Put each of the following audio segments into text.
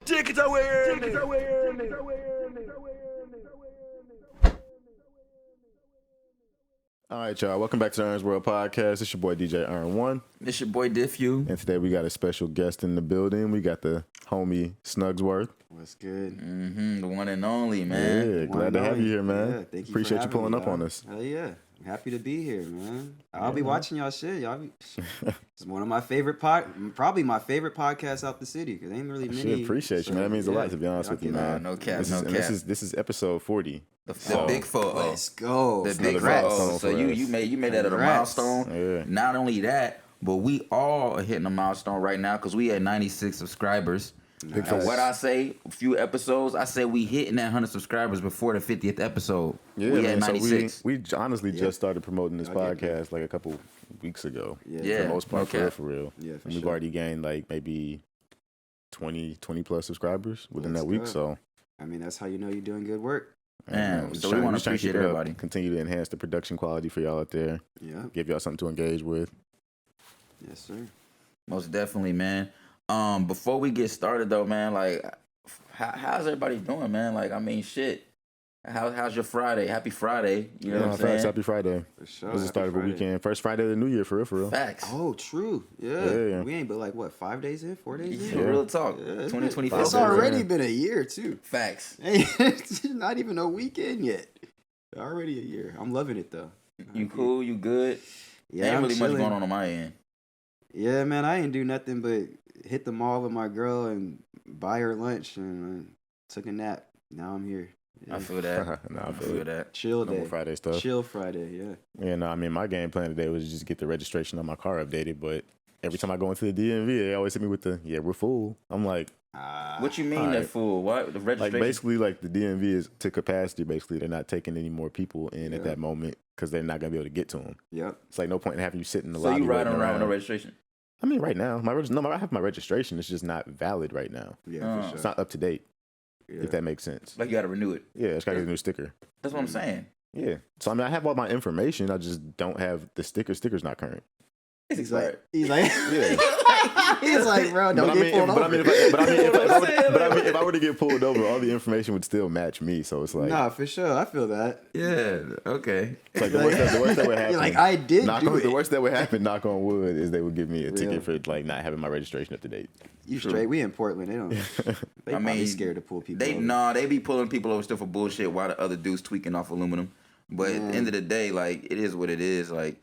Jitta awareness. All right, y'all. Welcome back to the Ern1 podcast. It's your boy DJ Ern1. It's your boy Diff Hue. And today we got a special guest in the building. We got the homie Snugsworth. What's good? The one and only, man. Yeah, glad to have you here, man. Yeah, thank you. Appreciate you pulling up on us. Hell yeah. I'm happy to be here, man. I'll be watching y'all shit. It's one of my favorite probably my favorite podcasts out the city, because ain't really many. Shit, appreciate you, man. That means a lot, to be honest with you, man. No cap, This is episode 40. The big photo. Let's go. The big Congrats. photo. So you made that a milestone. Yeah. Not only that, but we all are hitting a milestone right now because we at 96 subscribers. Nice. And what I say, a few episodes, I say we hitting that 100 subscribers before the 50th episode. Yeah, we man, at 96. So we honestly just started promoting this podcast like a couple weeks ago. Yeah. For the most part, okay. for real. Yeah, for And we've sure. already gained like maybe 20 plus subscribers within that week. go. So I mean, that's how you know you're doing good work. Man, we're so trying- we want we're to trying appreciate keep it up, everybody. continue to enhance the production quality for y'all out there. Yeah. Give y'all something to engage with. Yes, sir. Most definitely, man. Before we get started though, man, like, how's everybody doing, man? Like, I mean, shit. How's your Friday? Happy Friday. You know what I'm saying? Facts. Happy Friday. For sure. This is the start of a Happy Friday. weekend. First Friday of the new year, for real. Facts. Oh, true. Yeah. Yeah. We ain't but like, what, 5 days in? 4 days in? Yeah. Real talk. Yeah, 2024. It's already been a year, too. Facts. It's not even a weekend yet. Already a year. I'm loving it, though. You cool? You good? Yeah, Ain't I'm really much chilling. going on my end. Yeah, man, I ain't do nothing but hit the mall with my girl and buy her lunch and took a nap. Now I'm here. Yeah. I feel that. Nah, I I feel feel it. that. Chill Normal day. Friday stuff. Chill Friday, yeah. Yeah, no, I mean, my game plan today was just get the registration on my car updated, but every time I go into the DMV, they always hit me with the, we're full. I'm like, What you mean Alright. that fool? What? The like registration? basically, like the DMV is to capacity, basically. They're not taking any more people in at Yeah. that moment because they're not going to be able to get to them. Yep. It's like no point in having you sit in the So lobby you riding waiting around with no registration? I mean, right now, I have my registration. It's just not valid right now. Yeah, for It's sure. not up to date, Yeah. if that makes sense. Like you got to renew it. Yeah, it's got to get a new sticker. That's what I'm saying. Yeah. So, I mean, I have all my information. I just don't have the sticker. Sticker's not current. It's He's expired. like, Yeah. he's like, bro, don't But get pulled over. if I were to get pulled over, all the information would still match me. So it's like, Nah, for sure. I feel that. Yeah. Okay. it's like the worst that would happen. You're like, I did do The it. worst that would happen, knock on wood, is they would give me a Real. ticket for like not having my registration up to date. You straight. We in Portland. They don't. They I probably mean, scared to pull people over. They be pulling people over still for bullshit while the other dudes tweaking off aluminum. But at the end of the day, like, it is what it is. Like,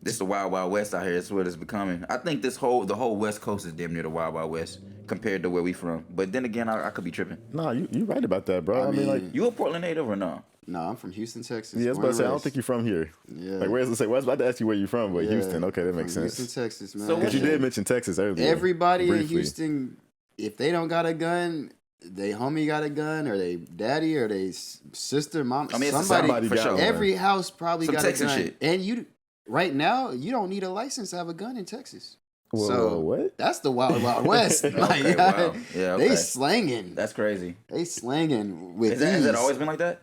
this is the Wild Wild West out here. It's what it's becoming. I think the whole West Coast is damn near the Wild Wild West compared to where we from. But then again, I could be tripping. Nah, you right about that, bro. I mean, like, You a Portland native or no? No, I'm from Houston, Texas. yeah, I was about to say, I don't think you're from here. Yeah. Like, where's say? Well, I was about to ask you where you're from, but Yeah, Houston. Okay, that makes from sense. Houston, Texas, man. So Because you did mention Texas earlier. Everybody in briefly. Houston, if they don't got a gun, they homie got a gun, or they daddy, or they sister, mom. I mean, it's somebody for got sure. one. Every house probably Some got Texas a gun. shit. And you, right now, you don't need a license to have a gun in Texas. Whoa, So what? that's the Wild Wild West. Like, Okay, wow. Yeah, they okay. slanging. That's crazy. They slanging with Has that ease. always been like that?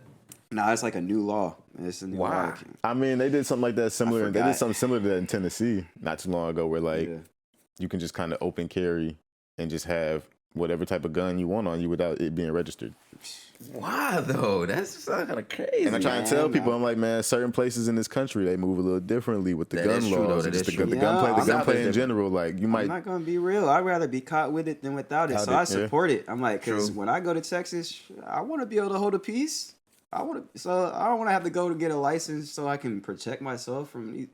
Nah, it's like a new law. It's a new Wow. law. I mean, they did something like that similar. They did forgot. something similar to that in Tennessee not too long ago, where like Yeah. you can just kind of open carry and just have whatever type of gun you want on you without it being registered. Why though? That's kind of crazy. And I try and tell people, I'm like, man, certain places in this country they move a little differently with the That gun is true, though. laws, That and just is the true. gunplay, Yeah, the I'm gunplay in not- general. Like you I'm might, not gonna be real. I'd rather be caught with it than without it. How So did- I yeah. support it. I'm like, because True. when I go to Texas, I want to be able to hold a piece. I don't want to have to go to get a license so I can protect myself from,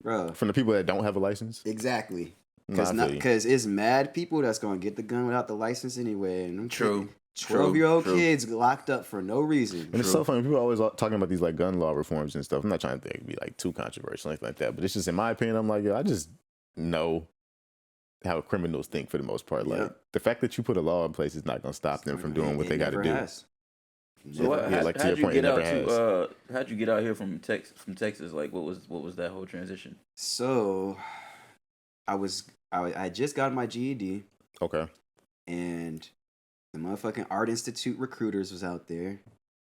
bro. from the people that don't have a license. Exactly. Nah, I feel you. Because it's mad people that's gonna get the gun without the license anyway. And them True. 12-year-old True. kids locked up for no reason. And it's so funny. People are always talking about these like gun law reforms and stuff. I'm not trying to think be like too controversial or anything like that, but it's just in my opinion, I'm like, yo, I just know how criminals think for the most part. Like Yeah. the fact that you put a law in place is not going to stop them from doing what they got to do. So what, Yeah, like to your point, it never has. How'd you get out here from Texas? Like, what was that whole transition? So, I just got my GED, Okay. and the motherfucking Art Institute recruiters was out there,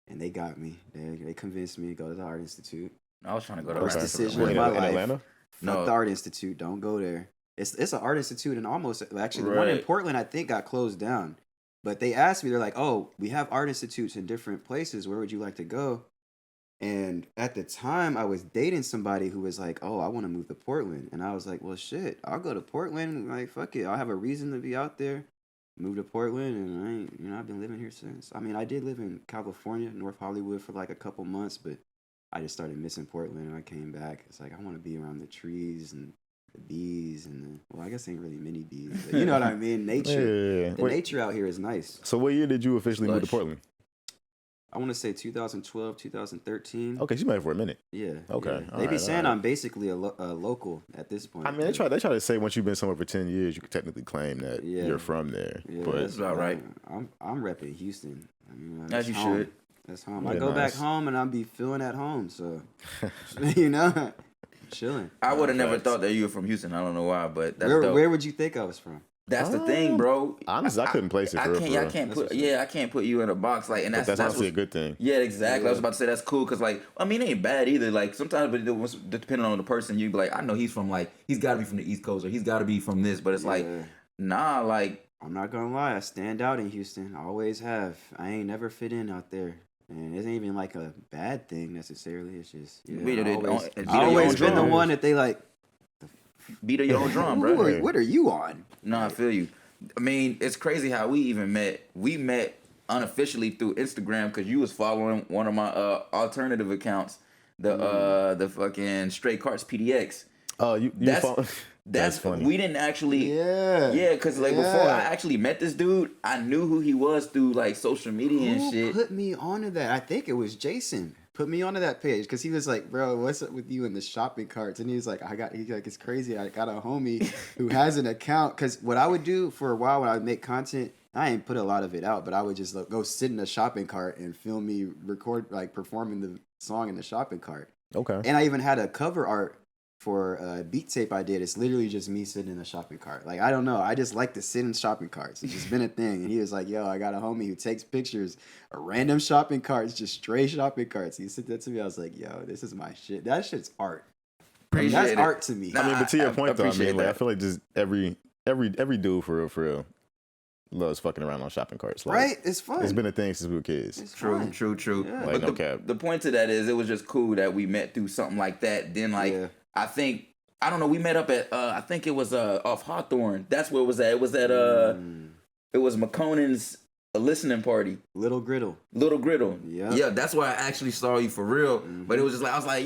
and they got me. They convinced me to go to the Art Institute. I was trying to go to Worst Rashad. decision Wait, of in my life. Atlanta? No. Fuck the Art Institute. Don't go there. It's an art institute, and almost actually the one in Right. Portland I think got closed down. But they asked me, they're like, "Oh, we have art institutes in different places. Where would you like to go?" And at the time, I was dating somebody who was like, "Oh, I want to move to Portland," and I was like, "Well, shit, I'll go to Portland. Like, fuck it, I'll have a reason to be out there." Moved to Portland, and I ain't, I've been living here since. I mean, I did live in California, North Hollywood, for like a couple months, but I just started missing Portland, and I came back. It's like I want to be around the trees and the bees, and well, I guess ain't really many bees, but you know what I mean. Nature, Yeah. the nature out here is nice. So what year did you officially move to Portland? I want to say 2012, 2013. Okay, you made it for a minute. Yeah. Okay. Yeah. They be saying I'm basically a local at this point. I mean, they try to say once you've been somewhere for 10 years, you can technically claim that you're from there. Yeah, but that's about right. I'm repping Houston. I mean, as you home. should. That's home. Yeah, I go back home and I'll be feeling at home. So, chilling. I would have never thought that you were from Houston. I don't know why, but that's dope. Where would you think I was from? That's the thing, bro. Honestly, I couldn't place it. I can't put you in a box, like, and that's honestly a good thing. Yeah, exactly. I was about to say that's cool because, like, I mean, it ain't bad either. Like, sometimes, but depending on the person, you be like, I know he's from, like, he's got to be from the East Coast or he's got to be from this, but it's like, nah, like, I'm not gonna lie, I stand out in Houston. I always have. I ain't never fit in out there. And it isn't even like a bad thing necessarily. It's just I always been the one that they like. Beat of your own drum, bro. What are you on? No, I feel you. I mean, it's crazy how we even met. We met unofficially through Instagram because you was following one of my alternative accounts, the fucking Stray Carts PDX. Oh, that's funny. We didn't actually, because like before I actually met this dude, I knew who he was through like social media and shit. Who put me onto that? I think it was Jason. Put me onto that page because he was like, "Bro, what's up with you in the shopping carts?" And he was like, he's like, "It's crazy. I got a homie who has an account." Because what I would do for a while when I would make content, I ain't put a lot of it out, but I would just go sit in a shopping cart and film me record, like performing the song in the shopping cart. Okay. And I even had a cover art for a beat tape I did. It's literally just me sitting in a shopping cart. Like, I don't know. I just like to sit in shopping carts. It's just been a thing. And he was like, "Yo, I got a homie who takes pictures of random shopping carts, just stray shopping carts." He said that to me. I was like, "Yo, this is my shit. That shit's art." That's art to me. I mean, but to your point though, I mean, like, I feel like just every dude for real loves fucking around on shopping carts. Like, right? It's fun. It's been a thing since we were kids. It's true. Yeah. Like, But the point to that is it was just cool that we met through something like that. Then I don't know, we met up at I think it was off Hawthorne. That's where it was at. It was at it was McConan's listening party. Little Griddle. Yeah. Yeah, that's where I actually saw you for real. But it was just like I was like,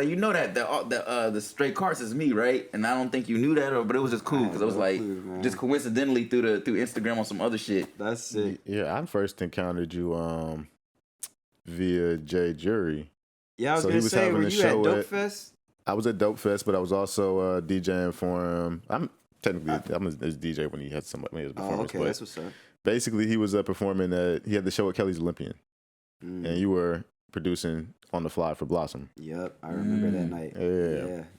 you know that the Stray Carts is me, right? And I don't think you knew that, but it was just cool because it was like just coincidentally through Instagram on some other shit. That's it. Yeah, I first encountered you via Jay Jury. Yeah, I was gonna say, were you at Dope Fest? I was at Dope Fest, but I was also DJing for him. I'm his DJ when he had somebody when he was performing. Oh, okay, but that's what's up. Basically, he was performing. He had the show at Kelly's Olympian, and you were producing on the fly for Blossom. Yep, I remember that night.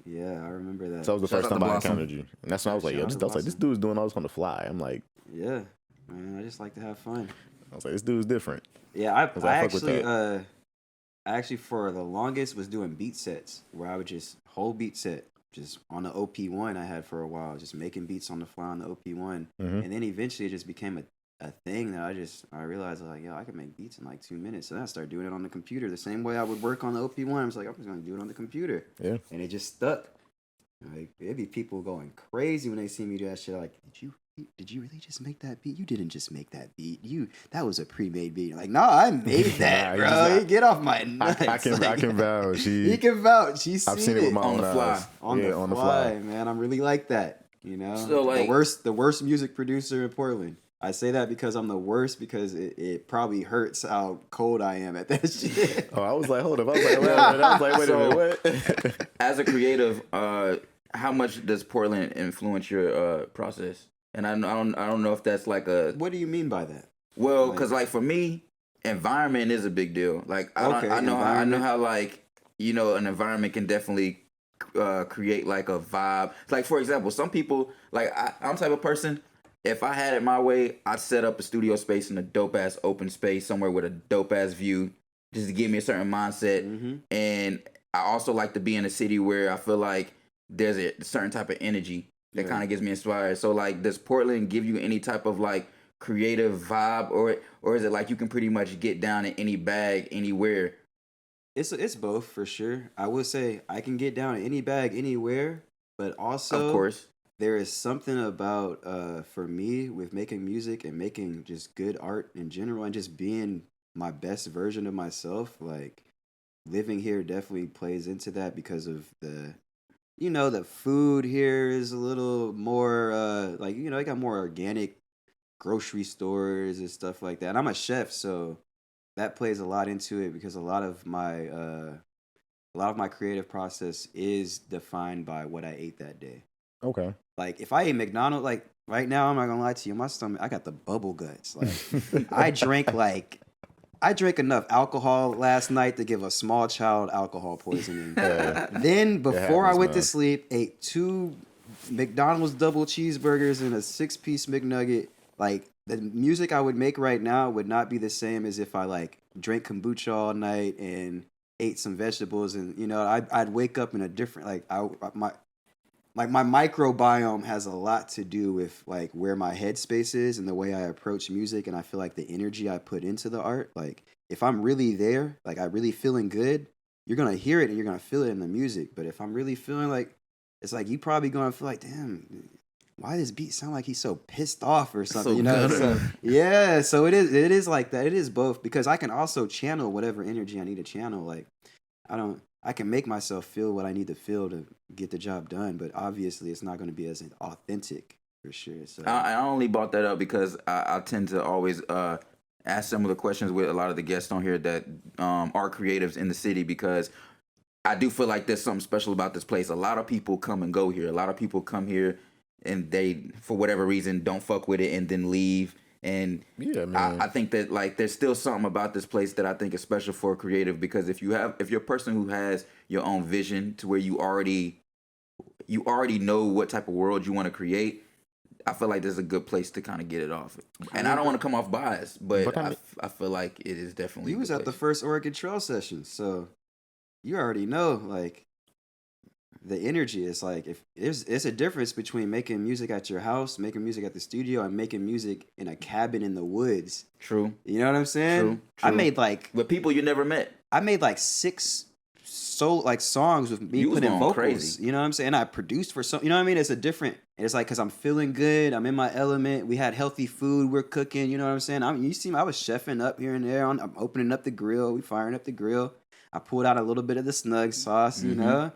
Yeah, I remember that. So that was the first time I encountered you, and that's when I was like, this dude's doing all this on the fly. I'm like, yeah, man, I just like to have fun. I was like, this dude's different. Yeah, I actually for the longest was doing beat sets where I would just whole beat set just on the OP1 I had for a while, just making beats on the fly on the OP1, and then eventually it just became a thing that I realized like, yo, I could make beats in like 2 minutes. So then I started doing it on the computer the same way I would work on the OP1. I was like, I'm just gonna do it on the computer. Yeah, and it just stuck. Like, it'd be people going crazy when they see me do that shit. Like, did you really just make that beat? You didn't just make that beat. That was a pre-made beat. Like, no, I made that, bro. Get off my nuts. I can vouch. He can vouch. I've seen it with my own eyes. On the fly, man. I'm really like that. You know, so, like, the worst music producer in Portland. I say that because I'm the worst because it probably hurts how cold I am at that shit. Oh, I was like, hold up. I was like, wait a minute, what? As a creative, how much does Portland influence your process? And I don't know if that's like a. What do you mean by that? Well, because like for me, environment is a big deal. Like I know how like, you know, an environment can definitely create like a vibe. Like for example, some people like I'm the type of person. If I had it my way, I'd set up a studio space in a dope ass open space somewhere with a dope ass view, just to give me a certain mindset. And I also like to be in a city where I feel like there's a certain type of energy that kind of gets me inspired. So like, does Portland give you any type of like creative vibe, or is it like you can pretty much get down in any bag anywhere? It's both for sure. I would say I can get down in any bag anywhere, but also Of course. there is something about for me with making music and making just good art in general and just being my best version of myself. Like living here definitely plays into that because of the food here is a little more like I got more organic grocery stores and stuff like that. And I'm a chef, so that plays a lot into it because a lot of my creative process is defined by what I ate that day. Okay. Like if I ate McDonald's, like right now, I'm not gonna lie to you, my stomach, I got the bubble guts. Like I drank enough alcohol last night to give a small child alcohol poisoning. Then before I went to sleep, ate 2 McDonald's double cheeseburgers and a 6-piece McNugget. Like the music I would make right now would not be the same as if I like drank kombucha all night and ate some vegetables, and I'd wake up in a different my microbiome has a lot to do with like where my headspace is and the way I approach music, and I feel like the energy I put into the art. Like if I'm really there, like I really feeling good, you're gonna hear it and you're gonna feel it in the music. But if I'm really feeling like, it's like you probably gonna feel like, damn, why does beat sound like he's so pissed off or something? So yeah, so it is like that. It is both because I can also channel whatever energy I need to channel. Like I can make myself feel what I need to feel to get the job done, but obviously it's not going to be as authentic for sure. So I only brought that up because I tend to always ask similar questions with a lot of the guests on here that are creatives in the city, because I do feel like there's something special about this place. A lot of people come and go here. A lot of people come here and they, for whatever reason, don't fuck with it and then leave. And yeah, I think that like there's still something about this place that I think is special for a creative, because if you're a person who has your own vision to where you already know what type of world you want to create, I feel like there's a good place to kind of get it off. And I don't want to come off biased, but I feel like it is definitely. You was at the first Oregon Trail session, so you already know like the energy is like, if it's a difference between making music at your house, making music at the studio, and making music in a cabin in the woods. True. You know what I'm saying? True. I made like with people you never met. I made like 6 songs with me putting vocals. Crazy. You know what I'm saying? I produced for some. You know what I mean? It's a different. It's like because I'm feeling good. I'm in my element. We had healthy food. We're cooking. You know what I'm saying? You see, I was chefing up here and there. I'm opening up the grill. We firing up the grill. I pulled out a little bit of the Snugs sauce. Mm-hmm. You know,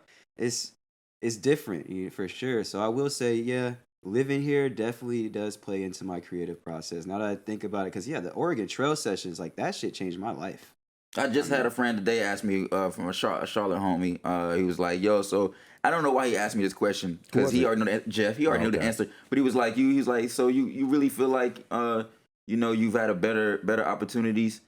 it's different for sure. So I will say, yeah, living here definitely does play into my creative process. Now that I think about it, because yeah, the Oregon Trail sessions, like that shit changed my life. I just had a friend today ask me from a Charlotte homie. He was like, "Yo, so I don't know why he asked me this question, because he already know Jeff. He already knew the answer, but he was like, he's like, so you really feel like you've had a better opportunities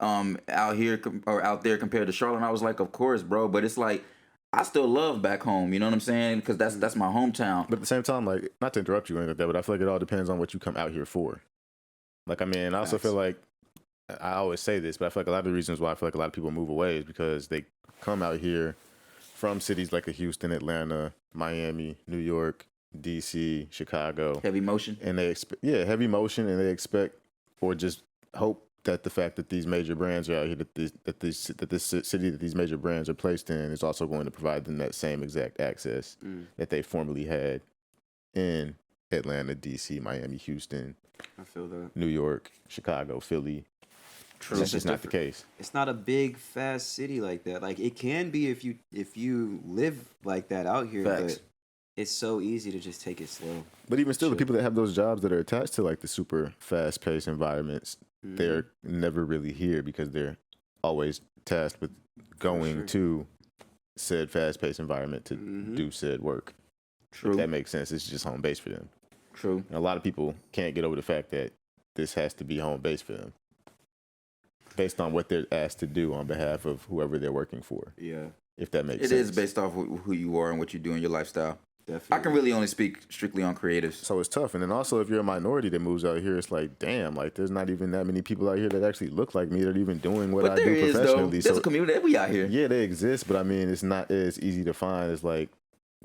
out here or out there compared to Charlotte?" And I was like, "Of course, bro, but it's like I still love back home. You know what I'm saying? Because that's my hometown." But at the same time, like, not to interrupt you or anything like that, but I feel like it all depends on what you come out here for. Like, I mean, I also feel like, I always say this, but I feel like a lot of the reasons why I feel like a lot of people move away is because they come out here from cities like Houston, Atlanta, Miami, New York, DC, Chicago. Heavy motion. And they heavy motion, and they expect or just hope that the fact that these major brands are out here, that this city that these major brands are placed in is also going to provide them that same exact access that they formerly had in Atlanta, DC, Miami, Houston. I feel that. New York, Chicago, Philly. True. That's just not the case. It's not a big, fast city like that. Like it can be if you live like that out here, Facts. But it's so easy to just take it slow. But even still, the people that have those jobs that are attached to like the super fast-paced environments, they're never really here because they're always tasked with going to said fast-paced environment to do said work. True. If that makes sense. It's just home base for them. True. And a lot of people can't get over the fact that this has to be home base for them, based on what they're asked to do on behalf of whoever they're working for. Yeah. If that makes sense. It is based off who you are and what you do in your lifestyle. Definitely. I can really only speak strictly on creatives. So it's tough. And then also, if you're a minority that moves out here, it's like, damn, like there's not even that many people out here that actually look like me that are even doing what I do professionally. There's a community. We out here. Yeah, they exist, but I mean, it's not as easy to find as like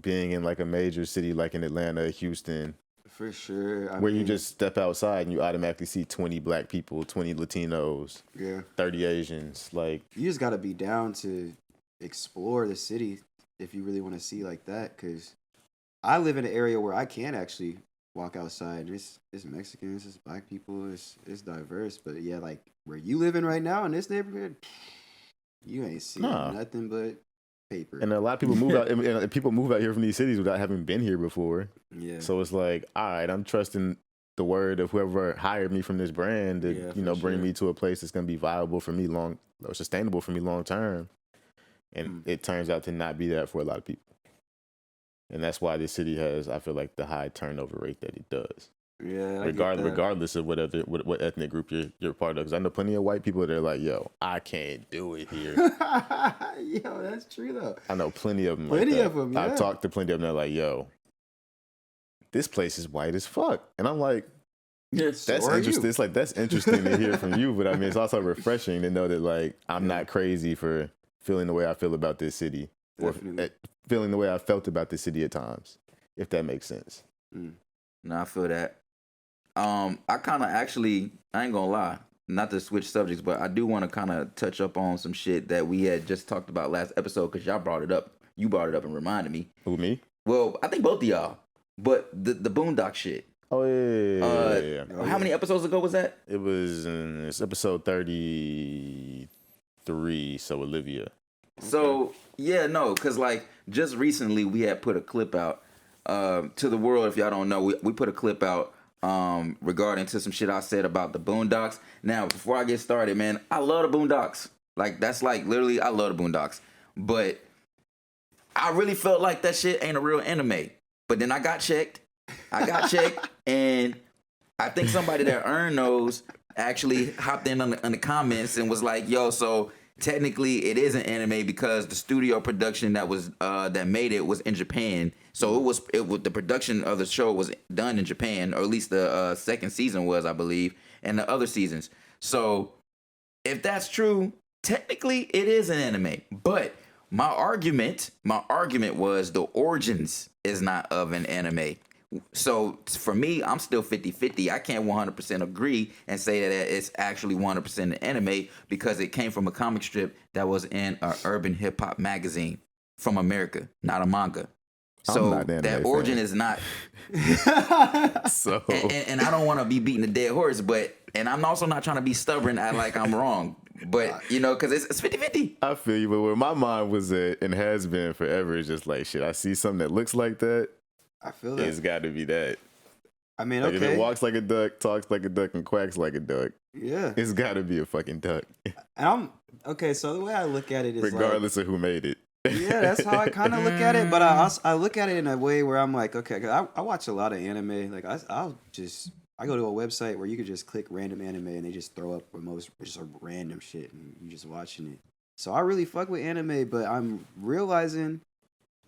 being in like a major city like in Atlanta, Houston, For sure. I where you mean, just step outside and you automatically see 20 black people, 20 Latinos, yeah, 30 Asians. Like, you just got to be down to explore the city if you really want to see like that. Because I live in an area where I can actually walk outside. And it's Mexicans, it's black people, it's diverse. But yeah, like where you living right now in this neighborhood, you ain't seeing nothing but paper. And a lot of people move out. And people move out here from these cities without having been here before. Yeah. So it's like, all right, I'm trusting the word of whoever hired me from this brand to, bring me to a place that's gonna be viable for me sustainable for me long term. And it turns out to not be that for a lot of people. And that's why this city has, I feel like, the high turnover rate that it does. Yeah, regardless of what ethnic group you're part of. Because I know plenty of white people that are like, yo, I can't do it here. Yo, that's true though. I know plenty of them. Yeah. I've talked to plenty of them that are like, yo, this place is white as fuck. And I'm like, that's interesting. It's like, that's interesting to hear from you. But I mean, it's also refreshing to know that, like, I'm not crazy for feeling the way I feel about this city. Definitely. Or feeling the way I felt about this city at times, if that makes sense. No, I feel that. I kind of actually, I ain't gonna lie, not to switch subjects, but I do want to kind of touch up on some shit that we had just talked about last episode because y'all brought it up. You brought it up and reminded me. Who, me? Well, I think both of y'all, but the Boondocks shit. Oh, yeah. How many episodes ago was that? It's episode 33, so Olivia. So, yeah, no, because, like, just recently we had put a clip out to the world. If y'all don't know, we put a clip out regarding to some shit I said about the Boondocks. Now, before I get started, man, I love the Boondocks. Like, that's, like, literally, I love the Boondocks. But I really felt like that shit ain't a real anime. But then I got checked. And I think somebody that Ern knows actually hopped in on the comments and was like, yo, so technically it is an anime because the studio production that made it was in Japan. So it was the production of the show was done in Japan, or at least the second season was, I believe, and the other seasons. So if that's true, technically it is an anime. But my argument was the origins is not of an anime. So for me, I'm still 50-50. I can't 100% agree and say that it's actually 100% an anime because it came from a comic strip that was in an urban hip hop magazine from America, not a manga. So that origin is not. So and I don't want to be beating a dead horse, and I'm also not trying to be stubborn at like I'm wrong. But, because it's 50-50. I feel you, but where my mind was at and has been forever is just like, shit, I see something that looks like that. I feel that. It's got to be that. I mean, like, if it walks like a duck, talks like a duck, and quacks like a duck, yeah, it's got to be a fucking duck. And so the way I look at it is regardless of who made it. Yeah, that's how I kind of look at it. But I look at it in a way where I'm like, okay, 'cause I watch a lot of anime. Like I go to a website where you could just click random anime and they just throw up just random shit and you just watching it. So I really fuck with anime, but I'm realizing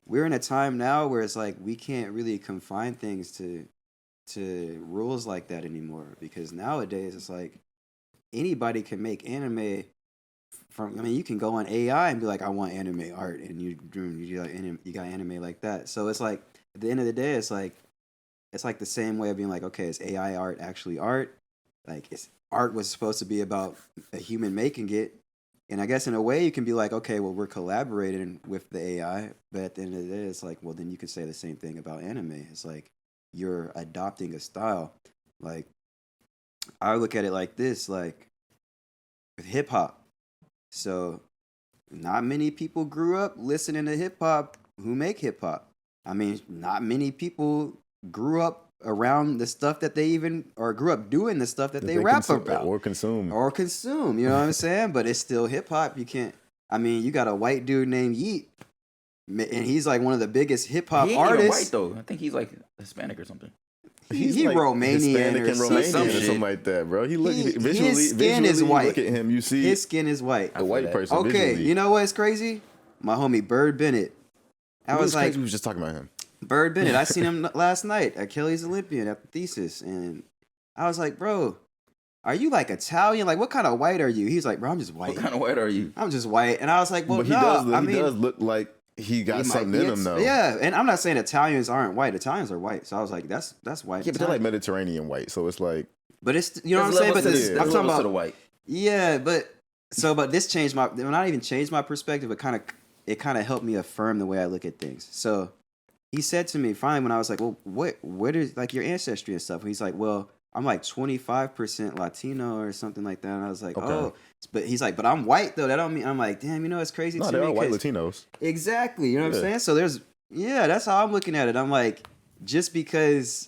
we're in a time now where it's like we can't really confine things to rules like that anymore, because nowadays it's like anybody can make anime. You can go on AI and be like, I want anime art, and you got anime like that. So it's like at the end of the day, it's like the same way of being like, okay, is AI art actually art? Like, art was supposed to be about a human making it. And I guess in a way you can be like, okay, well, we're collaborating with the AI. But at the end of the day, it's like, well, then you could say the same thing about anime. It's like you're adopting a style. Like, I look at it like this, like with hip hop. So not many people grew up listening to hip hop who make hip hop. I mean, not many people grew up around the stuff that they grew up doing the stuff that they rap about or consume, you know what I'm saying? But it's still hip hop. You got a white dude named Yeet, and he's like one of the biggest hip hop artists. White though, I think he's like Hispanic or something. He's like Romanian or something like that, bro. His skin is white. Look at him, you see his skin is white. A white person. Okay, visually. You know what's crazy? My homie Bird Bennett. We were just talking about him. Bird Bennett. I seen him last night at Kelly's Olympian at the thesis, and I was like, bro, are you like Italian? Like, what kind of white are you? He's like, bro, I'm just white. What kind of white are you? I'm just white. And I was like, well, but he does look like he got something in him though. Yeah, and I'm not saying Italians aren't white. Italians are white. So I was like, that's white. Yeah, but they're like Mediterranean white, so it's like. But it's you know what I'm saying. But this, I'm talking about the white. Yeah, but this changed my. Not even changed my perspective, but it kind of helped me affirm the way I look at things. So he said to me finally when I was like, well, what is like your ancestry and stuff? And he's like, well, I'm like 25% Latino or something like that. And I was like, oh, but he's like, but I'm white though. That don't mean I'm like, damn, you know, it's crazy to me. No, they are white Latinos. Exactly. You know what I'm saying? So that's how I'm looking at it. I'm like, just because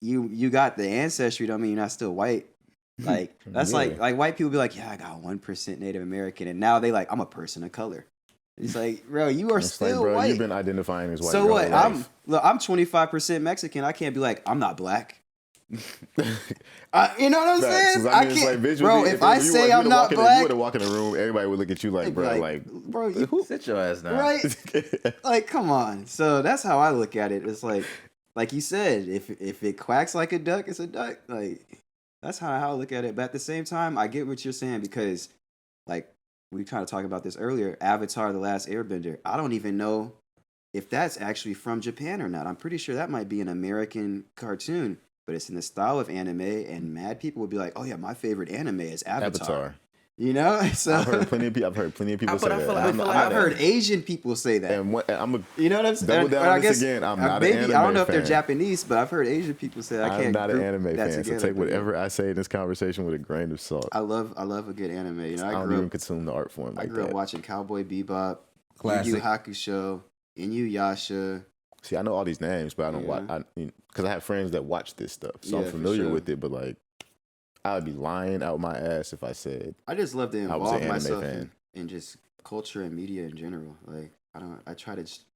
you got the ancestry don't mean you're not still white. Like that's like white people be like, yeah, I got 1% Native American, and now they like, I'm a person of color. It's like, bro, you are still bro, white. You've been identifying as white. So what? I'm 25% Mexican. I can't be like, I'm not black. You know what I'm saying? I can't, like, bro. If I say I'm not black, you would have walked in the room, everybody would look at you like, bro, bro, you sit your ass down, right? Like, come on. So that's how I look at it. It's like you said, if it quacks like a duck, it's a duck. Like. That's how I look at it. But at the same time, I get what you're saying because, like, we kind of talked about this earlier. Avatar: The Last Airbender. I don't even know if that's actually from Japan or not. I'm pretty sure that might be an American cartoon, but it's in the style of anime. And mad people would be like, "Oh yeah, my favorite anime is Avatar." You know, so I've heard plenty of people say that. I've heard Asian people say that. And you know what I'm saying? Double down on this again. I'm not an anime fan. I don't know if they're Japanese, but I've heard Asian people say that. I'm not an anime fan, so take whatever I say in this conversation with a grain of salt. I love a good anime. You know, I don't even consume the art form like that. I grew up watching Cowboy Bebop, Classic. Yu Yu Hakusho, Inuyasha. See, I know all these names, but I don't watch. Because I have friends that watch this stuff, so I'm familiar with it. But like, I would be lying out my ass if I said I just love to involve myself in just culture and media in general. Like I try to just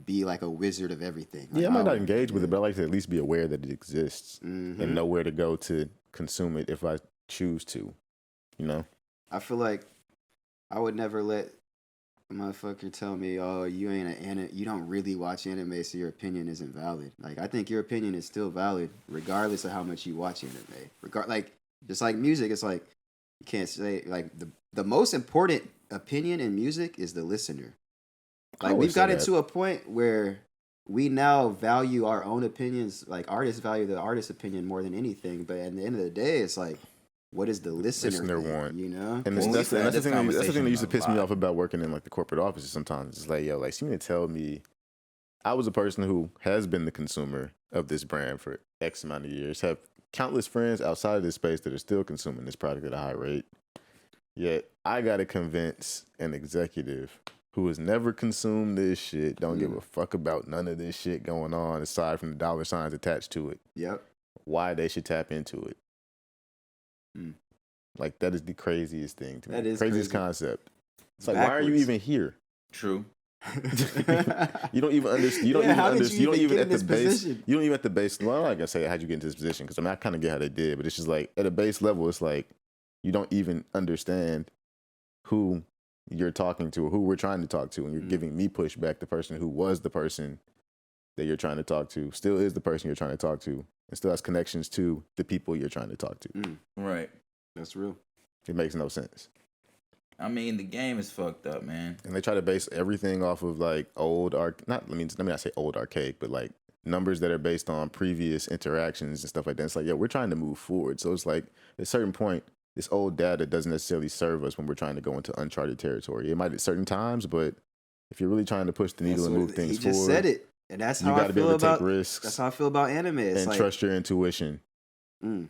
be like a wizard of everything. Like, I might not engage with it, but I like to at least be aware that it exists and know where to go to consume it if I choose to. You know, I feel like I would never let a motherfucker tell me, "Oh, you don't really watch anime, so your opinion isn't valid." Like, I think your opinion is still valid, regardless of how much you watch anime. Like, just like music, it's like you can't say like the most important opinion in music is the listener. Like, we've gotten to a point where we now value our own opinions. Like, artists value the artist's opinion more than anything. But at the end of the day, it's like, what does the listener want? You know, and that's the thing that used to piss me off about working in like the corporate offices. Sometimes it's like, yo, like, you mean to tell me I was a person who has been the consumer of this brand for X amount of years, have countless friends outside of this space that are still consuming this product at a high rate. Yet I gotta convince an executive who has never consumed this shit, don't give a fuck about none of this shit going on aside from the dollar signs attached to it. Yep. Why they should tap into it. Like, that is the craziest thing to me. That is craziest concept. It's like, why are you even here? True. You don't even understand. You don't even understand. You don't even at the base. You don't even at the base. Well, I'm not gonna say how'd you get into this position because I kind of get how they did, but it's just like at a base level, it's like you don't even understand who you're talking to or who we're trying to talk to, and you're giving me pushback. The person who was the person that you're trying to talk to still is the person you're trying to talk to, and still has connections to the people you're trying to talk to. Right. That's real. It makes no sense. I mean, the game is fucked up, man. And they try to base everything off of like old let me not say old archaic, but like numbers that are based on previous interactions and stuff like that. It's like, yeah, we're trying to move forward. So it's like at a certain point, this old data doesn't necessarily serve us when we're trying to go into uncharted territory. It might at certain times, but if you're really trying to push the needle and move things forward, he just said it. And that's how I feel about risks. That's how I feel about anime. It's and like, trust your intuition and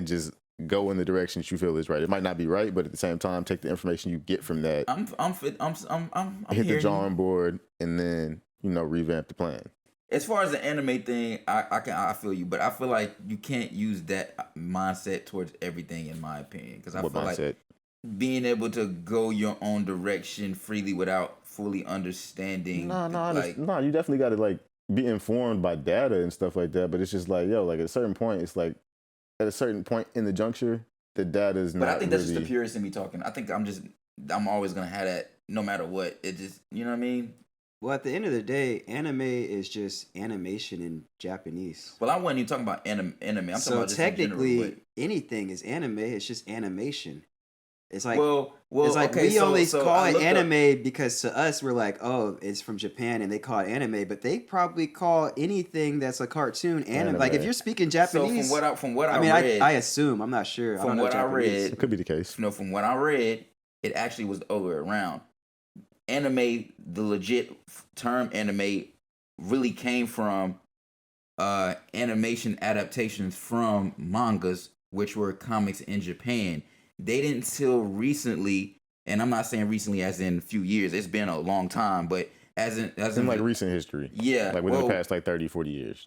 just go in the direction that you feel is right. It might not be right, but at the same time, take the information you get from that. I'm hit the drawing board and then revamp the plan. As far as the anime thing, I feel you, but I feel like you can't use that mindset towards everything, in my opinion, because I feel like being able to go your own direction freely without fully understanding. No, you definitely got to like be informed by data and stuff like that. But it's just like, yo, like at a certain point, it's like at a certain point in the juncture, the data is not. But I think that's just the purist in me talking. I think I'm always gonna have that no matter what. It just, you know what I mean? Well, at the end of the day, anime is just animation in Japanese. Well, I wasn't even talking about anime. I'm talking about just technically, in general, anything is anime. It's just animation. It's like well, it's like okay, we only so call I it looked up- anime because to us we're like, oh, it's from Japan and they call it anime, but they probably call anything that's a cartoon anime. Like if Anime. you're speaking So Japanese, from what I I mean, read, I assume I'm not sure. I don't from know what I Japanese. read, It could be the case. no, from what I read, it actually was the other way around. Anime, the legit term anime, really came from animation adaptations from mangas, which were comics in Japan. They didn't till recently, and I'm not saying recently as in a few years. It's been a long time, but as in like recent history. yeah, Like within the past like 30, 40 years.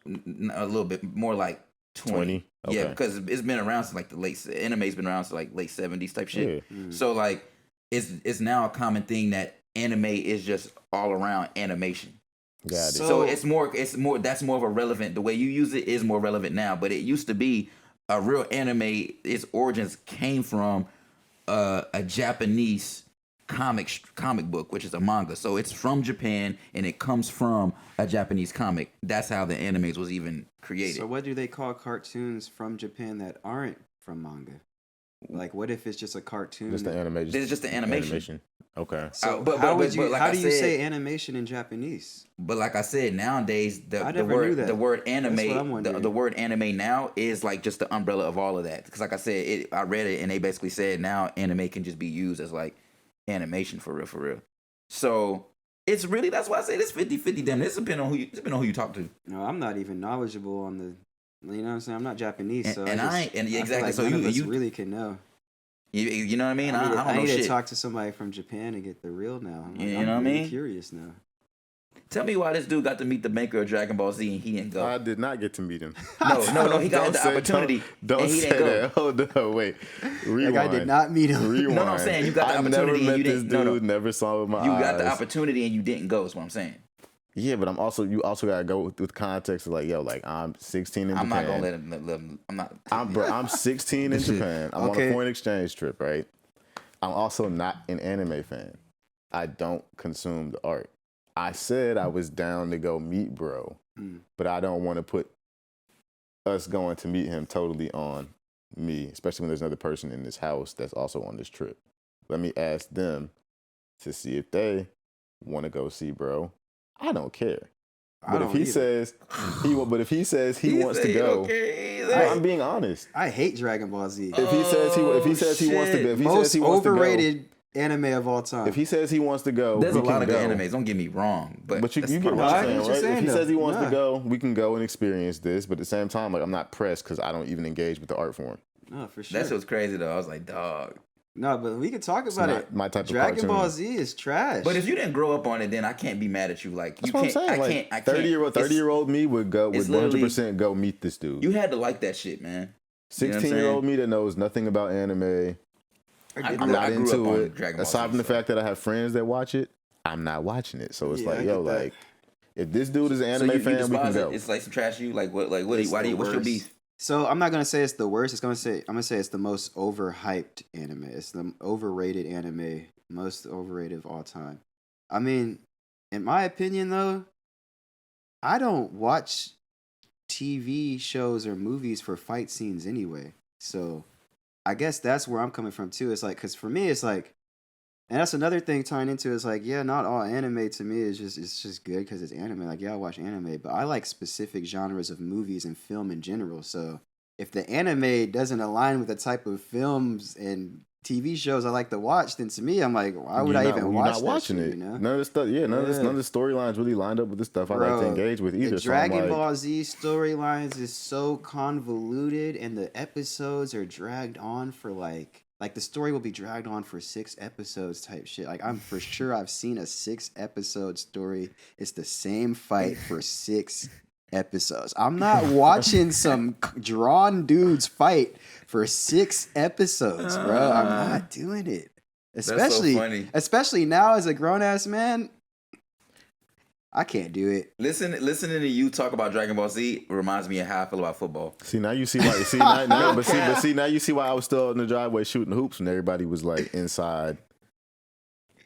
a little bit more like 20. 20? Yeah, Okay. because it's been around since like the anime's been around since like late 70s type shit. Yeah. So like it's now a common thing that anime is just all around animation. Got it. So it's more that's more of a relevant, the way you use it is more relevant now, but it used to be a real anime. Its origins came from a Japanese comic book, which is a manga. So it's from Japan and it comes from a Japanese comic. That's how the animes was even created. So what do they call cartoons from Japan that aren't from manga? Like what if it's just a cartoon? Just the animation. This is just the animation. Okay. So but how like how I do you said- say animation in Japanese? But like I said, nowadays I the never knew that. word That's what I'm anime wondering. the word anime now is like just the umbrella of all of that. Because like I said, I read it and they basically said now anime can just be used as like animation for real. So it's really, that's why I say it's 50-50. Damn, it's depending on who you talk to. No, I'm not even knowledgeable on the. You know what I'm saying? I'm not Japanese, so And I I just, ain't- and I feel exactly, like so none of us you- really can know. You know what I mean? I I don't know need to shit. talk to somebody from Japan to get the real now. I'm, You I'm know what I really mean? Curious now. Tell me why this dude got to meet the maker of Dragon Ball Z and he didn't go. I did not get to meet him. No, he got Don't the say- opportunity Don't and he say didn't go. that. Hold on, wait. Rewind. Like I did not meet him. Rewind. No, I'm saying you got the I opportunity never and met you this didn't- dude. no. Never saw him with my You eyes. got the opportunity and you didn't go, is what I'm saying. Yeah, but you also gotta go with context of like, yo, like I'm 16 in I'm Japan. not gonna let him. I'm not. I'm 16 in Japan. I'm on Okay. a foreign exchange trip, right? I'm also not an anime fan. I don't consume the art. I said I was down to go meet bro, but I don't want to put us going to meet him totally on me, especially when there's another person in this house that's also on this trip. Let me ask them to see if they want to go see bro. I don't care. But if he says he wants to go, I'm being honest. I hate Dragon Ball Z. If he says he wants to go, if he Most says he wants to go, overrated anime of all time. if he says he wants to go, There's we a lot can of go. good animes. Don't get me wrong, but You that's get part what of I'm it. saying, what you're right? saying, If he though. says he wants Yeah. to go, we can go and experience this. But at the same time, like I'm not pressed because I don't even engage with the art form. No, for sure. That's what's crazy though. I was like, dog. No, but we could talk about not it. my type of Dragon Ball cartoon. Z is trash. But if you didn't grow up on it, then I can't be mad at you. Like That's you what I'm can't. saying. I Like can't. 30-year-old me would it's 100% go meet this dude. You had to like that shit, man. You know what I'm 16-year-old me that knows nothing about anime. I'm not I grew up into on it. Dragon Ball Aside Z, from the so. fact that I have friends that watch it, I'm not watching it. So it's Yeah, I like, get yo, that. like, if this dude is an So anime you fan, we can despise go. it? It's like some trash. You like what? Like what? It's Why do the you? What's your worst. beef? So I'm not gonna say it's the worst. I'm gonna say it's the most overhyped anime. It's the overrated anime, most overrated of all time. I mean, in my opinion, though, I don't watch TV shows or movies for fight scenes anyway. So I guess that's where I'm coming from too. It's like, cause for me, it's like, and that's another thing tying into it, is like, yeah, not all anime to me is just good because it's anime. Like, yeah, I watch anime, but I like specific genres of movies and film in general. So if the anime doesn't align with the type of films and TV shows I like to watch, then to me, I'm like, why would I even watch that watching shit, it? you know? None of the stuff. Yeah, none of the storylines really lined up with the stuff I like to Bro, engage with either. The So I'm Dragon like, Ball Z storylines is so convoluted, and the episodes are dragged on for like the story will be dragged on for 6 episodes type shit. Like I'm for sure I've seen a 6-episode story. It's the same fight for 6 episodes. I'm not watching some drawn dudes fight for 6 episodes, bro. I'm not doing it. Especially, so funny. especially now as a grown ass man, I can't do it. Listening to you talk about Dragon Ball Z reminds me of how I feel about football. see now you see why. See now you see why I was still in the driveway shooting hoops when everybody was like inside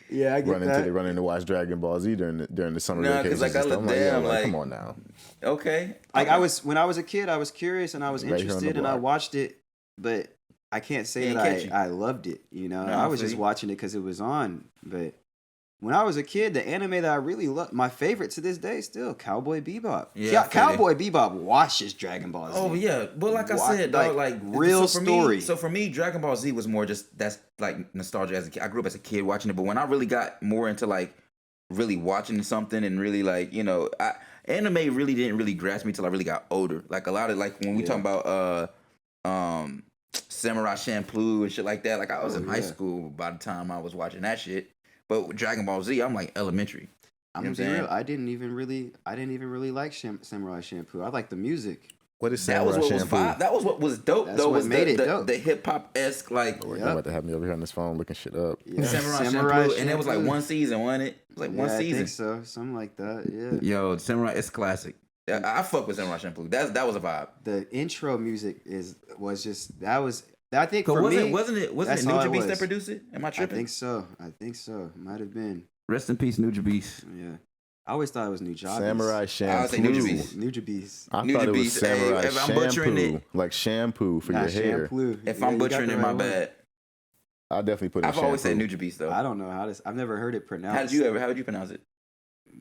Yeah, I running to watch Dragon Ball Z during the summer Nah, 'cause, vacations. like, and I stuff. look I'm like, down, yo, like- come on now. Okay. Like when I was a kid, I was curious and I was Right here on the interested and I block. watched it, but I can't say It ain't that catchy. I loved it. You know, No, I I was feel just you. watching it because it was on. But when I was a kid, the anime that I really loved, my favorite to this day, still Cowboy Bebop. Yeah, I feel Cowboy Bebop washes Dragon Ball Z. Oh yeah, but like I said, Like, dog, like real so for story. Me, so for me, Dragon Ball Z was more just that's like nostalgia as a kid. I grew up as a kid watching it, but when I really got more into like really watching something and really like anime really didn't really grasp me till I really got older. Like a lot of like when we talking about Samurai Champloo and shit like that. Like I was in high school by the time I was watching that shit. But with Dragon Ball Z, I'm like elementary. I'm You know gonna what be I'm real. saying? I didn't even really like Samurai Shampoo. I like the music. What is That was Samurai what was Shampoo? vibe. That was what was dope. That's though what was made it dope. the hip hop esque like You're about to have me over here on this phone looking shit up. Yeah. Samurai Shampoo, and it was like one season, wasn't it? It was like one I season. think so. Something like that. Yeah. Yo, Samurai, it's classic. I fuck with Samurai Shampoo. That was a vibe. The intro music was just I think for wasn't me wasn't it that's all it Nujabes that was. produced it? Am I I tripping? think so. Might have been. Rest in peace, Nujabes. Yeah. I always thought it was Nujabes. Samurai Shampoo. would say Nujabes. Nujabes. I thought it was Nujabes. Hey, Samurai if I'm butchering Shampoo, it- like shampoo for Not your hair. shampoo. If Yeah, I'm you got butchering the it, my right one. bad. I definitely put in I've always said shampoo. Nujabes though. I don't know how to. I've never heard it pronounced. How did you pronounce it?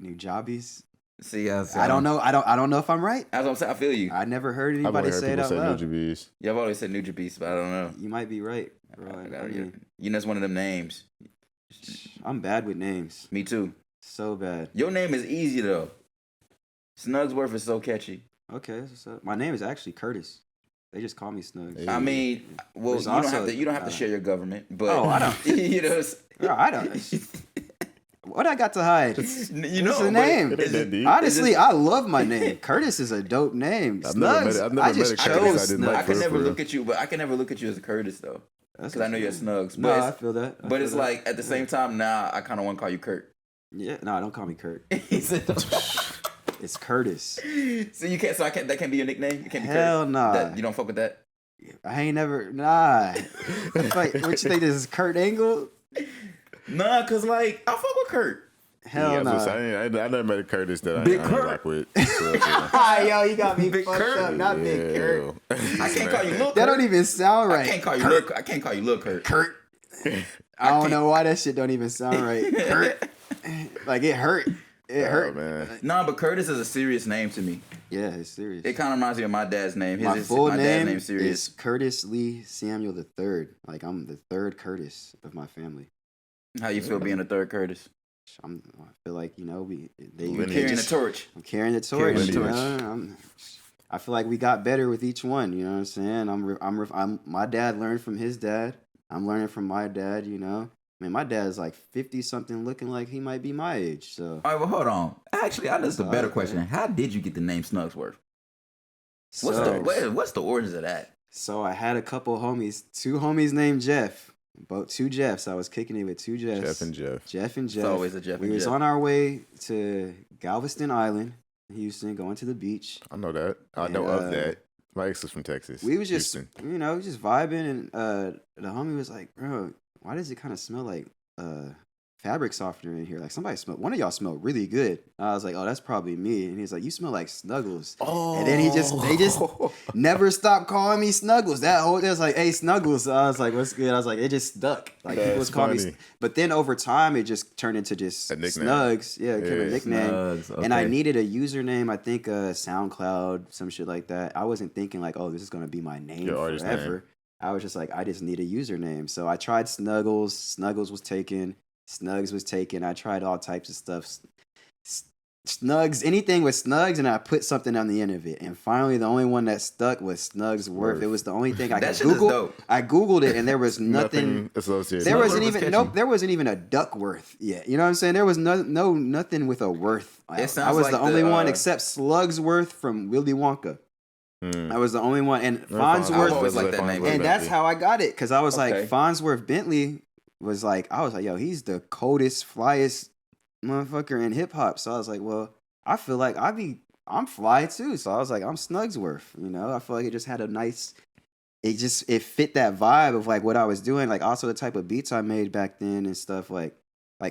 Nujabes. See, I don't know. I don't know if I'm right. As I'm saying, I feel you. I never heard I've anybody only heard say it people out say loud. Nujabes. Yeah, I've always said Nujabes, but I don't know. You might be right, bro. I mean, You know, it's one of them names. I'm bad with names. Me too. So bad. Your name is easy though. Snugsworth is so catchy. Okay, that's what's up. My name is actually Curtis. They just call me Snugs. Hey. I mean, well, There's you don't also- have to. You don't have to share your government, but Oh, I don't. you know, Bro, I don't. What I got to hide? you It's know, a but name. It ain't that deep. Honestly, just- I love my name. Curtis is a dope name. I've never met Snugs, it- I've never I met just a Curtis I chose didn't Snugs. like. I can For never real. look at you, but I can never look at you as a Curtis though, That's because I know you're fine. Snugs. No, But I feel that. I but feel it's that. like at the same time now, I kind of want to call you Kurt. Yeah, no, don't call me Kurt. He said, It's Curtis. so you can't. So I can't. That can't be your nickname. You can't be Hell Kurt. nah. That, you don't fuck with that. I ain't never. Nah. It's like, what you think this is Kurt Angle? Nah, cause like I fuck with Kurt. Hell Yeah, no. I never met a Curtis that I Big ain't Kurt. rock with. For real. Hi, yo, you got me Big fucked Kurt. up. Not Big Kurt. I can't call you Lil Kurt. That don't even sound right. I can't call you Kurt. Lil. I can't call you Lil Kurt. Kurt. I don't know why that shit don't even sound right. Kurt. Like it hurt. It Oh, hurt. man. Nah, but Curtis is a serious name to me. Yeah, it's serious. It kind of reminds me of my dad's name. My full my dad's name name's serious. is Curtis Lee Samuel III. Like I'm the third Curtis of my family. How you feel being a third Curtis? I feel like they Lineage. Carrying the torch. I'm carrying the torch. Carrying the you torch. know? I feel like we got better with each one. You know what I'm saying? My dad learned from his dad. I'm learning from my dad. You know, I mean, my dad's like 50 something, looking like he might be my age. So All right, well, hold on. Actually, that's a better Alright, question. man. How did you get the name Snugsworth? so, What's the origins of that? so I had a couple homies, two homies named Jeff, both two Jeffs. I was kicking it with two Jeffs. Jeff and Jeff. Jeff and Jeff. It's always a Jeff We and was Jeff. on our way to Galveston Island, Houston, going to the beach. I know that. I know And, of that. My ex is from Texas. We was just, Houston. you know, just vibing, and the homie was like, "Bro, why does it kind of smell like fabric softener in here? Like somebody smelled. One of y'all smelled really good." I was like, "Oh, that's probably me." And he's like, "You smell like Snuggles." Oh. And then they just never stopped calling me Snuggles. That whole day was like, "Hey, Snuggles." I was like, "What's good?" I was like, it just stuck. Like people was That's calling me. funny. But then over time, it just turned into just A nickname. Snugs. Yeah, it became a Yeah. nickname. Snugs, And I okay. needed a username. I think SoundCloud, some shit like that. I wasn't thinking like, oh, this is gonna be my name Your artist forever. name. I was just like, I just need a username. So I tried Snuggles. Snuggles was taken. Snugs was taken. I tried all types of stuff. Snugs, anything with Snugs, and I put something on the end of it. And finally, the only one that stuck was Snugsworth. It was the only thing I That could shit is Google. dope. I Googled it, and there was nothing. associated. There with wasn't it. was even catchy. there wasn't even a Duckworth yet. You know what I'm saying? There was nothing with a worth. It I sounds was like the only the, one except Slugsworth from Willy Wonka. Mm. I was the only one, and I've Farnsworth, always liked that name. and that's how I got it, because I was Okay. like, Farnsworth Bentley was like, I was like, yo, he's the coldest, flyest motherfucker in hip hop. So I was like, well, I feel like I'm fly too. So I was like, I'm Snugsworth. You know, I feel like it just had a nice. It fit that vibe of like what I was doing, like also the type of beats I made back then and stuff like,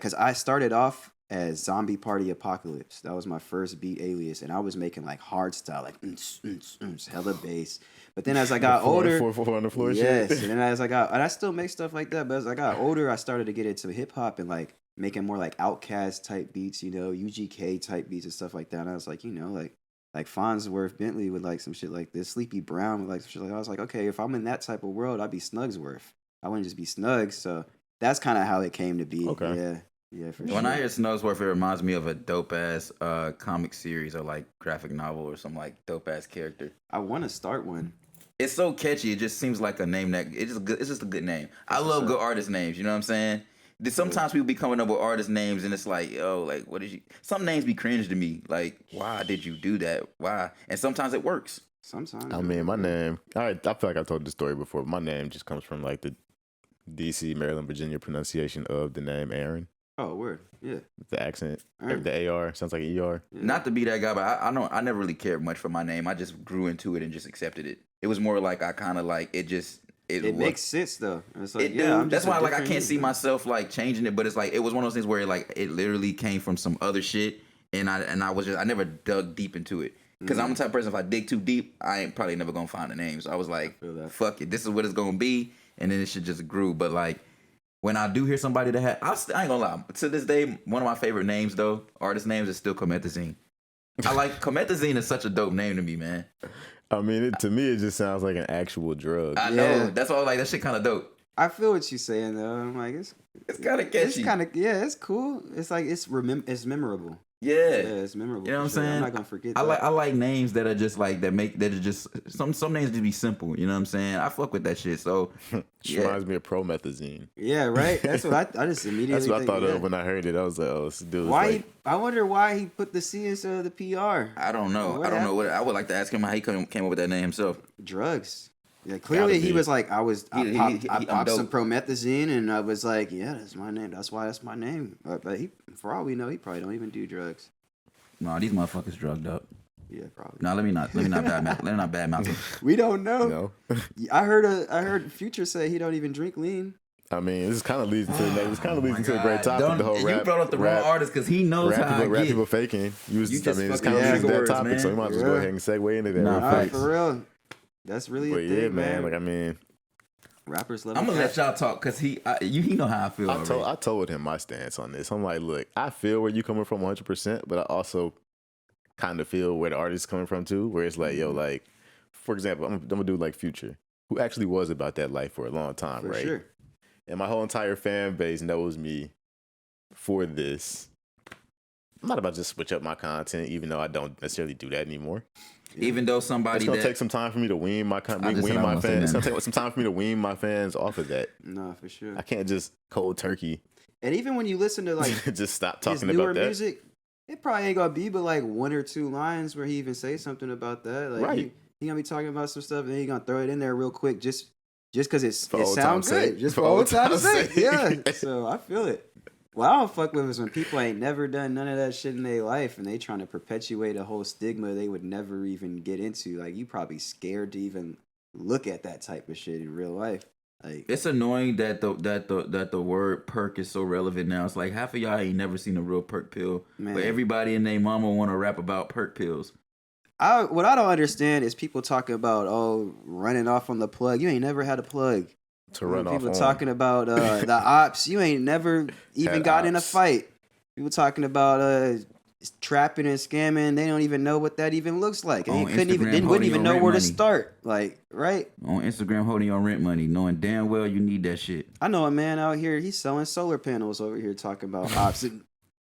cause I started off as Zombie Party Apocalypse. That was my first beat alias, and I was making like hard style, like hella bass. But then as I got older, four on the floor, yes, shit. and then as I got, and I still make stuff like that. But as I got older, I started to get into hip hop and like making more like Outkast type beats, you know, UGK type beats and stuff like that. And I was like, you know, like Farnsworth Bentley with like some shit like this, Sleepy Brown with like some shit like that. I was like, okay, if I'm in that type of world, I'd be Snugsworth. I wouldn't just be Snugs. So that's kind of how it came to be. Okay. Yeah, for sure. When I hear Snugsworth, it reminds me of a dope ass comic series or like graphic novel or some like dope ass character. I want to start one. It's so catchy. It just seems like a name that it's just good. It's just a good name. I love good artist names. You know what I'm saying? Sometimes people be coming up with artist names and it's like, yo, like what did you? Some names be cringe to me. Like, why did you do that? Why? And sometimes it works. Sometimes. I mean, my name. I feel like I told the story before. But my name just comes from like the DC, Maryland, Virginia pronunciation of the name Aaron. Oh, word. Yeah. The accent, Aaron. the AR sounds like an ER. Yeah. Not to be that guy, but I never really cared much for my name. I just grew into it and just accepted it. It was more like I kind of like it just. It makes sense though. It's like, that's why like I can't see myself like changing it, but it's like it was one of those things where it literally came from some other shit, and I never dug deep into it because I'm the type of person if I dig too deep, I ain't probably never gonna find a name. So I was like, fuck it, this is what it's gonna be, and then it should just grew. But like when I do hear somebody that had, I ain't gonna lie, to this day, one of my favorite names though, artist names is still Comethazine. I like Comethazine is such a dope name to me, man. I mean, to me, it just sounds like an actual drug. I know. That's why I was like, that shit kind of dope. I feel what you're saying though. I'm like, it's kind of catchy. It's kind of it's cool. It's like it's memorable. Yeah, it's memorable. You know what I'm saying? I'm not gonna forget. I like names that are just like that are just some names just be simple. You know what I'm saying? I fuck with that shit. So reminds me of promethazine. Yeah, right. That's what I just immediately. That's what I thought of when I heard it. I was like, oh, this dude. Why? I wonder why he put the C instead of the PR. I don't know. I don't know what. I would like to ask him how he came up with that name himself. Drugs. Yeah, clearly he was like, I popped some promethazine and I was like, yeah, that's my name. That's why that's my name. But for all we know, he probably don't even do drugs. No, these motherfuckers drugged up. Yeah, probably. No, let me not badmouth him. We don't know. No. I heard Future say he don't even drink lean. I mean, this kind of leads to a great topic. The whole you rap. brought up the wrong artist because he knows how I rap get. people faking. It's kind of fucking that topic, man. so we might just go ahead and segue into that. Nah, real All right, quick. for real. That's really But a thing, yeah, man. man. Like I mean, rappers love. I'm gonna let y'all talk because he know how I feel. I told him my stance on this. I'm like, look, I feel where you coming from 100%, but I also kind of feel where the artist is coming from too. Where it's like, yo, like for example, I'm gonna do like Future, who actually was about that life for a long time, for right? sure. And my whole entire fan base knows me for this. I'm not about to just switch up my content, even though I don't necessarily do that anymore. Even though somebody It's gonna take some time for me to wean my fans. It's gonna take some time for me to wean my fans off of that. No, for sure. I can't just cold turkey. And even when you listen to like just stop his talking newer about that. music, it probably ain't gonna be but like one or two lines where he even say something about that. Like Right. he gonna be talking about some stuff and then he gonna throw it in there real quick just because it old sounds time's good. sake. Just For for old old time's time's sake. sake. Yeah. So I feel it. What I don't fuck with is when people ain't never done none of that shit in their life and they trying to perpetuate a whole stigma they would never even get into. Like you probably scared to even look at that type of shit in real life. Like it's annoying that the word perk is so relevant now. It's like half of y'all ain't never seen a real perk pill, Man. but everybody and their mama want to rap about perk pills. what I don't understand is people talking about running off on the plug. You ain't never had a plug. To run off People on. talking about the ops. You ain't never even Had got in a ops. fight. People talking about trapping and scamming. They don't even know what that even looks like. And On they Instagram, wouldn't even holding know your where to rent money. start. Like, right? On Instagram holding your rent money, knowing damn well you need that shit. I know a man out here. He's selling solar panels over here talking about ops and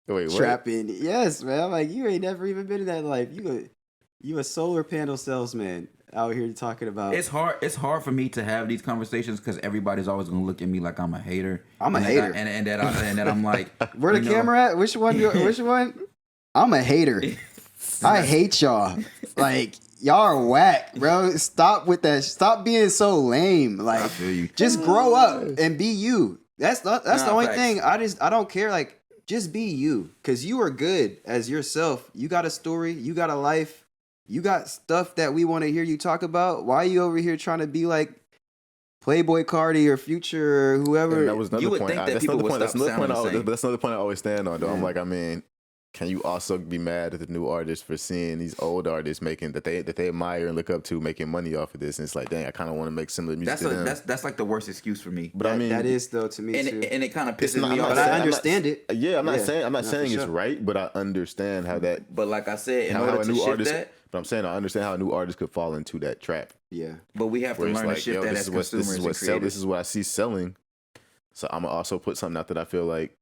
Wait, what? trapping. Yes, man. I'm like, you ain't never even been in that life. You a solar panel salesman out here talking about. It's hard for me to have these conversations because everybody's always gonna look at me like I'm a hater. I'm a And hater. that I'm like, Where the you know, camera at? Which one? Which one? I'm a hater. I hate y'all. Like y'all are whack, bro. Stop with that. Stop being so lame. I Like feel you. just grow up and be you. That's the only facts. thing. I don't care. Like just be you, cause you are good as yourself. You got a story. You got a life. You got stuff that we want to hear you talk about. Why are you over here trying to be like Playboi Carti or Future or whoever. And that was another You would point. think that That's people another would point. That's stop another point. sounding the same. That's another point I always stand on. Though Yeah. I'm like, I mean, can you also be mad at the new artists for seeing these old artists making that they admire and look up to making money off of this? And it's like, dang, I kind of want to make similar music to them. That's like the worst excuse for me. But I mean, that is though to me too. And it kind of It's pisses not- me I'm off. not But saying- I understand it. Yeah, I'm not Yeah. saying No, for it's sure. right, but I understand how that. But like I said, in how order a to new shift artist. that, But I'm saying I understand how a new artist could fall into that trap. Yeah. but we have to Where it's learn like, to shift yo, that this as is what consumers and this creators. is what I see selling. So I'm gonna also put something out that I feel like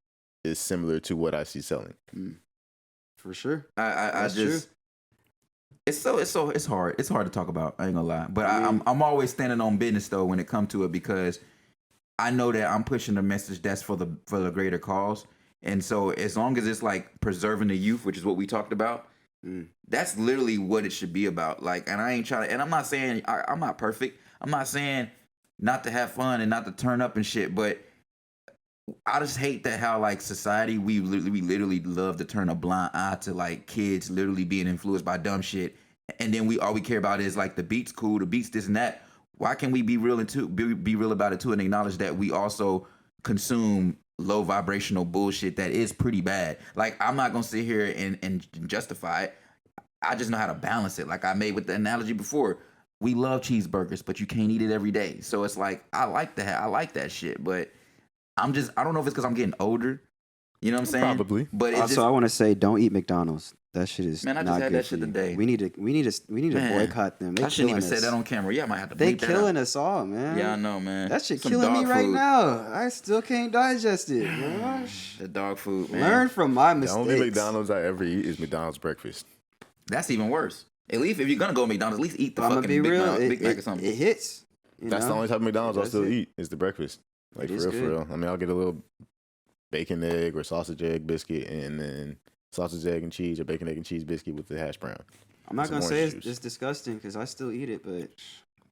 is similar to what I see selling. For sure. I That's just it's hard. It's hard to talk about. I ain't gonna lie, but I mean- I'm always standing on business though when it comes to it because I know that I'm pushing the message that's for the greater cause, and so as long as it's like preserving the youth, which is what we talked about, that's literally what it should be about. Like, and I ain't trying to, and I'm not saying I'm not perfect. I'm not saying not to have fun and not to turn up and shit, but I just hate that how like society we literally love to turn a blind eye to like kids literally being influenced by dumb shit, and then all we care about is like the beats cool, the beats this and that. Why can't we be real be real about it too and acknowledge that we also consume low vibrational bullshit that is pretty bad? Like I'm not gonna sit here and justify it. I just know how to balance it. Like I made with the analogy before. We love cheeseburgers, but you can't eat it every day. So it's like I like that shit, but I don't know if it's because I'm getting older. You know what I'm saying? Probably. But it's Also, just, I want to say, don't eat McDonald's. That shit is Man, I just not had good that for shit you. today. We need to Man, boycott them. They I shouldn't even killing say us. that on camera. Yeah, I might have to They bleep that killing out. us all, man. Yeah, I know, man. That shit Some killing me dog right food. now. I still can't digest it. Man. The dog food, man. Learn from my The mistakes. only McDonald's I ever eat is McDonald's breakfast. That's even worse. At least if you're gonna go to McDonald's, at least eat the I'm gonna fucking be real. Big Mac or It something. hits. You That's know? the only type of McDonald's I'll That's still it. eat is the breakfast. Like It is for good. real. I mean, I'll get a little bacon egg or sausage egg biscuit, and then sausage egg and cheese or bacon egg and cheese biscuit with the hash brown. I'm not Some gonna say orange it's, juice. it's disgusting because I still eat it, but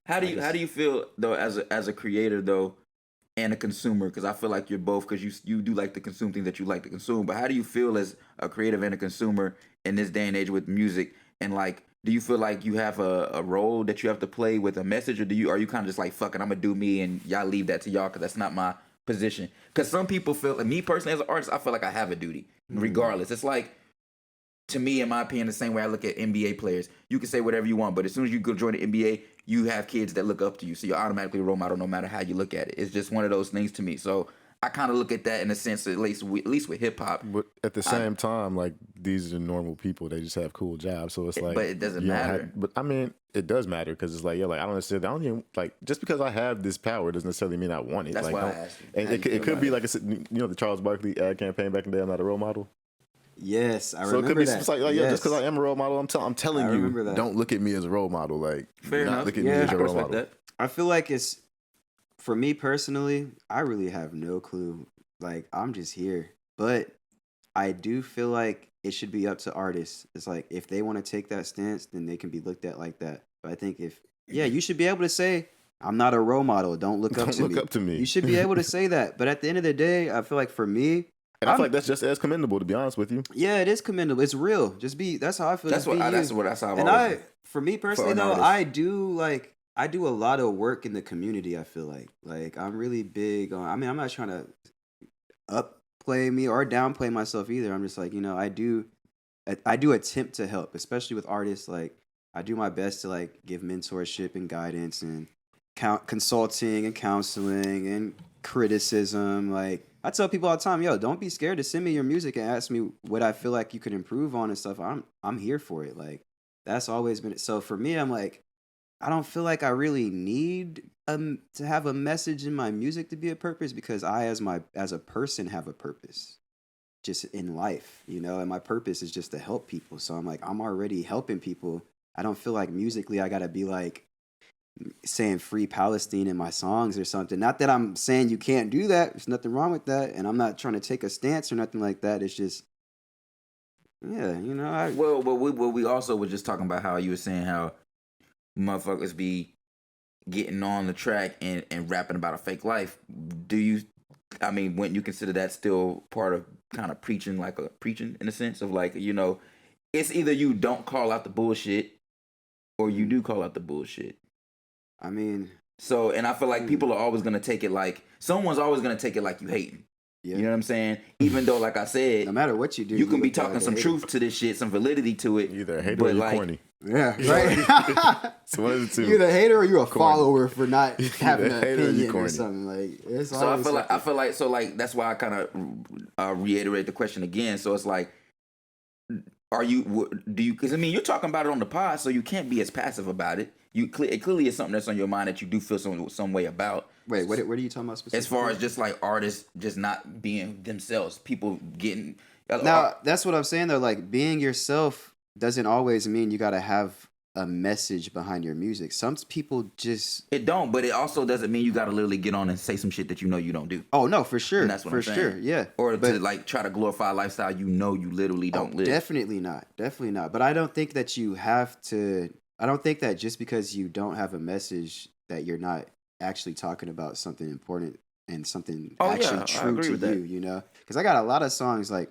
How do you feel though as a creator though and a consumer? Because I feel like you're both because you do like to consume things that you like to consume. But how do you feel as a creative and a consumer in this day and age with music? And like, do you feel like you have a role that you have to play with a message, or are you kind of just like fucking I'm gonna do me and y'all leave that to y'all because that's not my position? Because some people feel, like me personally as an artist, I feel like I have a duty regardless. It's like, to me, in my opinion, the same way I look at NBA players. You can say whatever you want, but as soon as you go join the NBA, you have kids that look up to you. So you're automatically a role model no matter how you look at it. It's just one of those things to me. So I kind of look at that in a sense, at least with hip hop. But at the same time, like these are normal people. They just have cool jobs. So it's like, But it doesn't you don't matter. have- but I mean, it does matter because it's like, yeah, like I don't even like just because I have this power doesn't necessarily mean I want it. That's like, why I don't- asked you. And How it you could feel be about like the Charles Barkley ad campaign back in the day. I'm not a role model. yes, I So it remember could be that. it's like, yeah, Yes. just because I am a role model, I'm telling I you, remember that. don't look at me as a role model. Like, Fair not enough. look at Yeah. me as I your role respect model. that. I feel like it's for me personally, I really have no clue. Like I'm just here. But I do feel like it should be up to artists. It's like if they want to take that stance, then they can be looked at like that. But I think you should be able to say, I'm not a role model. Don't look up Don't to look me. up to me. You should be able to say that. But at the end of the day, I feel like for me, And I feel like that's just as commendable, to be honest with you. yeah, it is commendable. It's real. Just be. That's how I feel. That's Just be you. that's how I've And always. for me personally an though, artist. I do a lot of work in the community. I feel like I'm really big on. I mean, I'm not trying to upplay me or downplay myself either. I'm just like, I do attempt to help, especially with artists. Like I do my best to like give mentorship and guidance and consulting and counseling and criticism. Like I tell people all the time, yo, don't be scared to send me your music and ask me what I feel like you could improve on and stuff. I'm here for it. Like that's always been it. So for me, I'm like, I don't feel like I really need to have a message in my music to be a purpose because I, as a person, have a purpose just in life, and my purpose is just to help people. So I'm like, I'm already helping people. I don't feel like musically I got to be like saying free Palestine in my songs or something. Not that I'm saying you can't do that. There's nothing wrong with that. And I'm not trying to take a stance or nothing like that. It's just, yeah, Well, we also were just talking about how you were saying how motherfuckers be getting on the track and rapping about a fake life. Wouldn't you consider that still part of kind of preaching in a sense of like, it's either you don't call out the bullshit or you do call out the bullshit. I mean, So, and I feel like people are always gonna take it like someone's always gonna take it like you hating. Yeah. You know what I'm saying? Even though, like I said, No matter what you do, you can be look talking like a some hater. truth to this shit, some validity to it. You either a hater but or you like, corny. Yeah, right. It's one of the two. You either a hater or you a Corny. follower for not having an hater or you opinion or corny. something. Like it's So always I feel like so like that's why I kind of reiterate the question again. So it's like, do you? Because I mean, you're talking about it on the pod, so you can't be as passive about it. It clearly is something that's on your mind that you do feel some way about. Wait, what are you talking about specifically? As far as just like artists just not being themselves, people getting now that's what I'm saying though. Like being yourself doesn't always mean you got to have a message behind your music. Some people just it don't, but it also doesn't mean you got to literally get on and say some shit that you know you don't do. Oh no, for sure, And that's what for I'm saying. sure, yeah. Or to like try to glorify a lifestyle you know you literally don't live. Definitely not. But I don't think that you have to. I don't think that just because you don't have a message that you're not actually talking about something important and something actually true to you. You know, because I got a lot of songs like,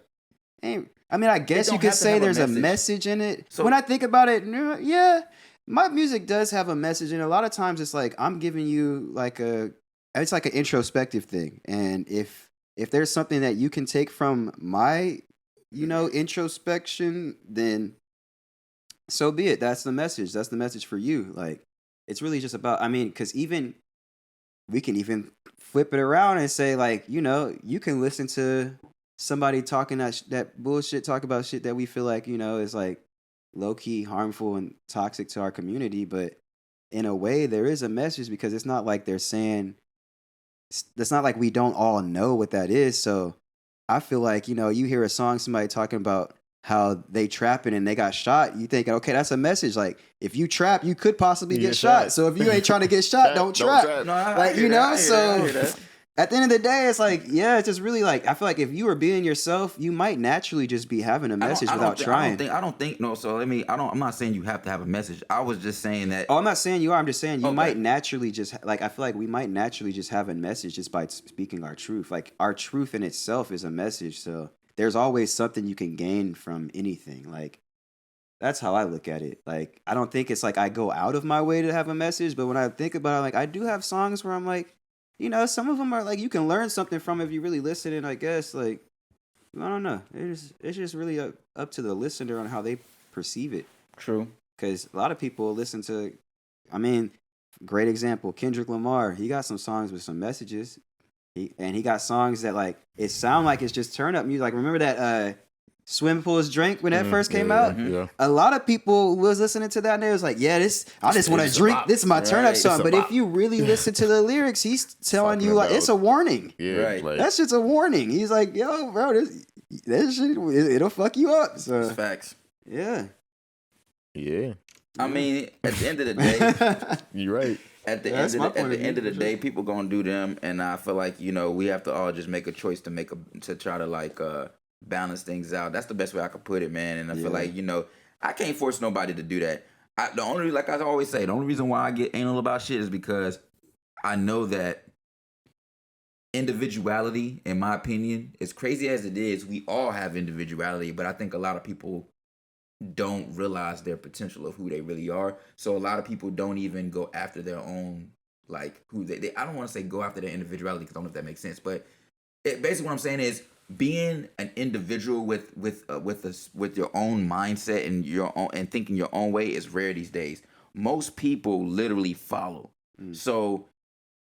I mean, I guess you could say there's a message in it. So when I think about it, yeah, my music does have a message, and a lot of times it's like I'm giving you like it's like an introspective thing, and if there's something that you can take from my, introspection, then so be it. That's the message. That's the message for you. Like, it's really just about, I mean, because we can even flip it around and say, like, you can listen to somebody talking that bullshit, talk about shit that we feel like, is like low-key harmful and toxic to our community. But in a way, there is a message because it's not like they're saying, it's not like we don't all know what that is. So I feel like, you hear a song, somebody talking about how they trapping and they got shot, you thinking, okay, that's a message. Like, if you trap, you could possibly get shot. So if you ain't trying to get shot, don't trap. No, At the end of the day, it's like, yeah, it's just really like, I feel like if you were being yourself, you might naturally just be having a message without trying. I don't think, so I'm not saying you have to have a message. I was just saying that. Oh, I'm not saying you are. I'm just saying you might naturally just, like, I feel like we might naturally just have a message just by speaking our truth. Like, our truth in itself is a message. So there's always something you can gain from anything. Like, that's how I look at it. Like, I don't think it's like I go out of my way to have a message, but when I think about it, like, I do have songs where I'm like, some of them are like you can learn something from if you really listen. And I guess, like, I don't know. It's just really up to the listener on how they perceive it. True. Because a lot of people listen to, I mean, great example, Kendrick Lamar. He got some songs with some messages. He got songs that, like, it sound like it's just turn up music. Like, remember that Swim Pools Drink when that first came out? Yeah. A lot of people was listening to that and they was like, yeah, I just want to drink. This is my turn up song. But if you really listen to the lyrics, he's telling you, like, it's a warning. Yeah, right. Like, That's just a warning. He's like, yo, bro, this shit, it'll fuck you up. So It's facts. yeah. Yeah. I mean, at the end of the day, You're right. At the That's my point of end of view, the for day, people gonna do them, and I feel like we have to all just make a choice to try to like balance things out. That's the best way I could put it, man. And I feel like I can't force nobody to do that. Like I always say, the only reason why I get anal about shit is because I know that individuality, in my opinion, as crazy as it is, we all have individuality, but I think a lot of people don't realize their potential of who they really are. So a lot of people don't even go after their own, like, who they I don't want to say go after their individuality because I don't know if that makes sense, but basically what I'm saying is being an individual with your own mindset and your own and thinking your own way is rare these days. Most people literally follow. So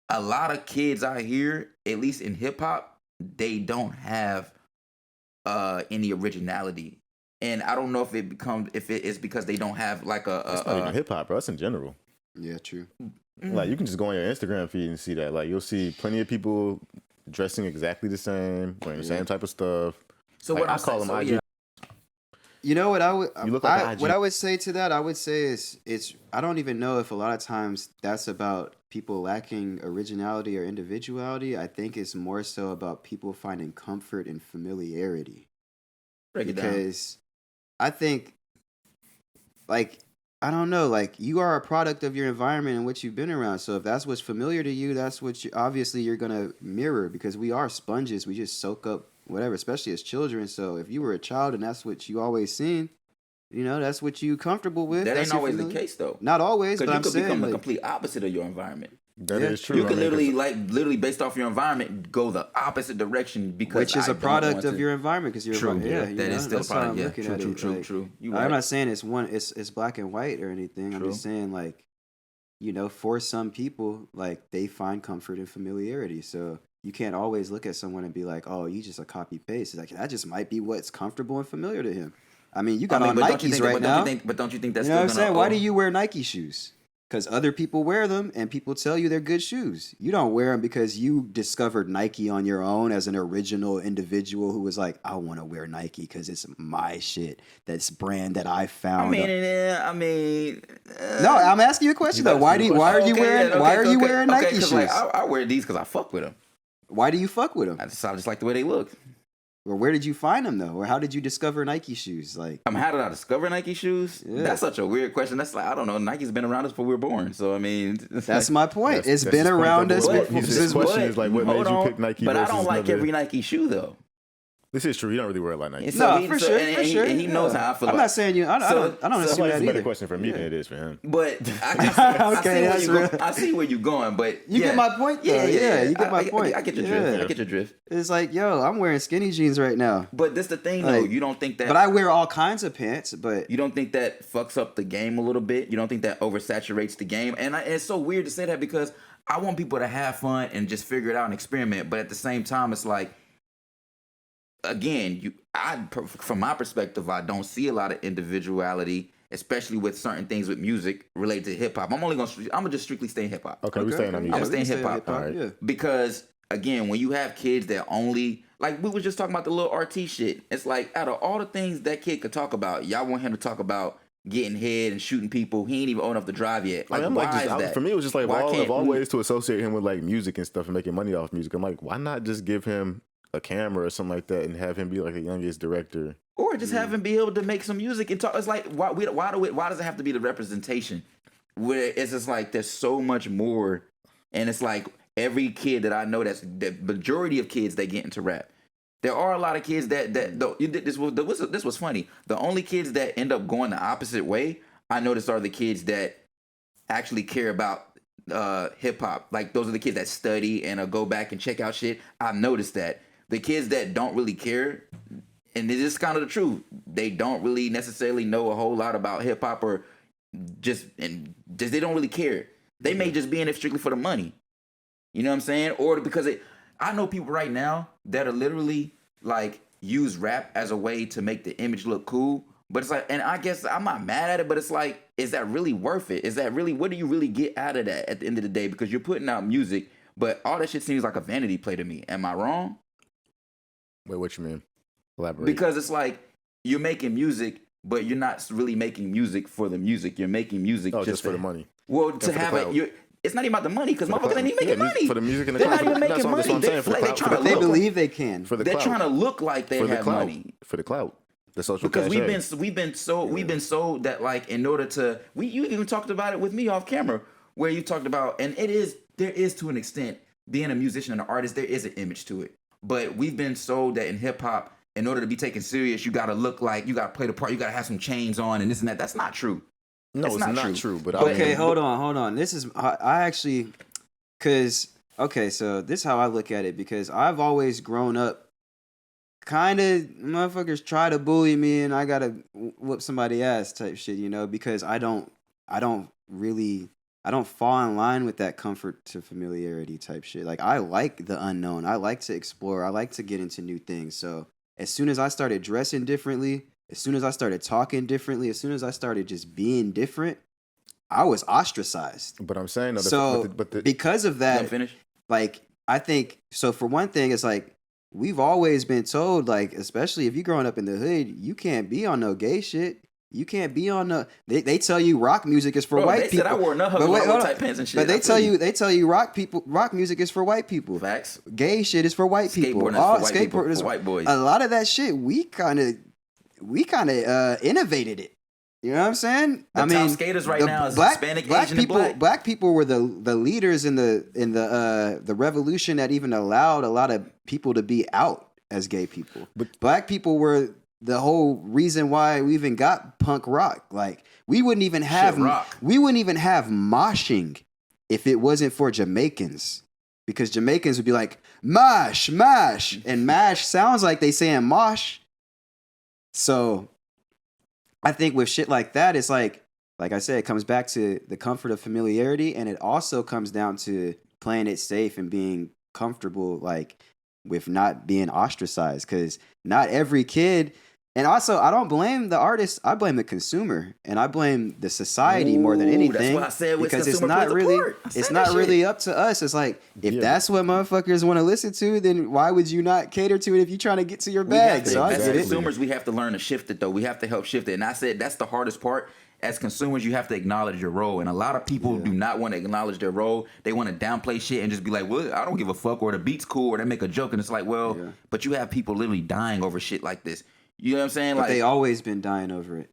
a lot of kids out here, at least in hip hop, they don't have any originality. And I don't know if it is because they don't have like It's not even hip hop, bro. It's in general. Yeah, true. Like, you can just go on your Instagram feed and see that. Like, you'll see plenty of people dressing exactly the same, wearing the same type of stuff. So like, what I call them IG. You know what I would You look like IG. what I would say to that, I would say is it's I don't even know if a lot of times that's about people lacking originality or individuality. I think it's more so about people finding comfort in familiarity. Break it down. Because I think, like, I don't know, like, you are a product of your environment and what you've been around. So if that's what's familiar to you, that's what obviously you're going to mirror, because we are sponges. We just soak up whatever, especially as children. So if you were a child and that's what you always seen, that's what you comfortable with. That that's ain't always the familiar. case, though. Not always, but Because I'm you could saying, become the like, complete opposite of your environment. That is true. You can literally based off your environment, go the opposite direction because which is a product of your environment because you're true. That is still a product. Yeah, true. I'm not saying it's black and white or anything. I'm just saying like, for some people, like they find comfort in familiarity. So you can't always look at someone and be like, oh, you just a copy paste. It's like that just might be what's comfortable and familiar to him. I mean, you got on Nikes right now. But don't you think that's you know what I'm saying? Why do you wear Nike shoes? Because other people wear them and people tell you they're good shoes. You don't wear them because you discovered Nike on your own as an original individual who was like, I want to wear Nike because it's my shit. That's brand that I found. No, I'm asking you a question though. Why are you wearing Nike shoes? Like, I wear these because I fuck with them. Why do you fuck with them? I just like the way they look. Or where did you find them though? Or how did you discover Nike shoes? Like, how did I discover Nike shoes? Yeah. That's such a weird question. That's like, I don't know. Nike's been around us before we were born. So I mean, that's my point. It's been around us. His question is like, what made you pick Nike? But I don't like every Nike shoe though. This is true. You don't really wear a lot of Nike. No, for sure. And he knows how I feel. I'm not saying you. I don't assume that either. It's a better question for me than it is for him. But I see where you're going. But you get my point, though. Yeah, you get my point. I get your drift. I get your drift. It's like, yo, I'm wearing skinny jeans right now. But this the thing, though. You don't think that? But I wear all kinds of pants. But you don't think that fucks up the game a little bit? You don't think that oversaturates the game? And it's so weird to say that because I want people to have fun and just figure it out and experiment. But at the same time, it's like, again, from my perspective, I don't see a lot of individuality, especially with certain things with music related to hip hop. I'm gonna just strictly stay in hip hop. Okay, we're staying on music. I'm gonna stay in hip hop, right. Because again, when you have kids that only like we were just talking about the little RT shit. It's like out of all the things that kid could talk about, y'all want him to talk about getting head and shooting people. He ain't even old enough to drive yet. Like, why is that? For me, it was just like of all ways to associate him with like music and stuff and making money off music. I'm like, why not just give him a camera or something like that and have him be like a youngest director, or just have him be able to make some music and talk. It's like why does it have to be the representation? Where it's just like there's so much more, and it's like every kid that I know, that's the majority of kids that get into rap. There are a lot of kids that this was funny. The only kids that end up going the opposite way, I noticed, are the kids that actually care about hip hop. Like those are the kids that study and go back and check out shit. I've noticed that. The kids that don't really care, and it is kind of the truth, they don't really necessarily know a whole lot about hip hop, or just they don't really care. They may just be in it strictly for the money. You know what I'm saying? Or because I know people right now that are literally like use rap as a way to make the image look cool. But it's like, and I guess I'm not mad at it, but it's like, is that really worth it? Is that really, what do you really get out of that at the end of the day? Because you're putting out music, but all that shit seems like a vanity play to me. Am I wrong? Wait, what you mean? Elaborate. Because it's like you're making music, but you're not really making music for the music. You're making music just for the money. Well, to have it, it's not even about the money because motherfuckers ain't even making money. For the music and the they're not even making money. They believe they can. They're trying to look like they have money for the clout. The social because we've been sold that, like, in order to you even talked about it with me off camera where you talked about, and there is to an extent, being a musician and an artist, there is an image to it. But we've been sold that in hip hop, in order to be taken serious, you got to look like, you got to play the part, you got to have some chains on and this and that. That's not true. No, it's not true. But okay, hold on. This is I actually, so this is how I look at it, because I've always grown up kind of motherfuckers try to bully me and I gotta whoop somebody ass type shit, because I don't fall in line with that comfort to familiarity type shit. Like, I like the unknown. I like to explore. I like to get into new things. So as soon as I started dressing differently, as soon as I started talking differently, as soon as I started just being different, I was ostracized. But I'm saying, because of that, like, I think, so for one thing, it's like, we've always been told, like, especially if you're growing up in the hood, you can't be on no gay shit. You can't be on the. They tell you rock music is for white people. Said I wore nothing type pants and shit. But they tell you rock music is for white people. Facts. Gay shit is for white people. All skateboarding is for white boys. A lot of that shit we kind of innovated it. You know what I'm saying? The top skaters right now is Hispanic, Asian, people, and black. Black people were the leaders in the revolution that even allowed a lot of people to be out as gay people. But black people were the whole reason why we even got punk rock. Like, we wouldn't even have moshing if it wasn't for Jamaicans. Because Jamaicans would be like, mash, mash. And mash sounds like they saying mosh. So I think with shit like that, it's like I said, it comes back to the comfort of familiarity. And it also comes down to playing it safe and being comfortable, like with not being ostracized. Because not every kid... And also, I don't blame the artist. I blame the consumer, and I blame the society more than anything. That's what I said. Because it's not really up to us. It's like if that's what motherfuckers want to listen to, then why would you not cater to it if you're trying to get to your bag? So I as get it. consumers, we have to learn to shift it though. We have to help shift it. And I said that's the hardest part. As consumers, you have to acknowledge your role. And a lot of people do not want to acknowledge their role. They want to downplay shit and just be like, well, I don't give a fuck, or the beat's cool, or they make a joke. And it's like, well, but you have people literally dying over shit like this. You know what I'm saying? But like they always been dying over it.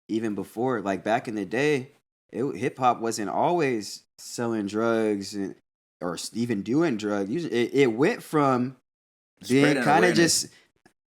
Even before, like back in the day, hip hop wasn't always selling drugs or even doing drugs. It went from being kind of just...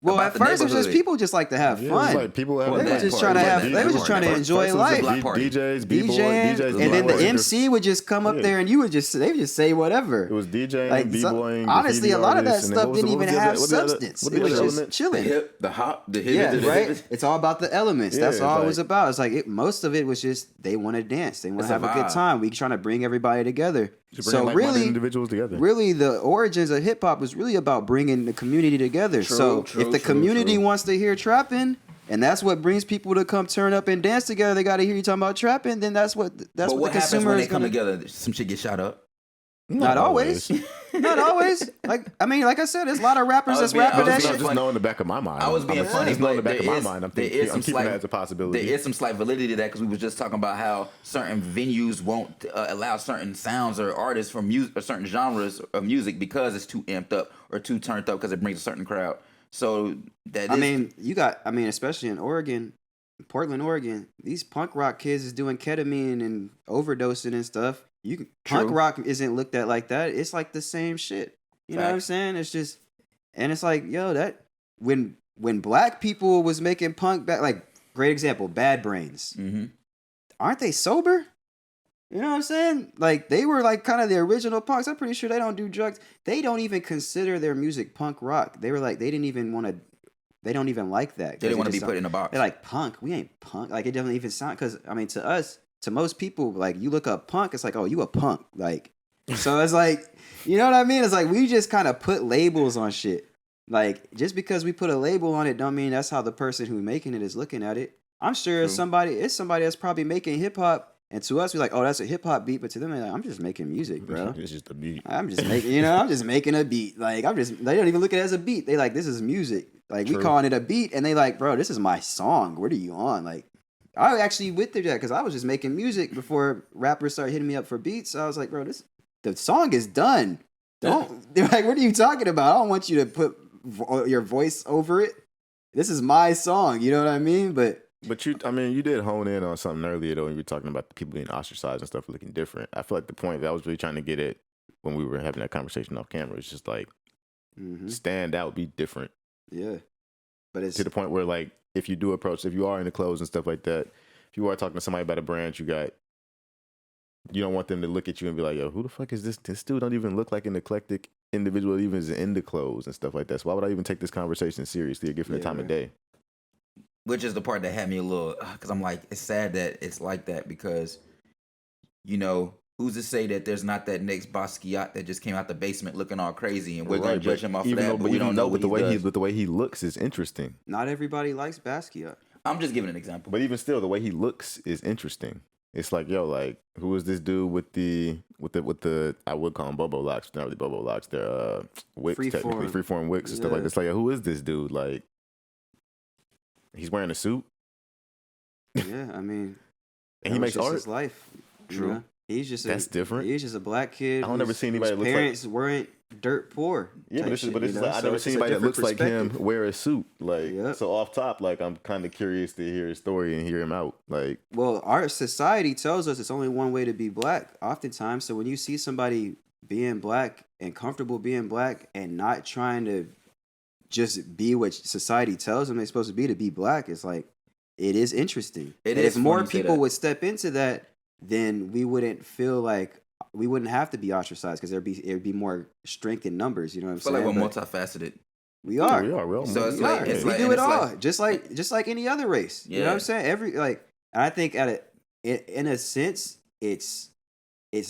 Well, at first it was just people just like to have fun. Like people they were just trying to they were just trying to enjoy life. DJs, DJing, and then the MC would just come up there and they would just say whatever. It was DJing, like, b-boying. Honestly, a lot of that stuff didn't even have substance. It was just chilling. The hop, the hip, right. It's all about the elements. That's all it was about. It's like most of it was just they want to dance, they want to have a good time. We trying to bring everybody together. So really, individuals together. Really, the origins of hip hop was really about bringing the community together. If the community wants to hear trapping, and that's what brings people to come turn up and dance together, they got to hear you talking about trapping. Then that's what the consumer happens when they come together? Some shit get shot up. Not always. Not always. Like I said, there's a lot of rappers that's rapping that shit. Just know in the back of my mind. I was being funny. Know in the back of my mind. I'm keeping that as a possibility. There is some slight validity to that because we was just talking about how certain venues won't allow certain sounds or artists from music or certain genres of music because it's too amped up or too turned up because it brings a certain crowd. So that especially in Oregon, Portland, Oregon, these punk rock kids is doing ketamine and overdosing and stuff. Punk rock isn't looked at like that. It's like the same shit. You know what I'm saying? It's just, and it's like, yo, that when black people was making punk back, like great example, Bad Brains. Mm-hmm. Aren't they sober? You know what I'm saying? Like they were like kind of the original punks. I'm pretty sure they don't do drugs. They don't even consider their music punk rock. They were like, they don't even like that. They didn't want to be put in a box. They're like, punk? We ain't punk. Like it doesn't even sound, because I mean, to us, to most people, like you look up punk, it's like, oh, you a punk. Like, so it's like, you know what I mean? It's like we just kind of put labels on shit. Like just because we put a label on it don't mean that's how the person who's making it is looking at it. I'm sure it's somebody that's probably making hip hop, and to us we're like, oh, that's a hip hop beat, but to them, like, I'm just making music, bro. It's just a beat. I'm just making, I'm just making a beat. Like they don't even look at it as a beat. They like, this is music. Like we calling it a beat, and they like, bro, this is my song. What are you on? Like, I actually went through that because I was just making music before rappers started hitting me up for beats. So I was like, bro, the song is done. They're like, what are you talking about? I don't want you to put your voice over it. This is my song. You know what I mean? But you did hone in on something earlier though when you were talking about the people being ostracized and stuff looking different. I feel like the point that I was really trying to get at when we were having that conversation off camera is just like stand out, be different. Yeah, but it's to the point where like if you are in the clothes and stuff like that, if you are talking to somebody about a brand you don't want them to look at you and be like, yo, who the fuck is this? This dude don't even look like an eclectic individual even is into clothes and stuff like that. So why would I even take this conversation seriously or give him the time of day? Which is the part that had me a little, because I'm like, it's sad that it's like that because, who's to say that there's not that next Basquiat that just came out the basement looking all crazy and we're going to judge him off of that, but we don't know what the way he looks is interesting. Not everybody likes Basquiat. I'm just giving an example. But even still, the way he looks is interesting. It's like, yo, like, who is this dude with the I would call them Bobo locks, not really Bobo locks, they're wicks, technically, freeform wicks and stuff like this. Like, who is this dude? Like, he's wearing a suit. Yeah, I mean, and he makes art. His life. True. You know? That's different. He's just a black kid. I don't ever see anybody that looks parents weren't dirt poor. Yeah, but this is like, I never seen anybody that looks like him wear a suit. Like, so off top, like, I'm kind of curious to hear his story and hear him out. Like, well, our society tells us it's only one way to be black oftentimes. So when you see somebody being black and comfortable being black and not trying to just be what society tells them they're supposed to be black, it's like, it is interesting. If more people would step into that, then we wouldn't feel like we wouldn't have to be ostracized because it'd be more strength in numbers. You know what I'm I feel saying? like we're But multifaceted. we are. We are. We So it's We like are. it's We like do and it it's all, like, just like any other race. You know what I'm saying? And I think in a sense, it's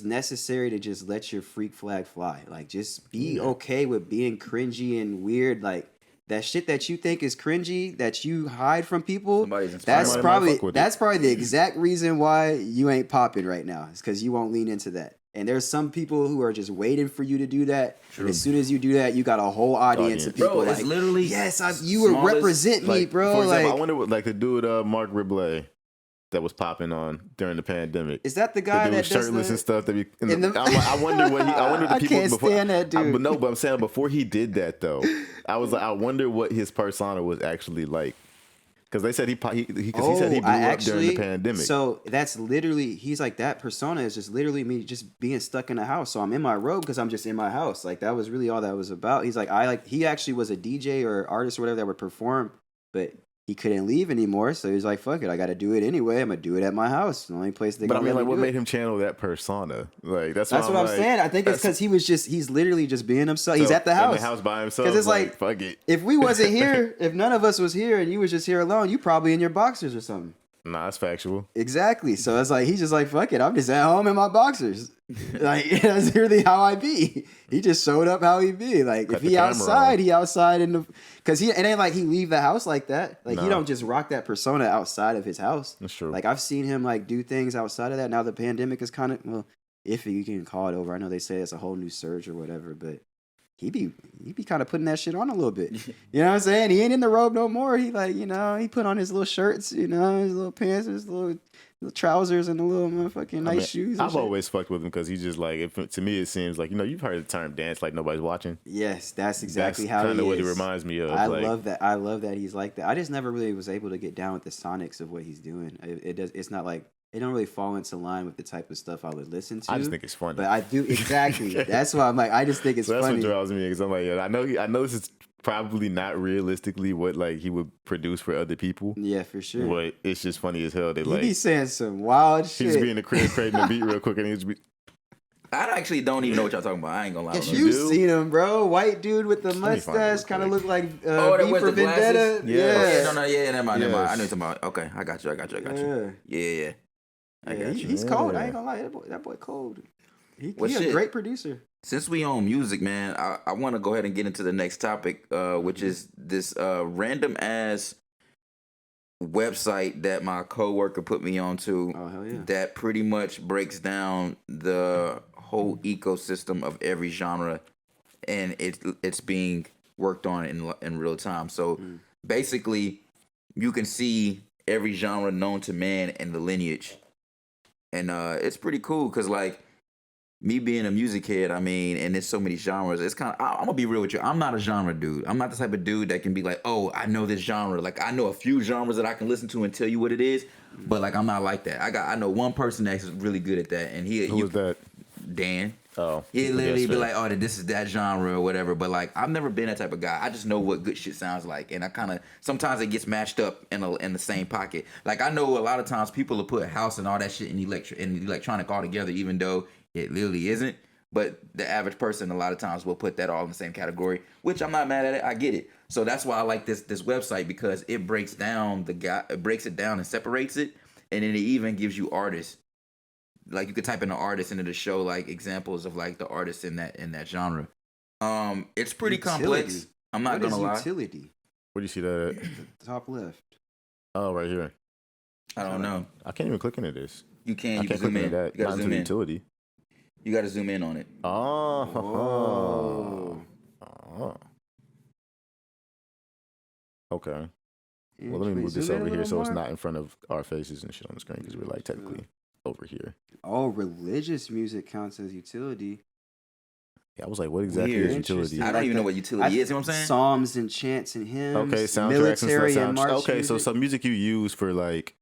necessary to just let your freak flag fly. Like, just be okay with being cringy and weird. Like, that shit that you think is cringy, that you hide from people, that's probably the exact reason why you ain't popping right now. It's because you won't lean into that. And there's some people who are just waiting for you to do that. True. And as soon as you do that, you got a whole audience of people. Bro, it's literally you would represent me, bro. For example, I wonder what, like, the dude Mark Ribley that was popping on during the pandemic. Is that the guy that does shirtless and stuff? I wonder what he. I wonder the people. I can't stand that dude. But I'm saying before he did that though, I was like, I wonder what his persona was actually like. Because they said he said he blew up during the pandemic. So that's literally, he's like, that persona is just literally me just being stuck in the house. So I'm in my robe because I'm just in my house. Like, that was really all that was about. He's like, he actually was a DJ or artist or whatever that would perform, but he couldn't leave anymore. So he was like, fuck it, I got to do it anyway. I'm going to do it at my house. The only place they But I mean, like, what made him channel that persona? Like, that's what I'm saying. I think it's because he's literally just being himself. He's at the house. In the house by himself. Because it's like, fuck it. If we wasn't here, if none of us was here and you was just here alone, you probably in your boxers or something. Nah, that's factual. Exactly. So it's like, he's just like, fuck it, I'm just at home in my boxers. Like, that's really how I be. He just showed up how he be. Like, if he outside, he outside in the... Because it ain't like he leave the house like that. Like, he don't just rock that persona outside of his house. That's true. Like, I've seen him, like, do things outside of that. Now the pandemic is kind of, well, if you can call it over. I know they say it's a whole new surge or whatever, but he be kind of putting that shit on a little bit. You know what I'm saying? He ain't in the robe no more. He, like, you know, he put on his little shirts, you know, his little pants, his little trousers, and the little motherfucking nice shoes. I've always fucked with him because he's just like, to me, it seems like, you know, you've heard the term dance like nobody's watching. Yes, that's exactly how he is. Kind of what he reminds me of. I love that. I love that he's like that. I just never really was able to get down with the sonics of what he's doing. It's not like, it don't really fall into line with the type of stuff I would listen to. I just think it's funny. But I do, exactly. That's why I'm like, I just think it's funny. That's what draws me, because I'm like, I know this is probably not realistically what, like, he would produce for other people. Yeah, for sure. But it's just funny as hell. He be saying some wild shit. He's be in the crib creating a beat real quick, and he's be... I actually don't even know what y'all talking about. I ain't gonna lie. You seen him, bro? White dude with the mustache, kind of look like V for Vendetta. Yeah. Never mind. I know what you're talking about. Okay, I got you. Yeah. I got you. He's cold. I ain't gonna lie. That boy cold. He's a great producer. Since we on music, man, I want to go ahead and get into the next topic, which is this random ass website that my coworker put me onto. Oh, hell yeah. That pretty much breaks down the whole ecosystem of every genre, and it's being worked on in real time. So basically, you can see every genre known to man and the lineage. And it's pretty cool because, like, me being a music head, I mean, and there's so many genres, it's kind of, I'm gonna be real with you, I'm not a genre dude. I'm not the type of dude that can be like, oh, I know this genre. Like, I know a few genres that I can listen to and tell you what it is, but, like, I'm not like that. I know one person that's really good at that, and Who was that? Dan. Oh. He'd literally be like, oh, this is that genre or whatever. But, like, I've never been that type of guy. I just know what good shit sounds like. And I kind of, sometimes it gets mashed up in the same pocket. Like, I know a lot of times people will put house and all that shit in electronic all together, even though it literally isn't. But the average person a lot of times will put that all in the same category, which I'm not mad at it. I get it. So that's why I like this website, because it breaks it down and separates it. And then it even gives you artists. Like, you could type in an artist and it'll show, like, examples of, like, the artists in that genre. It's pretty complex. I'm not gonna lie. Utility? Where do you see that at? Top left. Oh, right here. I don't know. I can't even click into this. You can zoom in. That. You gotta zoom in. Utility. You gotta zoom in on it. Oh. Okay. Well, let me move this over here so it's not in front of our faces and shit on the screen, because we're, like, technically over here. Oh, religious music counts as utility. Yeah, I was like, what exactly is utility? I don't even know what utility is. You know what I'm saying? Psalms and chants and hymns. Okay, soundtracks military and march Okay, music. so some music you use for, like,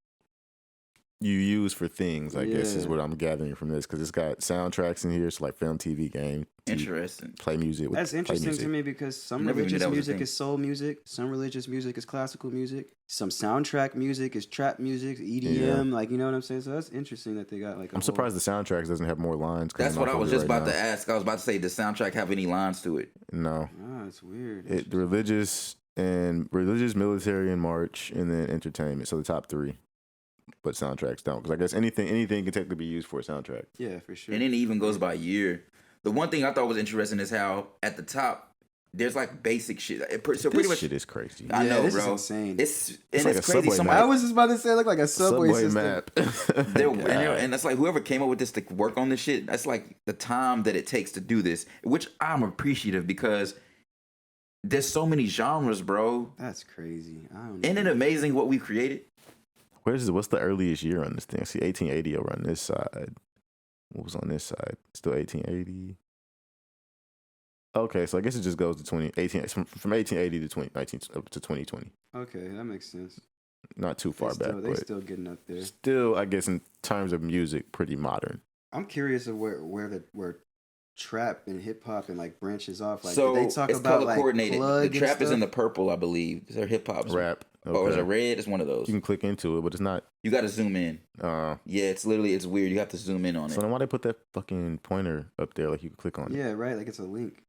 you use for things, I guess, is Yeah. what I'm gathering from this, because it's got soundtracks in here, so like film, TV, game, Interesting. play music. That's play interesting music. to me because some Never even knew religious that was a music thing. is soul music, some religious music is classical music, some soundtrack music is trap music, EDM, like, you know what I'm saying? So that's interesting that they got like. I'm surprised the soundtracks doesn't have more lines. That's coming what off I of was it just right about now. to ask. I was about to say, does soundtrack have any lines to it? No, Ah, it's weird. the religious, military, and march, and then entertainment. So the top three, but soundtracks don't, because I guess anything can technically be used for a soundtrack. Yeah, for sure. And then it even goes by year. The one thing I thought was interesting is how at the top there's like basic shit. So pretty This much, shit is crazy. I know, this bro. is insane. It's like it's a crazy. subway Somebody, I was just about to say, it looked like a subway system. map. and that's like whoever came up with this to work on this shit. That's like the time that it takes to do this, which I'm appreciative because there's so many genres, bro. That's crazy. I don't know. Isn't it amazing what we created? What's the earliest year on this thing? See, 1880 over on this side. What was on this side? Still 1880. Okay, so I guess it just goes to 2018 from 1880 to 2019 to 2020. Okay, that makes sense. Not too far back, They're but still getting up there. still, I guess in terms of music, pretty modern. I'm curious of where trap and hip hop and like branches off. Like, So did they talk it's about color like coordinated. plug The and trap is in the stuff? purple, I believe. Their hip hop's Rap. or is Okay. it red? It's one of those. You can click into it, but it's not. You got to zoom in. Yeah, it's weird. You have to zoom in on so it. then why they put that fucking pointer up there like you can click on it? Yeah, right. Like it's a link.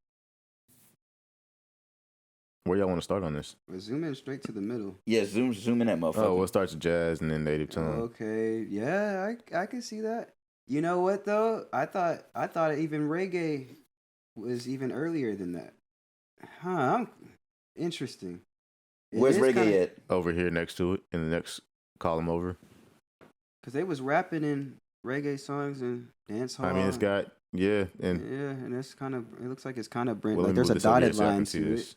Where y'all want to start on this? But zoom in straight to the middle. Yeah, zoom in that motherfucker. Oh, well, it starts with jazz and then native tongue. Okay, yeah, I can see that. You know what though? I thought even reggae was even earlier than that. Huh? Interesting. It Where's is reggae kinda- at? Over here next to it, in the next column over. Cause they was rapping in reggae songs and dance hall. I mean, it's got, and yeah, and it's kind of, it looks like it's kind of well, like let me there's move a this over here dotted so I can line see to this. it.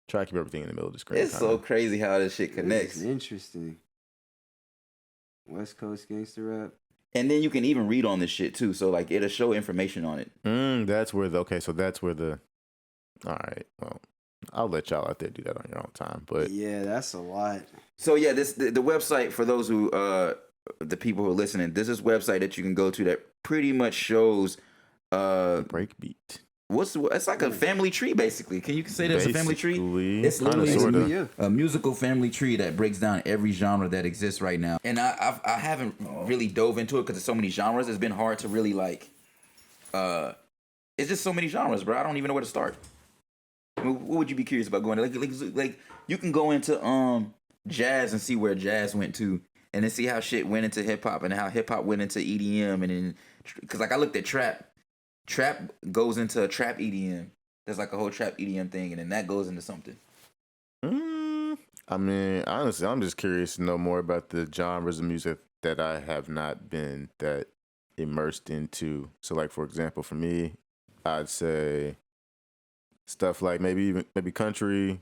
Try to keep everything in the middle of the screen. It's so crazy how this shit It's connects. interesting. West Coast gangster rap. And then you can even read on this shit too. So like it'll show information on it. That's where the. All right, well, I'll let y'all out there do that on your own time, but Yeah, that's a lot. So yeah, the website for those who the people who are listening, this is a website that you can go to that pretty much shows breakbeat. it's like a family tree basically. Can you say that's a family tree? Basically, It's kinda, literally sorta. Yeah. a musical family tree that breaks down every genre that exists right now. And I haven't really dove into it because there's so many genres. It's been hard to really like. It's just so many genres, bro. I don't even know where to start. I mean, what would you be curious about going? Like you can go into jazz and see where jazz went to, and then see how shit went into hip hop and how hip hop went into EDM, and then because like I looked at trap. Trap goes into trap EDM. There's like a whole trap EDM thing, and then that goes into something. I mean, honestly, I'm just curious to know more about the genres of music that I have not been that immersed into. So, like for example, for me, I'd say stuff like maybe country.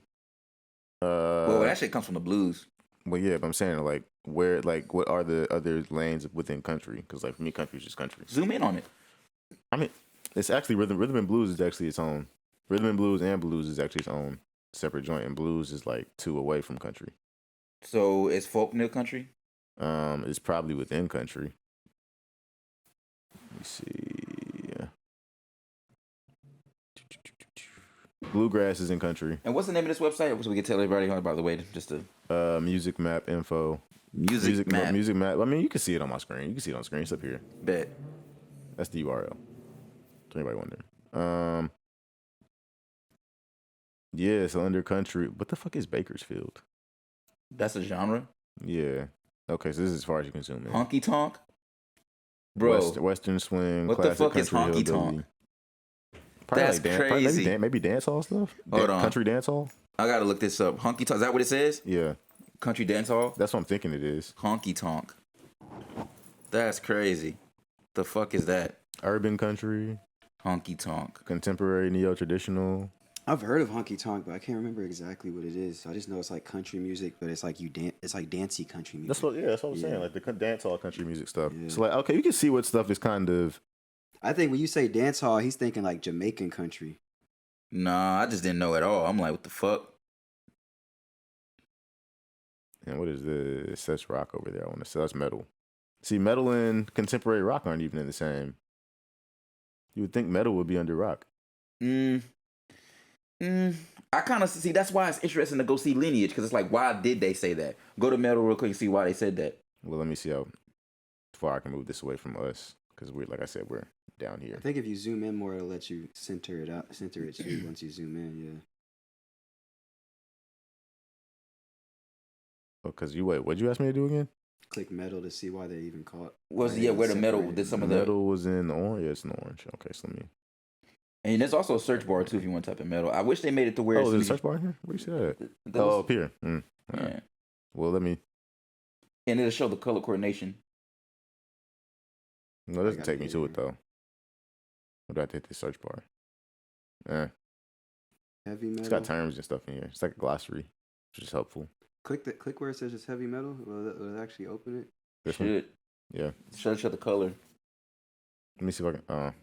Well, that shit comes from the blues. Well, yeah, but I'm saying like what are the other lanes within country? Because like for me, country is just country. Zoom in on it. I mean, it's actually rhythm and blues is actually its own. Rhythm and blues is actually its own separate joint, and blues is like 2 away from country. So is folk near country? It's probably within country. Let me see. Bluegrass is in country. And what's the name of this website? So we can tell everybody, by the way, just to Music map info. music map. Music map. I mean, you can see it on my screen. You can see it on screen. It's up here. Bet. That's the URL. To anybody wondering. Yeah, so under country. What the fuck is Bakersfield? That's a genre. Yeah. Okay, so this is as far as you can zoom in. Honky tonk. Bro, Western swing. what the classic fuck is country, honky hillbilly. tonk? Probably That's probably crazy. maybe dance hall stuff. Hold on. Country dance hall. I gotta look this up. Honky tonk. Is that what it says? Yeah, Country dance hall. that's what I'm thinking it is. Honky tonk. That's crazy. The fuck is that? Urban country, Honky tonk. contemporary neo traditional. I've heard of honky tonk, but I can't remember exactly what it is. I just know it's like country music, but it's like it's like dancey country music. That's what I'm Yeah. saying. Like the dance hall country music stuff. Yeah. So like, okay, you can see what stuff is kind of. I think when you say dance hall, he's thinking like Jamaican country. Nah, I just didn't know at all. I'm like, what the fuck? And what is this? It says rock over there. I want to say that's metal. See, metal and contemporary rock aren't even in the same. You would think metal would be under rock. I kind of see. That's why it's interesting to go see Lineage, because it's like, why did they say that? Go to metal real quick and see why they said that. Well, let me see how far I can move this away from us, because we're, like I said, we're down here. I think if you zoom in more, it'll let you center it too once you zoom in. Yeah. Oh, because what'd you ask me to do again? Click metal to see why they even call it. Where the metal did some of the metal was in the orange. Yeah, it's in the orange. Okay, so let me. And there's also a search bar too if you want to type in metal. I wish they made it to where. Oh, there's a search bar here. Where you see that? Oh, up here. Yeah. Right. Well, let me. And it'll show the color coordination. No, it doesn't take me to it though. What do I have to hit the search bar? Heavy metal. It's got terms and stuff in here. It's like a glossary, which is helpful. Click where it says it's heavy metal. Will it actually open it? This Should. one? Yeah. Show the color. Let me see if I can.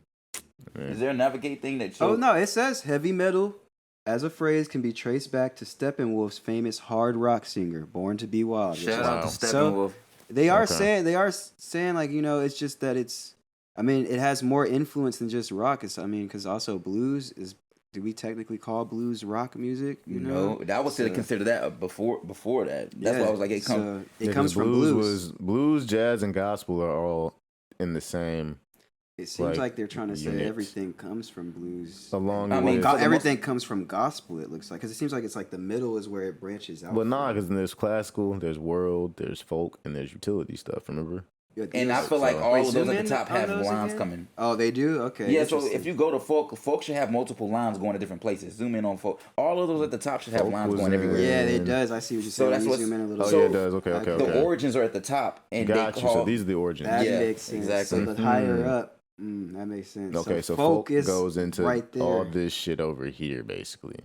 Is there a navigate thing that shows? Oh no, it says heavy metal as a phrase can be traced back to Steppenwolf's famous hard rock singer, Born to Be Wild. Shout out to Steppenwolf. So they are saying like, you know, it's just that it's. I mean, it has more influence than just rock. Because also blues is. Do we technically call blues rock music? You know, no, that was to consider that before that. That's why I was like, it comes from blues. Blues, jazz, and gospel are all in the same. It seems like they're trying to say everything comes from blues. Everything comes from gospel. It looks like, because it seems like it's like the middle is where it branches out. But because there's classical, there's world, there's folk, and there's utility stuff. Remember? And I feel like all of those at the top have lines coming. Oh, they do? Okay. Yeah, so if you go to folk should have multiple lines going to different places. Zoom in on folk. All of those at the top should have lines going everywhere. Yeah, it does. I see what you're saying. So that's what. Zoom in a little yeah, it does. Okay. The origins are at the top. And So these are the origins. That makes sense. Exactly. So the higher up, that makes sense. Okay, so folk goes into right all this shit over here, basically.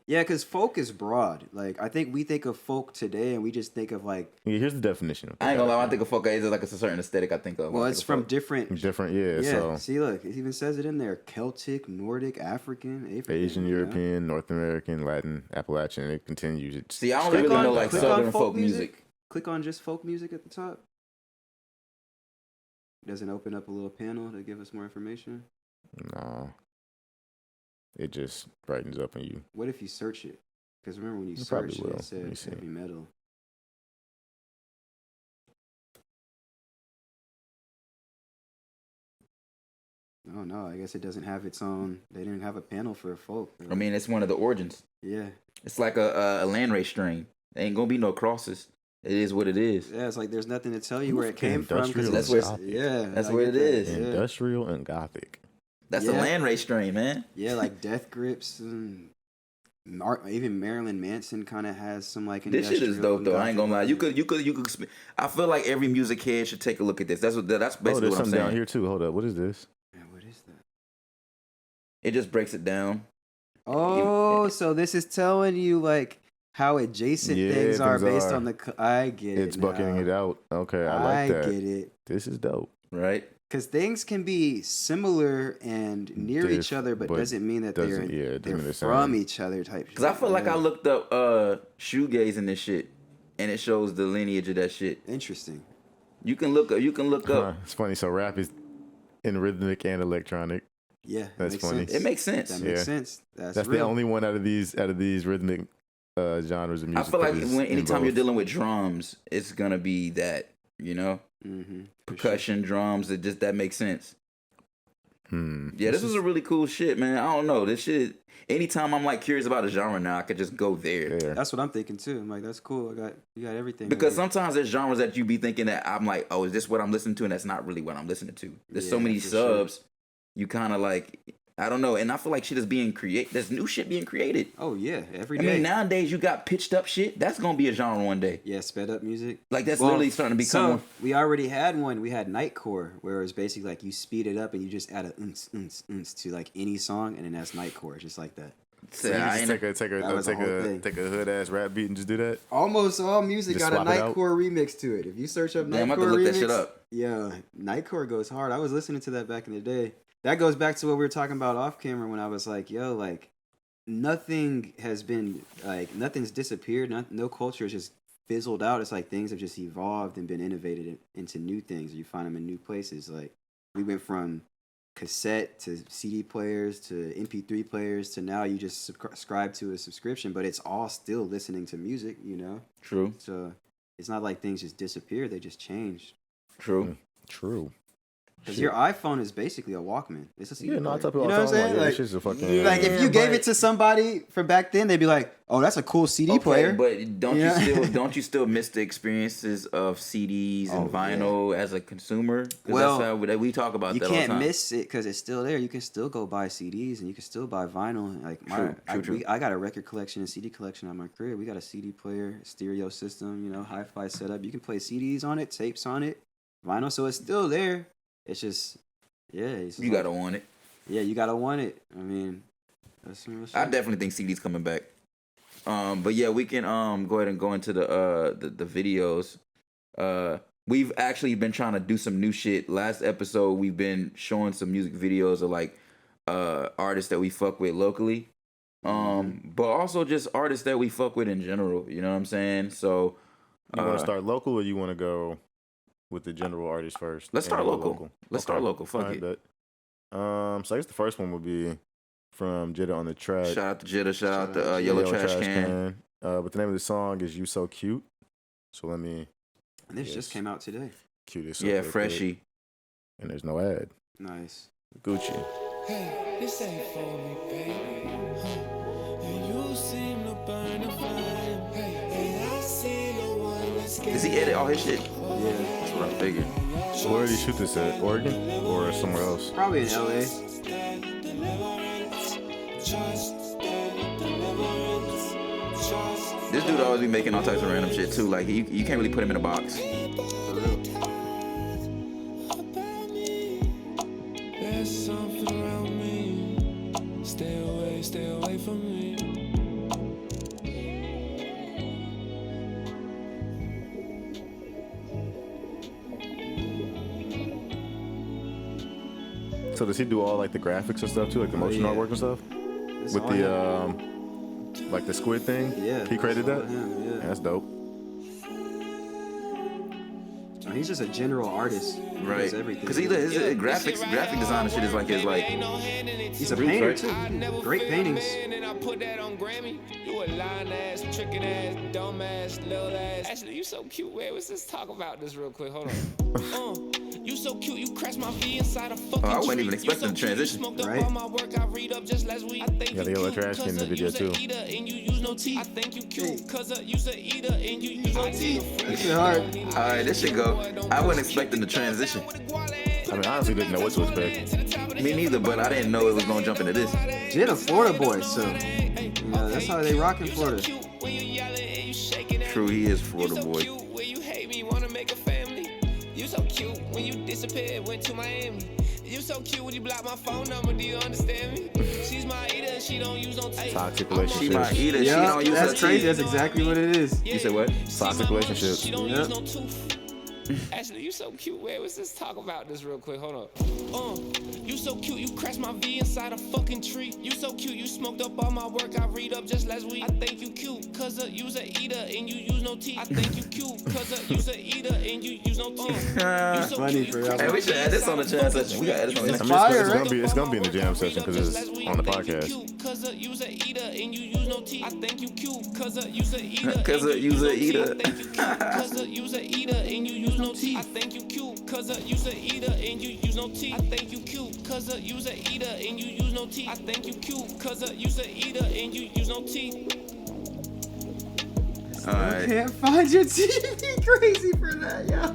Yeah, because folk is broad. Like, I think we think of folk today, and we just think of like. Yeah, here's the definition. I ain't gonna lie, when I think of folk, it's like a certain aesthetic. I think of. Well, it's from different. Yeah. So see, look, it even says it in there: Celtic, Nordic, African, Asian, European, North American, Latin, Appalachian. And it continues. See, I don't really know like southern folk music. Click on just folk music at the top. Doesn't open up a little panel to give us more information. No. It just brightens up on you. What if you search it? Because remember when you search it said heavy metal. Oh no, I guess it doesn't have its own. They didn't have a panel for folk. I mean, it's one of the origins. Yeah. It's like a land race string. There ain't gonna be no crosses. It is what it is. Yeah, it's like there's nothing to tell you where it came from. That's where it is. Industrial and gothic. That's a land race string, man. Yeah, like Death Grips and even Marilyn Manson kind of has some like. This shit is dope though. I ain't gonna lie. You could. I feel like every music head should take a look at this. That's basically what I'm saying. There's something down here too. Hold up. What is this? Yeah, what is that? It just breaks it down. Oh, so this is telling you like how adjacent things are based on the. I get it. It's bucketing it out. Okay, I like that. I get it. This is dope. Right. Because things can be similar and near each other, but doesn't mean that they're from each other type. Because I feel like I looked up shoegaze and this shit, and it shows the lineage of that shit. Interesting. You can look up. It's funny. So rap is in rhythmic and electronic. Yeah, that's funny. It makes sense. That makes sense. That's the only one out of these rhythmic genres of music. I feel like anytime you're dealing with drums, it's gonna be that, you know. Mm-hmm. Percussion, drums, that makes sense. Yeah, this is a really cool shit, man. I don't know. This shit, anytime I'm like curious about a genre now, I could just go there. That's what I'm thinking too. I'm like, that's cool. You got everything. Because sometimes there's genres that you be thinking that I'm like, oh, is this what I'm listening to? And that's not really what I'm listening to. There's so many subs, you kind of like, I don't know. And I feel like shit is being created. There's new shit being created. Oh, yeah. Every day. I mean, nowadays you got pitched up shit. That's going to be a genre one day. Yeah, sped up music. Like, that's literally starting to become. So, we already had one. We had Nightcore, where it was basically like you speed it up and you just add a to like any song, and then that's Nightcore, just like that. So you just take a hood ass rap beat and just do that. Almost all music got a Nightcore remix to it. If you search up Nightcore I'm about to look remix, that shit up. Yeah, Nightcore goes hard. I was listening to that back in the day. That goes back to what we were talking about off camera when I was like, yo, like nothing has been like nothing's disappeared. No culture is just fizzled out. It's like things have just evolved and been innovated into new things. You find them in new places. Like we went from cassette to CD players to MP3 players to now you just subscribe to a subscription, but it's all still listening to music, you know? True. So it's not like things just disappeared, they just changed. True. True. Because your iPhone is basically a Walkman. It's a CD player. No, I tell people you know all what the I'm time, saying? this shit's a fucking... Like if you gave it to somebody from back then, they'd be like, "Oh, that's a cool CD player." But don't you still miss the experiences of CDs and vinyl as a consumer? Well, that's how we talk about that all the time. You can't miss it because it's still there. You can still go buy CDs and you can still buy vinyl. Like True. I got a record collection and CD collection on my crib. We got a CD player, stereo system, you know, hi-fi setup. You can play CDs on it, tapes on it, vinyl. So it's still there. It's just, you gotta want it. Yeah, you gotta want it. I mean, that's some real shit. I definitely think CD's coming back. But yeah, we can go ahead and go into the videos. We've actually been trying to do some new shit. Last episode, we've been showing some music videos of like artists that we fuck with locally, but also just artists that we fuck with in general. You know what I'm saying? So you want to start local or you want to go with the general artist first? Let's start local. Let's start local. Fuck it. Bet. So I guess the first one would be from Jitta on the track. Shout out to Jitta. Shout out to Yellow Trash Can. But the name of the song is "You So Cute." So let me. And this just came out today. Cute as yeah, freshie. And there's no ad. Nice. Gucci. Hey, this ain't for me, baby. And you seem to burn a flame. Hey, I see no one that's Does he edit all his shit? Yeah. That's what I figured. So where did he shoot this at? Oregon or somewhere else? Probably in LA. This dude always be making all types of random shit too. Like you can't really put him in a box. There's something around me. Stay away from me. So does he do all like the graphics and stuff too, like the motion artwork and stuff? It's With all the him. like the squid thing? Yeah. He created it's all that? him, yeah. Yeah, that's dope. He's just a general artist. He Right. does everything. Because his graphic design and shit is like his like. He's a painter too. Great paintings. I put that on Grammy. You a lying ass, tricking ass, dumb ass, little ass. Actually, you so cute. Wait, let's just talk about this real quick. Hold on. You so cute. You crashed my V inside a fucking I wasn't even tree. expecting the transition. Right. All my work I read up just last week. I think Yeah, the you Yellow cute Trash Can in the 'cause video, you's a too. eater and you use no teeth. I think you cute cause you's a eater and you use no teeth. This shit hard. All right, this shit go. I wasn't expecting the transition. I mean, I honestly didn't know what to expect. Me neither, but I didn't know it was gonna jump into this. Jitta, Florida boy, so yeah, that's how they rock in Florida. True, he is Florida You so boy. cute when you hate me, wanna make a family. You so cute when you disappeared, went to Miami. You so cute when you block my phone number, do you understand me? She's my eater, she don't use no tape. Toxic She relationships. might eat it. She Yeah, don't use that's her crazy. teeth. That's exactly what it is. You said what? Toxic relationships. She don't Yeah. use no tooth. Ashley, you so cute. Wait, let's just talk about this real quick. Hold on. You so cute. You crashed my V inside a fucking tree. You so cute. You smoked up all my work I read up just last week. I think you cute cause you's a eater and you use no teeth. I think you cute cause you's a eater and you use no teeth. You so Funny cute, for you y'all. crashed Hey, we my should V add this on the inside a chat fucking session. We gotta add this on tree. the I mean, fire, it's, right? gonna be in the jam session because it's on the podcast. Cause you's a eater and you use no teeth. I think you cute cause you's a eater. Cause you's a eater. I think you cute cause you's a eater and you use no teeth. I think you cute cause you's a eater and you use no teeth. I think you cute cause you's a eater and you use no teeth. I think you cute cause you's a eater and you use no teeth. All right. Can't find your TV. Crazy for that, yeah.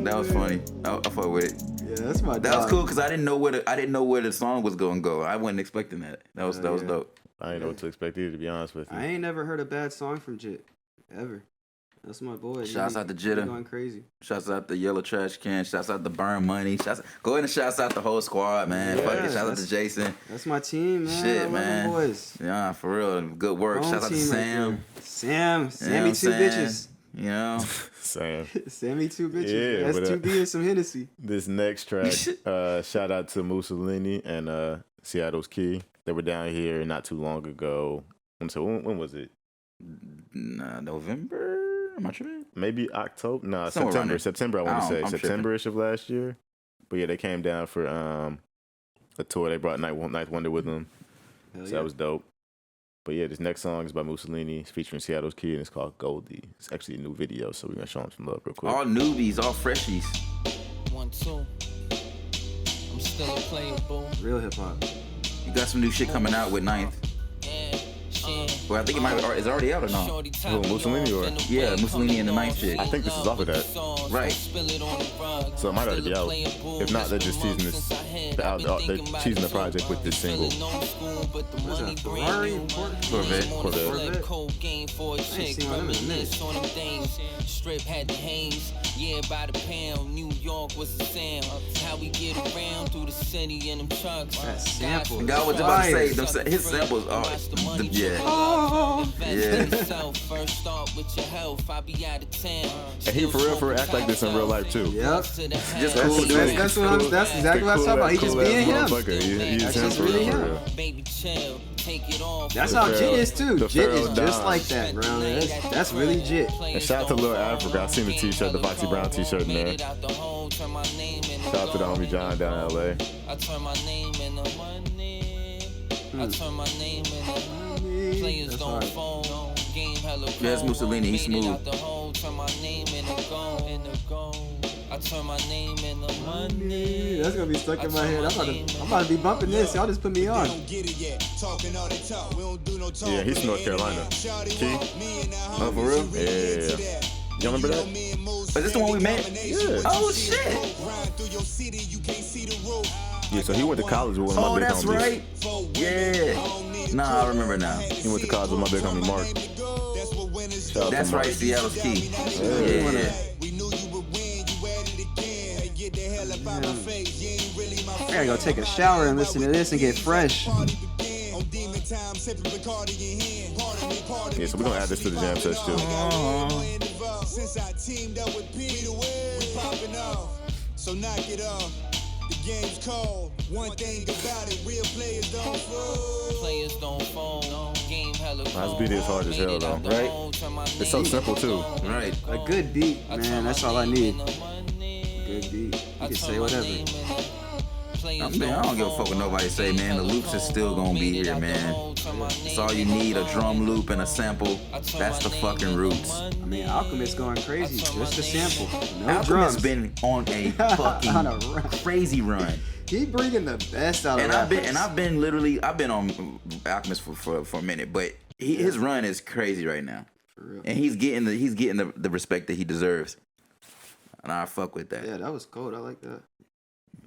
That was funny. I fuck with it. Yeah, that's my. That was dog. cool because I didn't know where the song was gonna go. I wasn't expecting that. That was dope. I didn't know what to expect either, to be honest with you. I ain't never heard a bad song from Jit ever. That's my boy. Shouts out to He Jitta. going crazy. Shouts out the Yellow Trash Can. Shouts out the Burn Money. Go ahead and shouts out the whole squad, man. Yeah, Fuck it. Shouts out to that's- Jason. That's my team, man. Shit, I love man. them boys. Yeah, for real. Good work. Home Shouts out to team right Sam. there. Sammy, You know what I'm two bitches. saying? You know? Sam. Sammy, two bitches. Yeah, That's but, 2B and some Hennessy. This next track, shout out to Mussalini and Seattle's Key. They were down here not too long ago. When was it? November. Am I tripping? Maybe October. No, Somewhere around September. I want to say I'm September-ish of last year. But yeah, they came down for a tour. They brought Ninth Wonder with them, Hell so yeah. that was dope. But yeah, this next song is by Mussalini. It's featuring Seattle's Kid, and it's called Goldie. It's actually a new video, so we're gonna show them some love real quick. All newbies, all freshies. 1, 2. I'm still a player, boo. Real hip hop. You got some new shit coming out with Ninth. Well, I think it might is already out or not. Who, Mussalini or? Yeah, Mussalini and the Ninth shit. I think this is off of that. Right. So it might already be out. If not, they're just teasing this. They're teasing the project with this single. What's that? Ferrari? Corvette. I ain't seen one of them in a minute. Strip had the Hanes, yeah, by the pound. New York was the sound. How we get around through the city in them trucks. That sample. God was about to say his samples are yeah. Yeah. First start with your health, I be out of town. And he for real act like this in real life too. Yep. Just cool dude. That's exactly what I'm talking about. He just being him. He's That's him just for really real. him. Baby chill, take it off. That's how Jit is too. the Jit is Pharaoh just Dime. like that, bro. That's really Jit. And shout out to Lil Africa. I seen the t-shirt, the Foxy Brown t-shirt in there. Shout out to the homie John down in LA. I turn my name in the money. I turn my name in the players That's don't hard. phone. Game hella cold. That's Mussalini, he's Made it smooth. out the hole, turn my name in the goal. I turn my name in the money. That's gonna be stuck in my head. I'm about to be bumping this. Y'all just put me on. Yeah, he's from North Carolina. Key? Oh, for real? Yeah. You remember that? Is this the one we met? Yeah. Oh shit. Yeah, so he went to college with one of my Oh, big that's homies. right. Yeah. Nah, I remember now. He went to college with my big homie Mark. Shout out That's to Mark. right, Seattle's Key. Yeah. I gotta go take a shower and listen to this and get fresh. Yeah, so we're gonna add this to the Jam Sesh too. Since I teamed up with P, we popping off. So knock it off. The game's cold. One thing about it, real players don't fold. Players don't phone. Game hella This beat is hard as hell though, right? It's so simple too. Right. A good beat, man. That's all I need. Good beat. You can say whatever. I don't give a fuck what nobody say, man. The loops is still gonna be here, man. It's all you need, a drum loop and a sample. That's the fucking roots. I mean, Alchemist going crazy. Just a sample. No Alchemist drums. been on a fucking On a run. crazy run. He bringing the best out of And rappers. I've been on Alchemist for a minute, but his run is crazy right now. For real. And he's getting the respect that he deserves. And I fuck with that. Yeah, that was cold. I like that.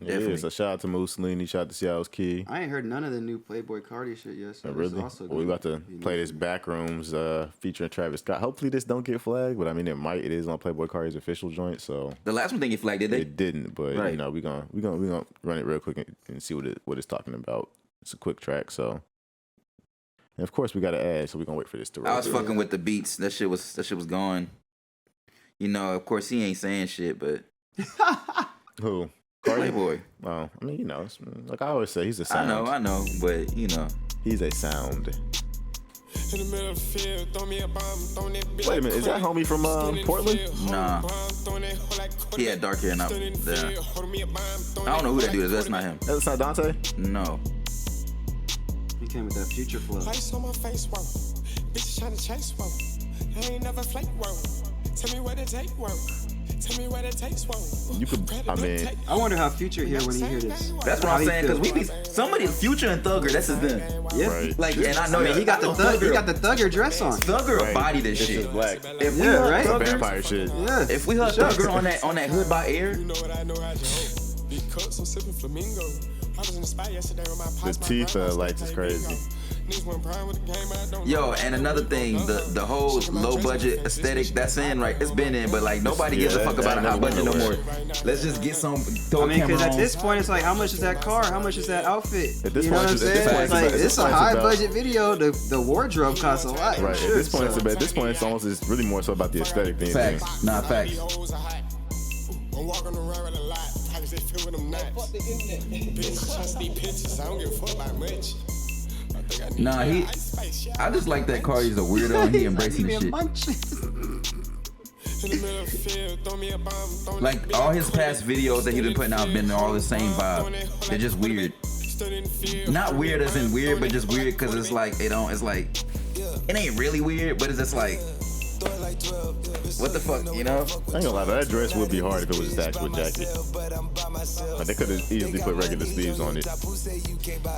Yeah, Definitely. so shout out to Mussolini, shout out to Seattle's Key. I ain't heard none of the new Playboi Carti shit yet. So Oh, this really? is also Well, we about to gonna be play new this for me. Backrooms featuring Travis Scott. Hopefully this don't get flagged, but I mean it might. It is on Playboi Carti's official joint, so The last one thing he flagged, did they? it didn't. But Right. you know, we gonna run it real quick and see what it's talking about. It's a quick track, so and of course we got to add, so we gonna wait for this to roll. I was fucking with the beats. That shit was going. You know, of course he ain't saying shit, but Who? Carti? Playboi. Oh, I mean, you know, like I always say, he's a sound. I know, but you know. He's a sound. In the middle of the field, throw me a bomb, throw that bitch Wait a minute, is that homie from Portland? Nah. He had dark hair and I don't know who that dude is. That's not him. That's not Dante? No. He came with that future flow. Ice on my face, whoa. Bitches trying to chase, whoa. I ain't never flake, whoa. Tell me what it take, whoa. Tell me what it takes, whoa. You could, I mean, I wonder how Future hear when he hear this. That's what How I'm he saying, because feel. we be somebody Future and Thugger, that's his thing. Yeah. Right. Like, and I know I mean, he got the Thugger dress on. Thugger right, body this this is shit. black. If we Yeah, heard right? Thugger, Vampire shit. Yeah. if we heard Sure. Thugger on that Hood by Air, You know what I know, I just hope. Big cups, I'm sipping flamingo. I was in the spot yesterday with my pops. The teeth lights is crazy. Niggas went prime with the game, I don't yo, know. and another thing, the whole low budget aesthetic that's in, right? It's been in, but like nobody gives a fuck about a high budget no more. Let's just get some. Throw I a mean, camera because at on. this point, it's like, how much is that car? How much is that outfit? At this You know point, what I'm it's- at this saying? point, It's like, it's it's a about- high budget video. The wardrobe costs a lot. Right. Sure, At this point, so- at this point, it's almost it's really more so about the aesthetic thing. Facts, nah, facts. Hoes are hot. I'm walking around with a lot. Pockets they fill with them nuts. Bitch, trust these pictures. I don't give a fuck about much. Nah, I just like that Carti's a weirdo and he embracing the shit. Like all his past videos that he's been putting out been all the same vibe. They're just weird. Not weird as in weird, but just weird because it's like it ain't really weird, but it's just like what the fuck, you know? I ain't gonna lie, that dress would be hard if it was just the actual jacket. Like they could have easily put regular sleeves on it.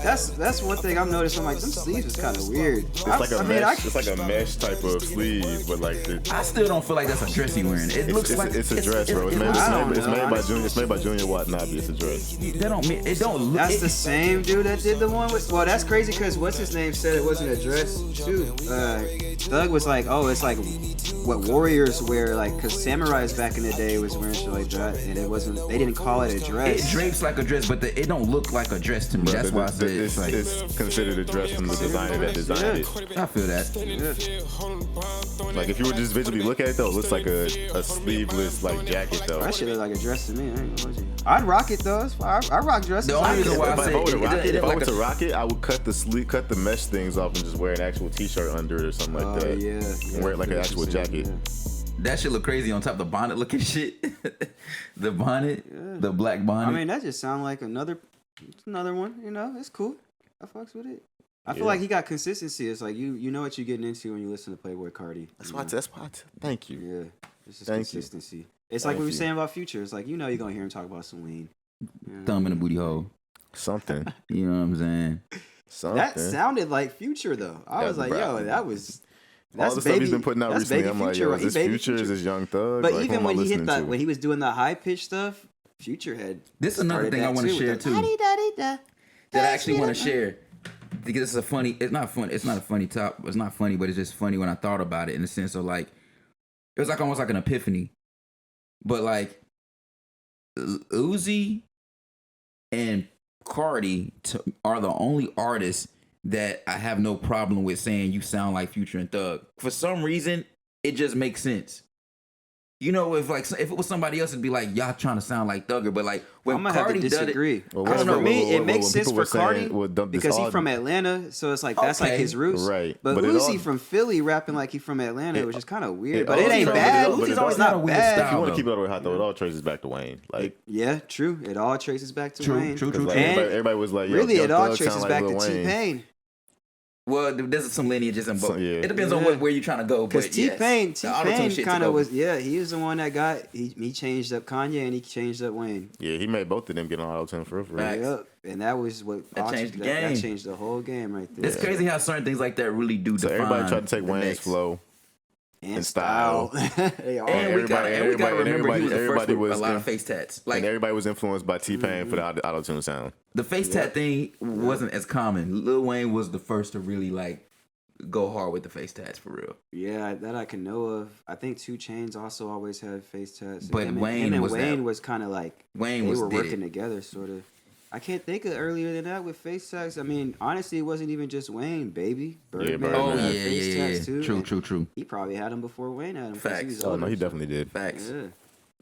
That's one thing I've noticed. I'm like, some sleeves is kind of weird. It's like a mesh. It's like a mesh type of sleeve, but like I still don't feel like that's a dress he wearing. It looks like it's a dress, bro. It's made by Junior Watanabe. It's a dress. It don't look. That's the same dude that did the one with. Well, that's crazy because what's his name said it wasn't a dress too. Thug was like, oh, it's like what warriors wear, like, because samurais back in the day was wearing shit like that, and it wasn't. They didn't call it a dress. It drapes like a dress, but it don't look like a dress to me. That's why I said it's considered a dress from the designer that designed it. I feel that. Yeah. Like if you would just visually look at it though, it looks like a sleeveless like jacket though. That shit look like a dress to me. I ain't gonna lie to you. I'd rock it though. I rock dresses. The only reason why I say if I were to rock it, I would cut the mesh things off and just wear an actual t-shirt under it or something like that. Yeah. And wear it like an actual jacket. Yeah. That shit look crazy on top of the bonnet looking shit. The bonnet, the black bonnet. I mean, that just sound like another one. You know, it's cool. I fucks with it. I feel like he got consistency. It's like you know what you're getting into when you listen to Playboi Carti. That's why. Thank you. Yeah, it's just consistency. It's like we were saying about Future. It's like, you know, you're gonna hear him talk about some lean. Thumb in the booty hole. Something. You know what I'm saying? Something. That sounded like Future though. I was like, yo, that was. All the stuff he's been putting out recently, I'm like, yo, is this Future? Is this Young Thug? But like, even when he when he was doing the high pitch stuff, Future had. This is another thing I want to share too. That I actually want to share because it's a funny. It's not funny. It's not a funny top. It's not funny, but it's just funny when I thought about it in the sense of like, it was like almost like an epiphany. But like, Uzi and Carti are the only artists that I have no problem with saying you sound like Future and Thug. For some reason, it just makes sense. You know, if it was somebody else, it'd be like y'all trying to sound like Thugger, but like when Carti disagree. Does it, For me, it makes sense for Carti because he's from Atlanta, so it's like that's like his roots. Right. But Uzi from Philly rapping like he's from Atlanta, which is kind of weird. But it ain't bad. Uzi's always not a weird style. If you want to keep it all the way hot though, it all traces back to Wayne. Like, yeah, true. It all traces back to Wayne. True. Like, everybody was like, yo, really, it all Thug traces sound back like to Lil Wayne. T-Pain. Well, there's some lineages in both. Yeah. It depends on where you're trying to go. Because T-Pain yes. kind of was, he was the one that he changed up Kanye and he changed up Wayne. Yeah, he made both of them get on auto-tune for real. Yep. And that was what changed the game. That changed the whole game right there. It's crazy how certain things like that really do define. Everybody tried to take Wayne's flow and style. And we gotta remember he was the first with a lot of face tats. Like, and everybody was influenced by T-Pain for the auto-tune sound. The face tat thing wasn't as common. Lil Wayne was the first to really like go hard with the face tats for real. Yeah, that I can know of. I think 2 Chainz also always had face tats. But Wayne was kind of like they were working together, sort of. I can't think of earlier than that with face tats. I mean, honestly, it wasn't even just Wayne, baby. Birdman had face tats too. True. He probably had them before Wayne had them. Facts. Oh no, he definitely did. Facts. Yeah.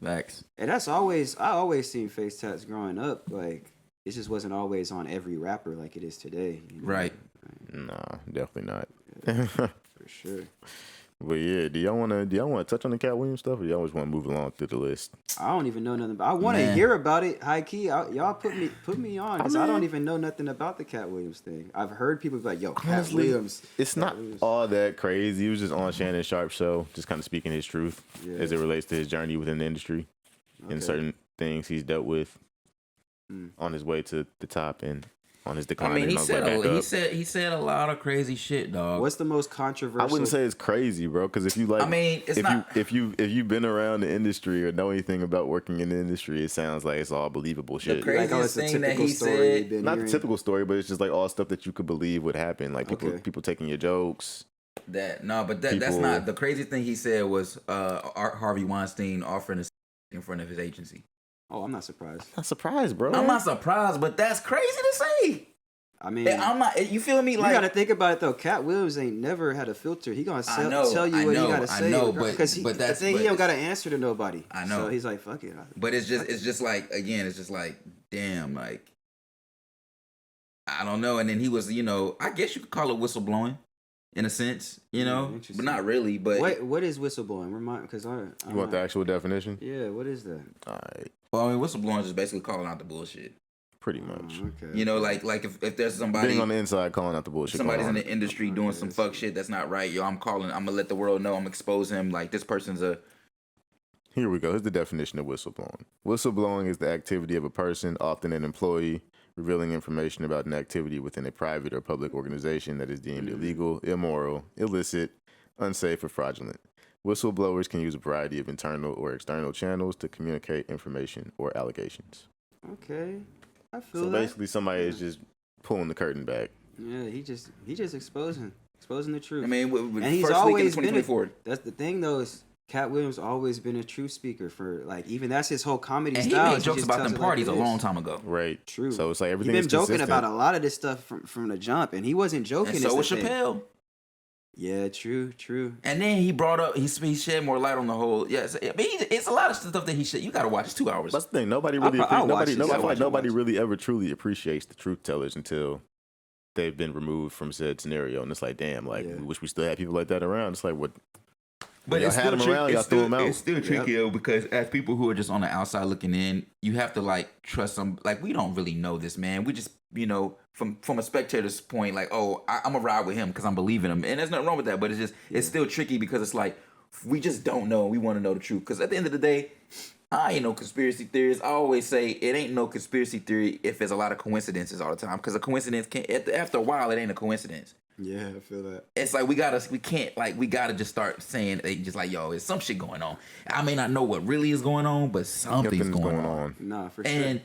Facts. And I always seen face tats growing up. Like, it just wasn't always on every rapper like it is today. You know? Right. Nah, definitely not. Yeah, for sure. But yeah, do y'all wanna touch on the Katt Williams stuff, or y'all always want to move along through the list? I don't even know nothing about. I want to hear about it. High key, y'all put me on because I don't even know nothing about the Katt Williams thing. I've heard people be like, "Yo, Katt Williams." It's not all that crazy. He was just on Shannon Sharp's show, just kind of speaking his truth as it relates to his journey within the industry and certain things he's dealt with on his way to the top and on his decline. I mean, he said a lot of crazy shit, dog. What's the most controversial? I wouldn't say it's crazy, bro, because if you like, I mean, if you've been around the industry or know anything about working in the industry, it sounds like it's all believable shit. The craziest thing that he said, not the typical story, but it's just like all stuff that you could believe would happen, like people taking your jokes. That's not the crazy thing he said was Harvey Weinstein offering to in front of his agency. Oh, I'm not surprised. Not surprised, bro. I'm not surprised, but that's crazy to say. I mean, I'm not. You feel me? Like, you gotta think about it though. Katt Williams ain't never had a filter. He gonna tell you what he gotta say. I know, because he don't gotta answer to nobody. I know. So he's like, fuck it. But it's just like, again, it's just like, damn, like, I don't know. And then he was, I guess you could call it whistleblowing in a sense, but not really. But what is whistleblowing? Remind, because You want the actual definition? Yeah, what is that? All right. Well, I mean, whistleblowing is just basically calling out the bullshit. Pretty much. Okay. Like if there's somebody Being on the inside calling out the bullshit. somebody's in the industry doing some fuck shit that's not right, I'm gonna let the world know, I'm gonna expose him, like this person's a... Here we go. Here's the definition of whistleblowing. Whistleblowing is the activity of a person, often an employee, revealing information about an activity within a private or public organization that is deemed illegal, immoral, illicit, unsafe, or fraudulent. Whistleblowers can use a variety of internal or external channels to communicate information or allegations. Okay. I feel So that. basically somebody is just pulling the curtain back. Yeah, he just exposing the truth. I mean, and he's first week in always been 2024. that's the thing though, is Katt Williams always been a truth speaker for, like, even that's his whole comedy And he style. made jokes just about tells them it like parties it a is. long time ago. Right. True. So it's like He's everything been is joking consistent. about a lot of this stuff from the jump, and he wasn't joking. And so was it's the thing. Chappelle. Yeah, true. And then he brought up, he shed more light on the whole. Yes, I mean, it's a lot of stuff that he said. You got to watch. It's 2 hours. That's the thing. Nobody I'll really, watch it. nobody really ever truly appreciates the truth tellers until they've been removed from said scenario. And it's like, damn, like, we wish we still had people like that around. It's like, what? But y'all it's had still them around, y'all threw them out. It's still tricky though, because as people who are just on the outside looking in, you have to like trust them. Like, we don't really know this man. We just, from a spectator's point, like, oh, I'm gonna ride with him because I'm believing him, and there's nothing wrong with that. But it's just it's still tricky because it's like we just don't know. We want to know the truth because at the end of the day, I ain't no conspiracy theorist. I always say it ain't no conspiracy theory if there's a lot of coincidences all the time, because a coincidence can't. After a while, it ain't a coincidence. Yeah, I feel that. It's like we gotta just start saying just like, yo, it's some shit going on. I may not know what really is going on, but something's going on. Nah, for sure. And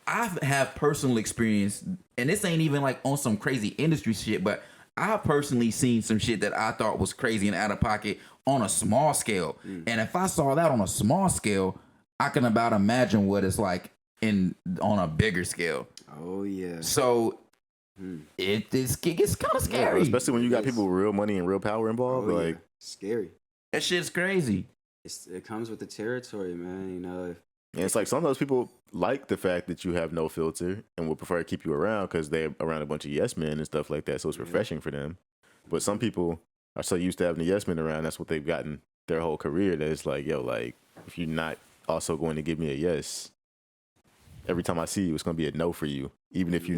I have personal experience, and this ain't even like on some crazy industry shit, but I've personally seen some shit that I thought was crazy and out of pocket on a small scale. And if I saw that on a small scale, I can about imagine what it's like on a bigger scale. Oh yeah. So it gets kind of scary. Especially when you got people with real money and real power involved. Oh, yeah. Like, scary. That shit's crazy. It comes with the territory, man. and it's like some of those people like the fact that you have no filter and would prefer to keep you around because they're around a bunch of yes men and stuff like that. So it's refreshing for them. But some people are so used to having the yes men around. That's what they've gotten their whole career. That it's like, yo, like, if you're not also going to give me a yes, every time I see you, it's going to be a no for you. Even if you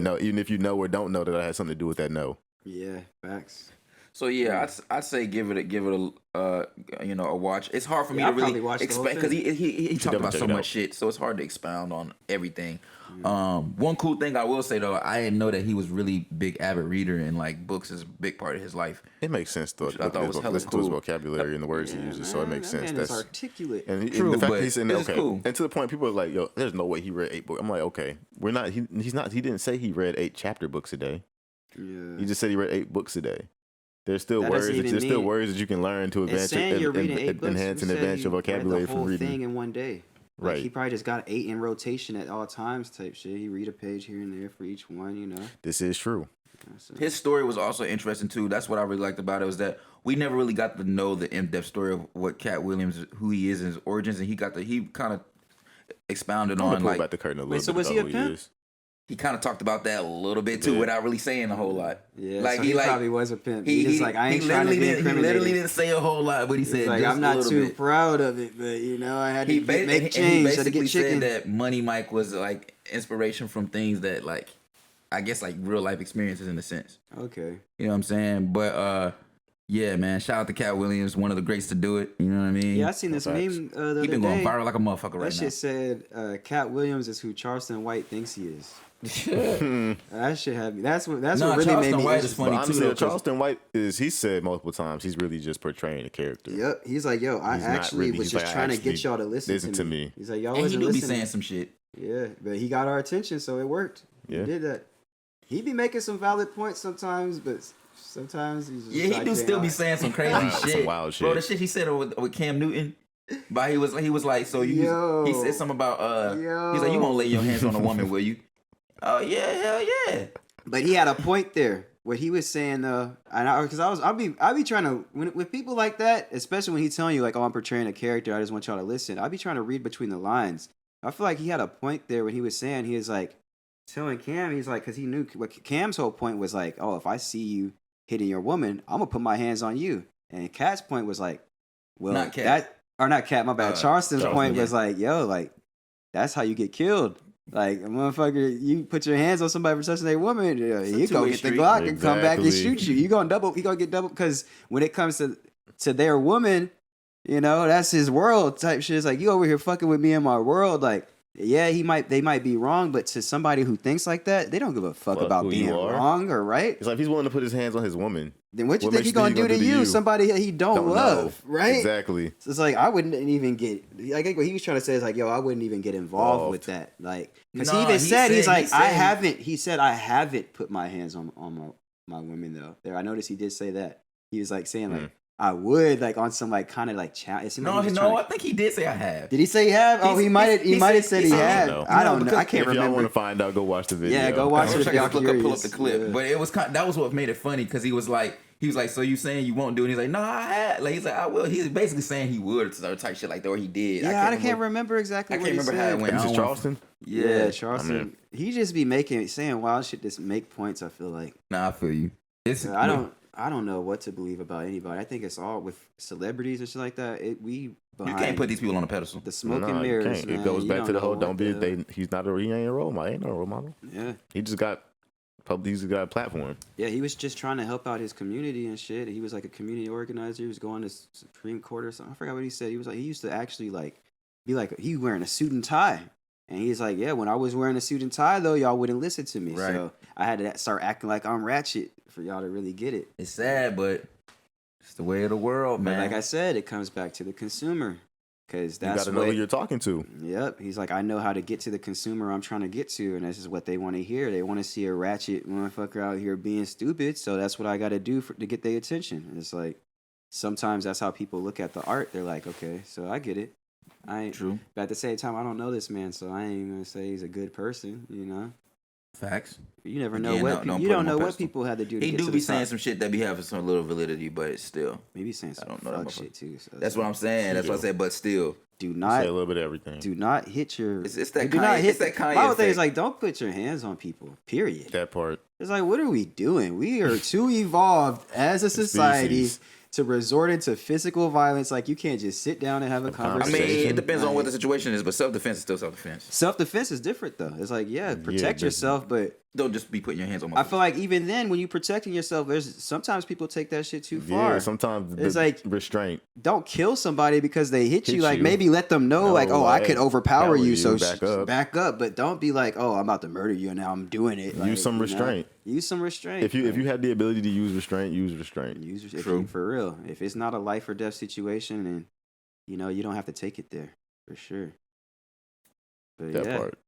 know or don't know that I had something to do with that no. Yeah, facts. So yeah, I'd say give it a watch. It's hard for me to really explain because he talked about so much shit, so it's hard to expound on everything. One cool thing I will say though, I didn't know that he was really big avid reader and like books is a big part of his life. It makes sense though. I thought was hella listen to his cool. vocabulary and the words he uses, so it makes sense. That's articulate. And True, the fact but that he's saying this is okay, cool. and to the point, people are like, "Yo, there's no way he read 8 books." I'm like, okay, we're not. He's not. He didn't say he read 8 chapter books a day. Yeah. He just said he read 8 books a day. There's still That words. doesn't even There's still mean- words that you can learn to It's saying you're reading 8 books. enhance Who and said advance your he read vocabulary the from whole reading. thing in one day. Like, Right. he probably just got 8 in rotation at all times type shit. He read a page here and there for each one, This is true. His story was also interesting too. That's what I really liked about it, was that we never really got to know the in-depth story of what Katt Williams, who he is and his origins, and he kind of expounded I'm gonna on pull like back the curtain a little Wait, bit. so was he about a who pimp? is. he kind of talked about that a little bit too, Yeah. without really saying a whole lot. Yeah, like so he probably was a pimp. He just like, I ain't trying to be He incriminated. literally didn't say a whole lot, but he said Like, just I'm a not little too bit. proud of it, but I had to He make change so to basically get chicken. said that Money Mike was like inspiration from things that like, I guess like real life experiences in a sense. Okay. You know what I'm saying? But yeah, man, shout out to Katt Williams, one of the greats to do it. You know what I mean? Yeah, I seen this Facts. meme the other He been going day. viral like a motherfucker That right shit said Katt Williams is who Charleston White thinks he is. now. That shit had me. That's what Nah, really Charleston made me White is interested. funny But honestly, too, though, 'cause- Charleston White he said multiple times he's really just portraying a character. Yep. He's like, yo, I He's not actually really- was he's just like, I trying to get actually y'all to listen to me. He's like, y'all And he wasn't do be listening. saying some shit. Yeah, but he got our attention, so it worked. Yeah. He did that. He be making some valid points sometimes, but sometimes he's just Yeah, he like, do still be saying some crazy Some shit. wild Bro, shit. the shit he said with Cam Newton. But he was like, so you Yo. he said something about Yo. he's like, you won't lay your hands on a woman, will you? Oh yeah, hell yeah. But he had a point there. What he was saying though, and I'll be trying to with people like that, especially when he's telling you like, oh, I'm portraying a character, I just want y'all to listen. I'll be trying to read between the lines. I feel like he had a point there when he was saying he was like, telling Cam, he's like, because he knew what Cam's whole point was like, oh, if I see you hitting your woman, I'm gonna put my hands on you. And Katt's point was like, well, Not Katt. not Katt, my bad. Charleston's point was yeah. like, yo, like, that's how you get killed. Like, motherfucker, you put your hands on somebody for touching their woman, he gonna get the street. Glock and come back and Exactly. shoot you. He gonna get double, because when it comes to their woman, you know, that's his world type shit. It's like, you over here fucking with me in my world, like, yeah, they might be wrong, but to somebody who thinks like that, they don't give a fuck Fuck about who being you are. wrong or right. It's like if he's willing to put his hands on his woman. Then what you What think makes he you gonna think do to you? Somebody that he don't love, know. right? Exactly. So it's like I wouldn't even get. I think what he was trying to say is like, yo, I wouldn't even get involved with that, like, because he Nah, even he said he's said- like, he I said- haven't. He said I haven't put my hands on my women though. There, I noticed he did say that. He was like saying like I would like on some like kind of like challenge. No, I think he did say I have. Did he say he have? Oh, he might have said he had. know. I don't know. because I can't If y'all want remember. to find out, go watch the video. Yeah, go watch I it wish if I y'all could pull up the curious. clip, Yeah. but it was that was what made it funny because he was like, so you saying you won't do it? And he's like, no, I had. Like he's like, I will. He's basically saying he would or type shit like that, or he did. Yeah, I can't remember exactly. I what can't he remember said. how it went. This I is don't want- Charleston. Yeah, Charleston. I mean- He just be saying wild shit. Just make points. I feel like. Nah, I feel you. It's I don't know what to believe about anybody. I think it's all with celebrities and shit like that. You can't put these people on a pedestal. the smoke Nah, and you mirrors. can't. Man. It goes You back to the know whole what don't be. the- He's not he ain't a role model. He ain't no role model. Yeah, He just got a platform. yeah. He was just trying to help out his community and shit. He was like a community organizer. He was going to Supreme Court or something. I forgot what he said. He was like he used to actually like be like he wearing a suit and tie. And he's like, yeah, when I was wearing a suit and tie, though, y'all wouldn't listen to me. Right. So I had to start acting like I'm ratchet for y'all to really get it. It's sad, but it's the way of the world, But man. like I said, it comes back to the consumer. Because You that's got to know what, who you're talking to. Yep. He's like, I know how to get to the consumer I'm trying to get to. And this is what they want to hear. They want to see a ratchet motherfucker out here being stupid. So that's what I got to do to get their attention. And it's like, sometimes that's how people look at the art. They're like, okay, so I get it. I ain't, True. But at the same time, I don't know this man, so I ain't gonna say he's a good person. You know, Facts. you never know Again, what don't you put don't him know on what pedestal. people had to do. To He get do to be the saying top. some shit that be having some little validity, but still. Maybe saying some don't know that fuck motherfucker. shit too. So That's what I'm saying. That's what I said, but still. Do Say not a little bit of everything. do not hit your. It's that do Kanye- not hit. it's that Kanye my whole thing is effect. like, don't put your hands on people. Period. That part. It's like, what are we doing? We are too evolved as a society Species. to resort into physical violence. Like, you can't just sit down and have a I conversation. mean, it depends on what the Like, situation is, but self-defense is still self-defense. self-defense is different though. It's like, yeah, protect but- yourself, but Don't just be putting your hands on my I feel like even then, when you protecting yourself, there's sometimes people take that shit too far. Yeah, sometimes It's the like- restraint. Don't kill somebody because they hit you. Hit Like, you. maybe let them know, No, like, oh, I like, could overpower power you, you, so back up. But don't be like, oh, I'm about to murder you and now I'm doing it. Like, Use some you know? restraint. Use some restraint. If you had the ability to use restraint, use restraint. Use if True. you, for real. If it's not a life or death situation, then you know you don't have to take it there for sure. But That yeah, part.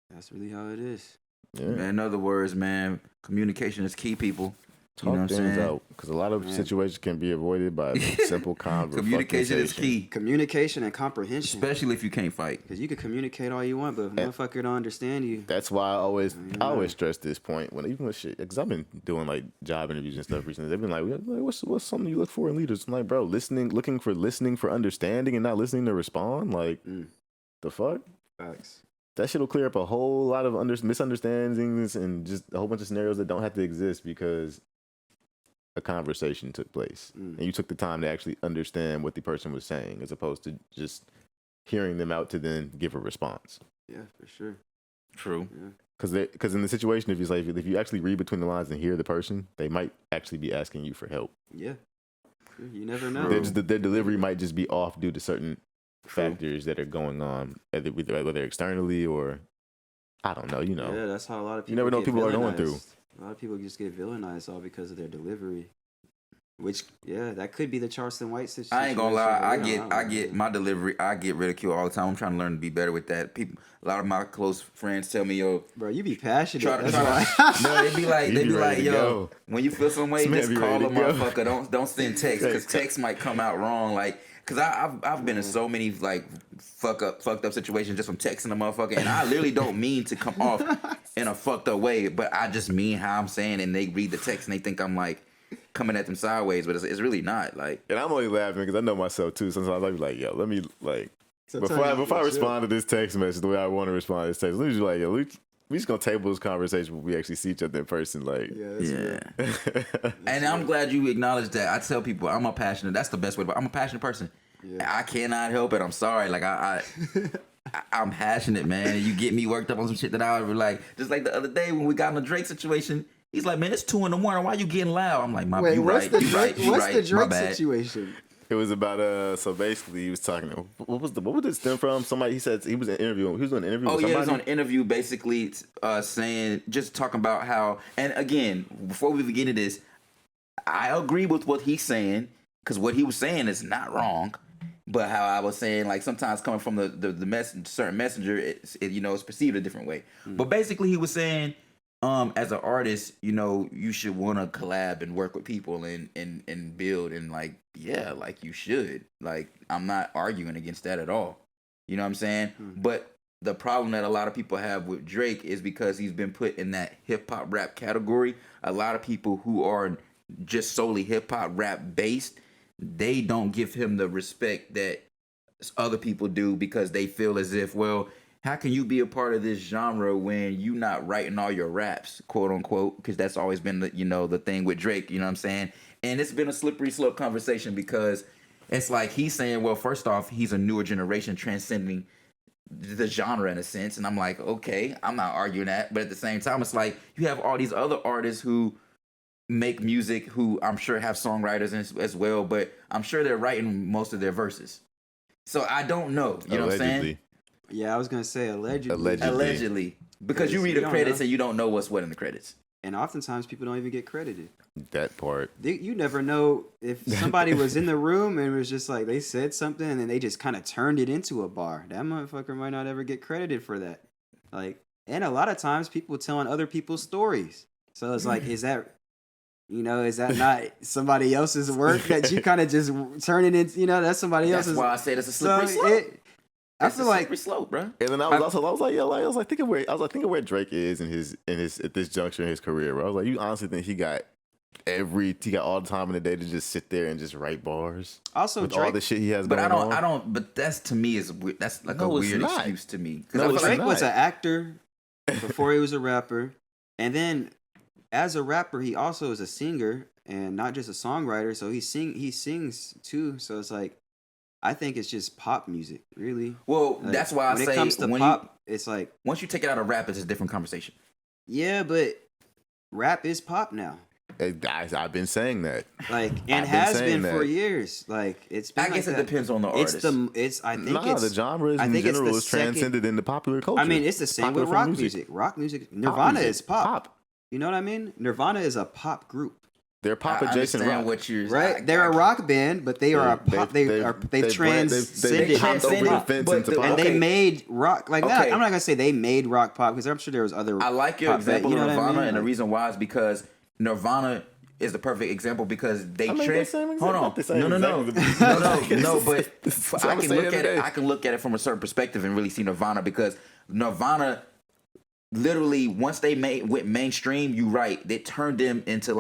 that's really how it is. Yeah. Man, in other words, man, communication is key, people. Talk you know what I'm things saying? out because a lot of Man. situations can be avoided by a simple Communication is key, Communication and comprehension. especially if you can't fight. Because you can communicate all you want, but if a motherfucker don't understand you, That's why I always Yeah. stress this point when even with shit because I've been doing like job interviews and stuff recently. They've been like, "What's something you look for in leaders?" I'm like, bro, looking for understanding and not listening to respond. Like, the fuck. facts. That shit will clear up a whole lot of misunderstandings and just a whole bunch of scenarios that don't have to exist because a conversation took place and you took the time to actually understand what the person was saying as opposed to just hearing them out to then give a response. Yeah, for sure. True. Because in the situation, if you actually read between the lines and hear the person, they might actually be asking you for help. Yeah. You never know. Their delivery might just be off due to certain factors that are going on, whether externally or I don't know. You know, Yeah, that's how a lot of people. You never know what get people are going through. villainized. A lot of people just get villainized all because of their delivery. Which, yeah, that could be the Charleston White situation. I ain't gonna lie. I don't get know. my delivery. I get ridiculed all the time. I'm trying to learn to be better with that. People, a lot of my close friends tell me, "Yo, Bro, you be passionate. try That's to." why. No, they be like, You be ready to "Yo, go. when you feel some way, This man just be call ready a to go. motherfucker. Don't send text because text might come out wrong. Like, cause I've been in so many like fucked up situations just from texting a motherfucker, and I literally don't mean to come off in a fucked up way, but I just mean how I'm saying, and they read the text and they think I'm like coming at them sideways, but it's really not. Like, and I'm only laughing because I know myself too. Sometimes I be like, "Yo, let me like." Sometimes Before I you respond to this text message the way I want to respond to this text, let me just be like, yo, We just gonna table this conversation when we actually see each other in person. Like, And I'm glad you acknowledged that. I tell people I'm a passionate. That's the best way. I'm a passionate person. Yeah. I cannot help it. I'm sorry. Like I'm passionate, man. You get me worked up on some shit that I would like. Just like the other day when we got in the Drake situation. He's like, man, it's 2 a.m. Why you getting loud? I'm like, Wait, you what's right. the You Drake? right. What's the Drake My bad. situation? it was about so basically he was talking. What was it stem from? Somebody, he said he was interviewing. He was doing an interview. Oh with yeah, somebody. he was on an interview basically saying, just talking about how, and again, before we begin to this, I agree with what he's saying because what he was saying is not wrong, but how I was saying, like, sometimes coming from the certain messenger, it's perceived a different way. But basically, he was saying, as an artist, you should want to collab and work with people and build and like, yeah, like you should. Like, I'm not arguing against that at all. You know what I'm saying? But the problem that a lot of people have with Drake is because he's been put in that hip hop rap category. A lot of people who are just solely hip hop rap based, they don't give him the respect that other people do because they feel as if, well, how can you be a part of this genre when you not writing all your raps, quote unquote? Because that's always been the thing with Drake. You know what I'm saying? And it's been a slippery slope conversation because it's like he's saying, well, first off, he's a newer generation transcending the genre in a sense, and I'm like, okay, I'm not arguing that, but at the same time, it's like you have all these other artists who make music who I'm sure have songwriters as well, but I'm sure they're writing most of their verses. So I don't know. You know what I'm saying? Yeah, I was gonna say allegedly. Allegedly. Because you read the credits and you don't know what's what in the credits. And oftentimes people don't even get credited. That part. You never know if somebody was in the room and was just like, they said something and then they just kind of turned it into a bar. That motherfucker might not ever get credited for that. Like, and a lot of times people telling other people's stories. So it's like, is that not somebody else's work that you kind of just turn it into, that's somebody else's. That's why I say it's a slippery slope. I feel like slippery slope, bro. And then I was thinking where Drake is in his at this juncture in his career, bro. I was like, you honestly think he got all the time in the day to just sit there and just write bars? Also, with Drake, all the shit he has but going on. I don't. But that's to me is weird. That's like a weird excuse to me. No, Drake was an actor before he was a rapper, and then as a rapper, he also is a singer and not just a songwriter. So he sings too. So it's like, I think it's just pop music, really. Well, like, that's why I say when it comes to pop, it's like once you take it out of rap, it's a different conversation. Yeah, but rap is pop now. I've been saying that. Like, and has been for years. Like, it's been. I guess it depends on the artist. The genres in general is transcended into popular culture. I mean, it's the same with rock music. Rock music, Nirvana is pop. You know what I mean? Nirvana is a pop group. They're pop adjacent rock. What you're right? They're a rock band, but they are a pop. They transcended and they made rock like that. I'm not gonna say they made rock pop because I'm sure there was other. I like your example of Nirvana, and the reason why is because Nirvana is the perfect example because they hold on, no, but I can look at it from a certain perspective and really see Nirvana because Nirvana literally once they went mainstream, you right, they turned them into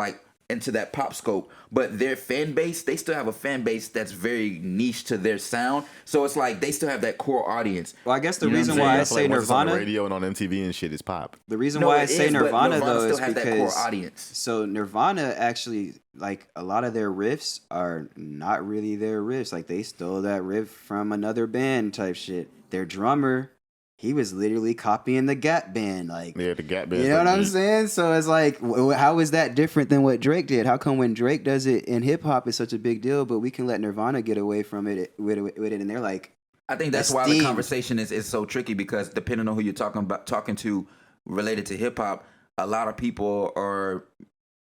that pop scope, but their fan base, they still have a fan base that's very niche to their sound. So it's like they still have that core audience. Well, I guess the reason why I say Nirvana, on the radio and on MTV and shit is pop. The reason why I say Nirvana though is has because that core audience. So Nirvana actually, like a lot of their riffs are not really their riffs. Like they stole that riff from another band type shit. Their drummer, he was literally copying the Gap Band, the Gap Band. You know what I'm saying? So it's like, how is that different than what Drake did? How come when Drake does it in hip hop, it's such a big deal, but we can let Nirvana get away from it with it, and they're like, I think that's why the conversation is so tricky because depending on who you're talking to related to hip hop, a lot of people are,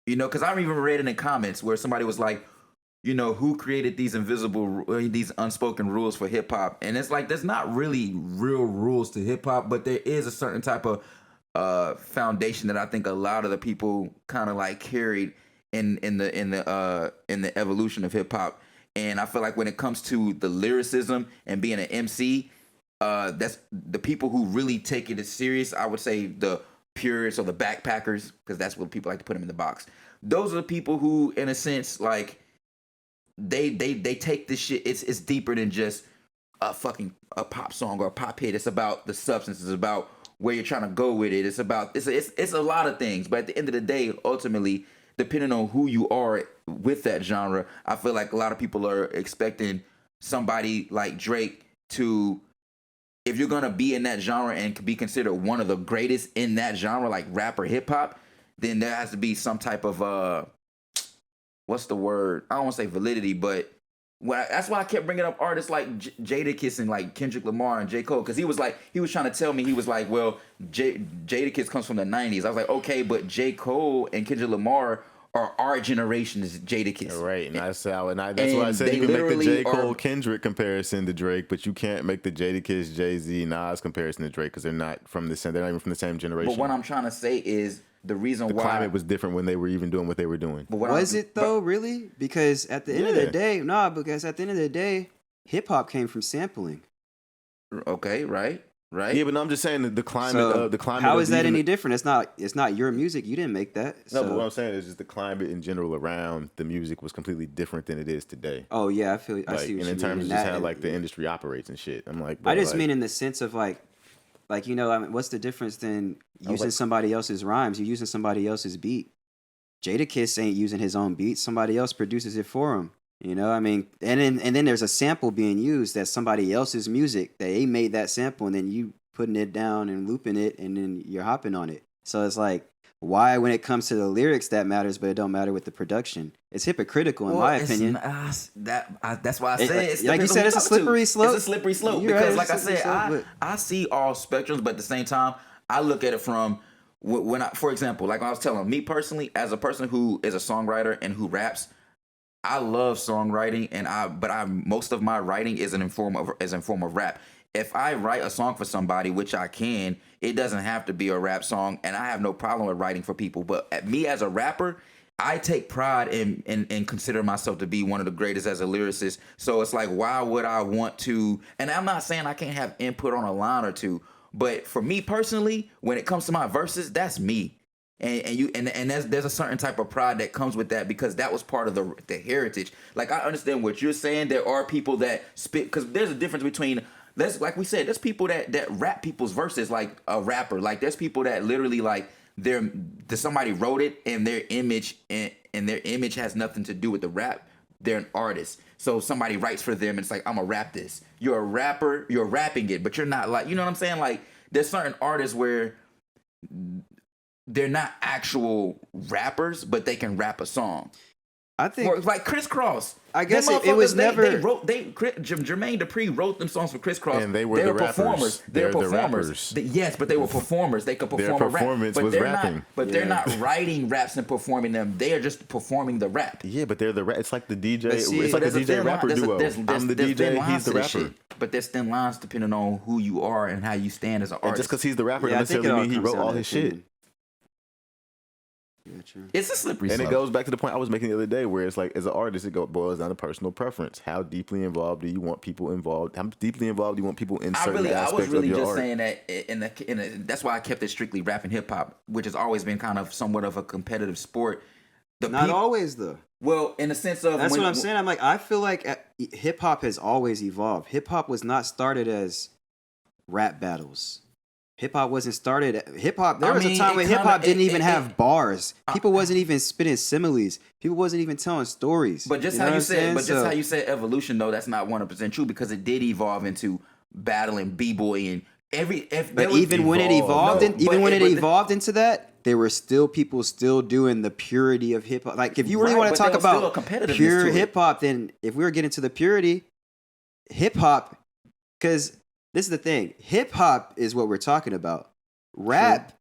because I've even read it in comments where somebody was like, who created these these unspoken rules for hip hop? And it's like, there's not really real rules to hip hop, but there is a certain type of foundation that I think a lot of the people kind of like carried in the evolution of hip hop. And I feel like when it comes to the lyricism and being an MC, that's the people who really take it as serious. I would say the purists or the backpackers, because that's what people like to put them in the box. Those are the people who, in a sense, like, they take this shit. It's deeper than just a pop song or a pop hit. It's about the substance. It's about where you're trying to go with it. It's about it's a lot of things. But at the end of the day, ultimately, depending on who you are with that genre, I feel like a lot of people are expecting somebody like Drake to, if you're gonna be in that genre and be considered one of the greatest in that genre, like rap or hip hop, then there has to be some type of what's the word? I don't want to say validity, but that's why I kept bringing up artists like Jadakiss and like Kendrick Lamar and J. Cole, because he was trying to tell me, he was like, well, Jadakiss comes from the 90s. I was like, okay, but J. Cole and Kendrick Lamar are our generation's Jadakiss. Right, and that's why I said you can make the J. Cole Kendrick comparison to Drake, but you can't make the Jadakiss Jay-Z Nas comparison to Drake because they're not even from the same generation. But what I'm trying to say is the reason why the climate was different when they were even doing what they were doing. Was it though, really? Because at the end of the day, hip hop came from sampling. Okay, right. Yeah, but no, I'm just saying that the climate. How is that any different? It's not your music. You didn't make that. No, but what I'm saying is just the climate in general around the music was completely different than it is today. Oh yeah, I see what and you mean. in terms of just how like the industry operates and shit. I'm like, I just mean in the sense of like you know, I mean, what's the difference than using somebody else's rhymes? You're using somebody else's beat. Jadakiss ain't using his own beat. Somebody else produces it for him. You know, I mean, and then there's a sample being used that's somebody else's music. They made that sample, and then you putting it down and looping it, and then you're hopping on it. So it's like, why when it comes to the lyrics that matters, but it don't matter with the production? It's hypocritical in my opinion. That's why I say it's like you said, it's a slippery slope. It's a slippery slope because, like I said, I see all spectrums, but at the same time, I look at it from when for example, like I was telling me personally, as a person who is a songwriter and who raps, I love songwriting, and most of my writing is in form of rap. If I write a song for somebody, which I can, it doesn't have to be a rap song, and I have no problem with writing for people. But me as a rapper, I take pride in consider myself to be one of the greatest as a lyricist. So it's like, why would I want to? And I'm not saying I can't have input on a line or two, but for me personally, when it comes to my verses, that's me. And there's a certain type of pride that comes with that because that was part of the heritage. Like, I understand what you're saying. There are people that spit, because there's a difference between, like we said, there's people that rap people's verses like a rapper. Like, there's people that literally like somebody wrote it and their image and their image has nothing to do with the rap. They're an artist. So somebody writes for them and it's like, I'm gonna rap this. You're a rapper, you're rapping it, but you're not like, you know what I'm saying? Like, there's certain artists where they're not actual rappers, but they can rap a song. I think like Criss Cross. I guess it was never. Jermaine Dupri wrote them songs for Criss Cross, and they were the performers. They're performers. Yes, but they were performers. They could perform Their performance a rap, was rapping. They're not writing raps and performing them. They are just performing the rap. Yeah, but they're the rap. It's like the DJ. It's like the DJ rapper duo. I'm the DJ. He's the rapper. But there's thin lines depending on who you are and how you stand as an artist. And just because he's the rapper doesn't necessarily mean he wrote all his shit. Yeah, true. It's a slippery slope. And it goes back to the point I was making the other day, where it's like, as an artist, it boils down to personal preference. How deeply involved do you want people involved? How deeply involved do you want people in certain aspects of your art? Saying that that's why I kept it strictly rap and hip hop, which has always been kind of somewhat of a competitive sport. Not always though. Well, in the sense of that's what I'm saying. I'm like, I feel like hip hop has always evolved. Hip hop was not started as rap battles. Hip hop wasn't started. Hip hop. There was a time when hip hop didn't even have bars. People wasn't even spitting similes. People wasn't even telling stories. But just how you said, how you said evolution, though, that's not 100% true because it did evolve into battling, b-boy, and when it evolved into that, there were still people still doing the purity of hip hop. Like, if you really want to talk about pure hip hop, then if we were getting to the purity, hip hop, because. This is the thing. Hip hop is what we're talking about. Rap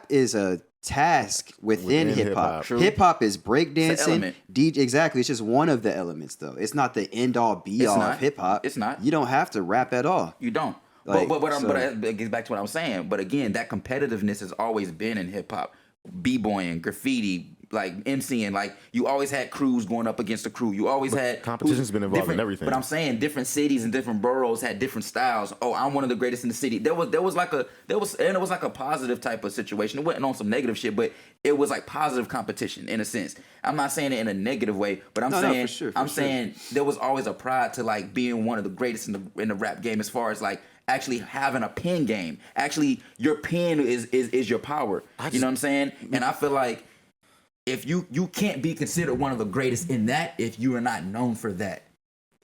is a task within hip hop. Hip hop is breakdancing. DJ, exactly. It's just one of the elements, though. It's not the end all be all of hip hop. It's not. You don't have to rap at all. You don't. But it gets back to what I'm saying. But again, that competitiveness has always been in hip hop. B-boying, graffiti, like MCing. Like you always had crews going up against a crew. You always had competition's been involved in different- everything. But I'm saying different cities and different boroughs had different styles. Oh, I'm one of the greatest in the city. There was like a positive type of situation. It wasn't on some negative shit, but it was like positive competition in a sense. I'm not saying it in a negative way, but I'm saying saying there was always a pride to like being one of the greatest in the rap game as far as like actually having a pen game. Actually, your pen is your power. You know what I'm saying? And I feel like if you can't be considered one of the greatest in that if you are not known for that,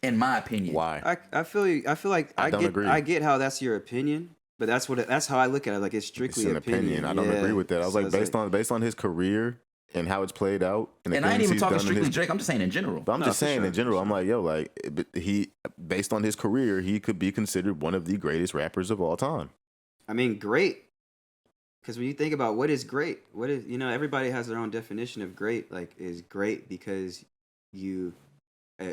in my opinion. Why? I feel you. I feel like I get how that's your opinion, but that's how I look at it. Like it's strictly it's an opinion. I don't agree with that. I was like based on his career and how it's played out. And I ain't even talking strictly Drake. I'm just saying in general. But I'm just saying in general. I'm like, yo, like he, based on his career, he could be considered one of the greatest rappers of all time. I mean, great. Because when you think about what is great, everybody has their own definition of great. Like, is great because you,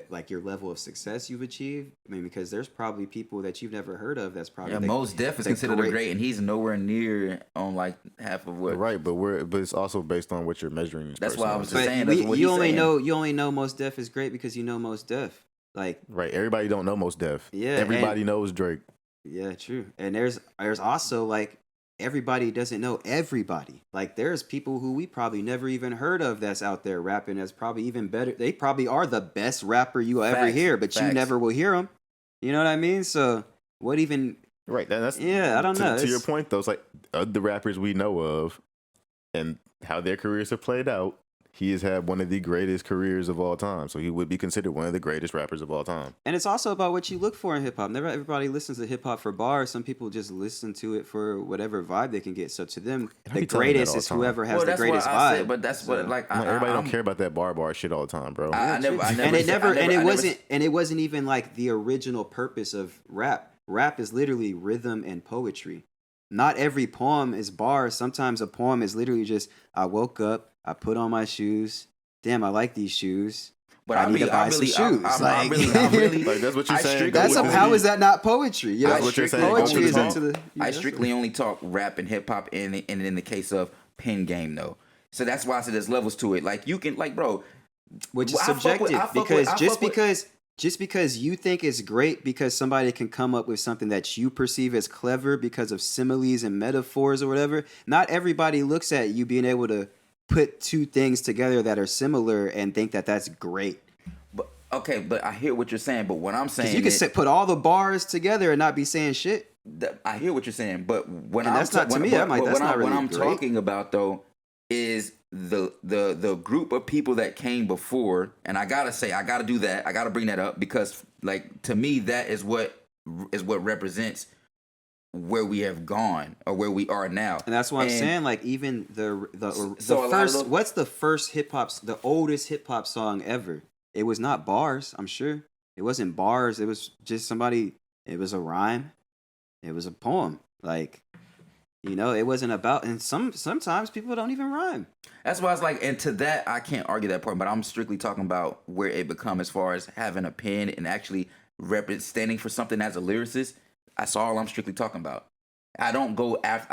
like your level of success you've achieved. I mean, because there's probably people that you've never heard of. That's probably Mos Def is considered a great, and he's nowhere near on like half of what. Right, but it's also based on what you're measuring. That's why I was just saying. You only know Mos Def is great because you know Mos Def. Like right, everybody don't know Mos Def. Yeah, everybody knows Drake. Yeah, true. And there's also like everybody doesn't know everybody. Like there's people who we probably never even heard of that's out there rapping that's probably even better. They probably are the best rapper you will ever hear, but you never will hear them. You know what I mean? So what even? Right. That's I don't know. To your point though, it's like the rappers we know of and how their careers have played out. He has had one of the greatest careers of all time. So he would be considered one of the greatest rappers of all time. And it's also about what you look for in hip-hop. Never everybody listens to hip-hop for bars. Some people just listen to it for whatever vibe they can get. So to them, the greatest is whoever has the greatest vibe. But that's what everybody don't care about that bar shit all the time, bro. It wasn't even like the original purpose of rap. Rap is literally rhythm and poetry. Not every poem is bars. Sometimes a poem is literally just, I woke up, I put on my shoes. Damn, I like these shoes. But I need to buy some shoes. I'm really, like that's what you're saying. How is that not poetry? You know, that's what you're saying. Poetry is into the. I strictly only talk rap and hip hop, and in the case of pen game though. So that's why I said there's levels to it. Like you can, like bro, which is subjective because just because you think it's great because somebody can come up with something that you perceive as clever because of similes and metaphors or whatever. Not everybody looks at you being able to put two things together that are similar and think that that's great. But I hear what you're saying. But what I'm saying, you can put all the bars together and not be saying shit. I hear what you're saying, but when I'm talking about though is the group of people that came before, and I gotta do that. I gotta bring that up because, like, to me, that is what represents where we have gone or where we are now. And that's what I'm saying. Like, even what's the first hip hop, the oldest hip hop song ever? It was not bars, I'm sure. It wasn't bars. It was just somebody. It was a rhyme. It was a poem. Like, you know, it wasn't about. And sometimes people don't even rhyme. That's why I was like, and to that I can't argue that point. But I'm strictly talking about where it become as far as having a pen and actually standing for something as a lyricist. That's all I'm strictly talking about. I'm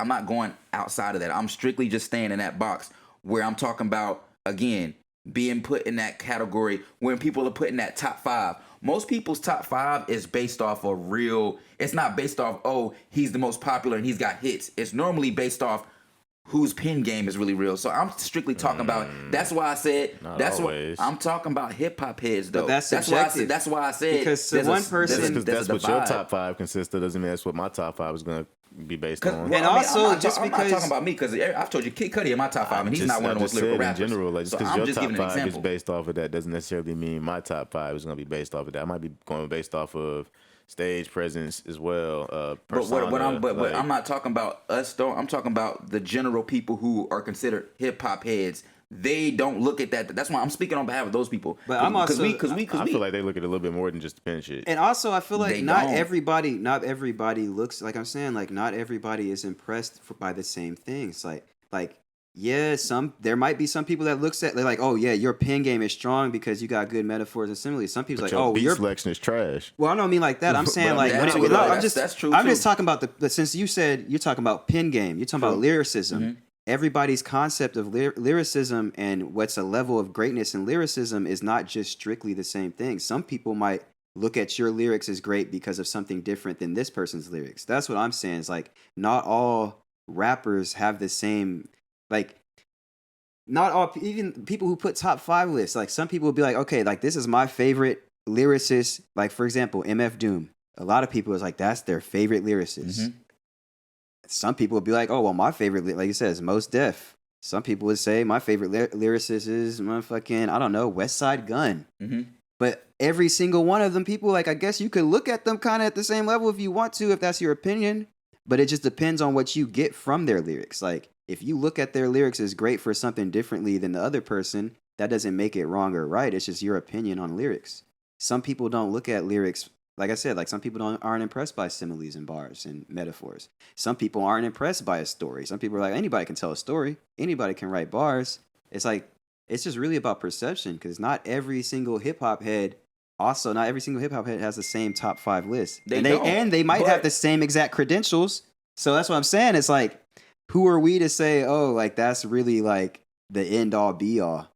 not going outside of that. I'm strictly just staying in that box where I'm talking about, again, being put in that category when people are putting that top 5. Most people's top 5 is based off a real, it's not based off, oh, he's the most popular and he's got hits. It's normally based off whose pen game is really real. So I'm strictly talking about, that's why I said, I'm talking about hip hop heads though. But that's subjective. That's why I said, because one person, that's what your top 5 consists of, doesn't mean that's what my top 5 is going to be based on. And also, I'm not talking about me, because I've told you Kid Cudi in my top 5, and he's not one of the most lyrical rappers. In general, like, so because I'm your top 5 example. is based off of that doesn't necessarily mean my top 5 is going to be based off of that. I might be going based off of stage presence as well. Persona, but I'm not talking about us though. I'm talking about the general people who are considered hip hop heads. They don't look at that. That's why I'm speaking on behalf of those people. But I'm also I feel like they look at it a little bit more than just the pen shit. And also, I feel like not everybody looks, like I'm saying, like not everybody is impressed by the same things. Like yeah, there might be some people that looks at, they're like, oh yeah, your pen game is strong because you got good metaphors and similes. Some people like, oh, your selection is trash. Well, I don't mean like that. I'm saying like, that's true. I'm just talking about the since you said you're talking about pen game, you're talking about lyricism. everybody's concept of lyricism and what's a level of greatness in lyricism is not just strictly the same thing. Some people might look at your lyrics as great because of something different than this person's lyrics. That's what I'm saying. It's like not all rappers have the same, like not all, even people who put top 5 lists, like some people will be like, okay, like this is my favorite lyricist. Like for example, MF Doom. A lot of people is like, that's their favorite lyricist. Mm-hmm. Some people would be like, oh, well, my favorite, like you said, is Mos Def. Some people would say my favorite lyricist is motherfucking, I don't know, West Side Gun. Mm-hmm. But every single one of them people, like, I guess you could look at them kind of at the same level if you want to, if that's your opinion. But it just depends on what you get from their lyrics. Like, if you look at their lyrics as great for something differently than the other person, that doesn't make it wrong or right. It's just your opinion on lyrics. Some people don't look at lyrics, like I said, like some people aren't impressed by similes and bars and metaphors. Some people aren't impressed by a story. Some people are like, anybody can tell a story. Anybody can write bars. It's like, it's just really about perception, because not every single hip-hop head has the same top 5 list. They might have the same exact credentials. So that's what I'm saying. It's like, who are we to say, oh, like that's really like the end all be all?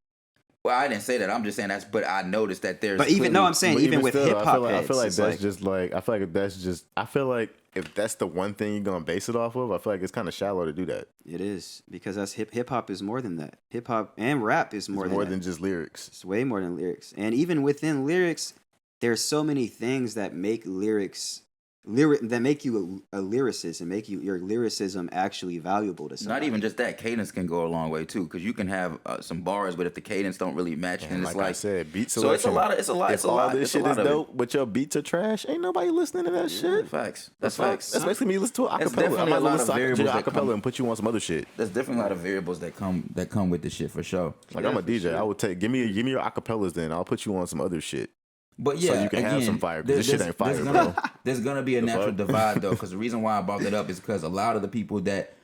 Well, I didn't say that. I'm just saying that's. But I noticed that there's. But even no, I'm saying even with still, hip hop heads, I feel like that's just like. I feel like that's just. I feel like if that's the one thing you're gonna base it off of, I feel like it's kind of shallow to do that. It is, because that's hip hop is more than that. Hip hop and rap is more than just lyrics. It's way more than lyrics. And even within lyrics, there's so many things that make lyrics. That make you a lyricist and make your lyricism actually valuable to somebody. Not even just that, cadence can go a long way too, because you can have some bars, but if the cadence don't really match, then it's like I said, beat so selection. it's a lot. If all this shit is dope, but your beats are trash, ain't nobody listening to that shit. Facts. That's facts. That's basically me listen to an acapella. Definitely a lot of variables that acapella and put you on some other shit. There's definitely a lot of variables that come with this shit for sure. Like I'm a DJ, I would take give me your acapellas, then I'll put you on some other shit. But yeah, so you can have some fire. This shit ain't fire, bro. There's gonna be a natural divide though, because the reason why I brought that up is because a lot of the people that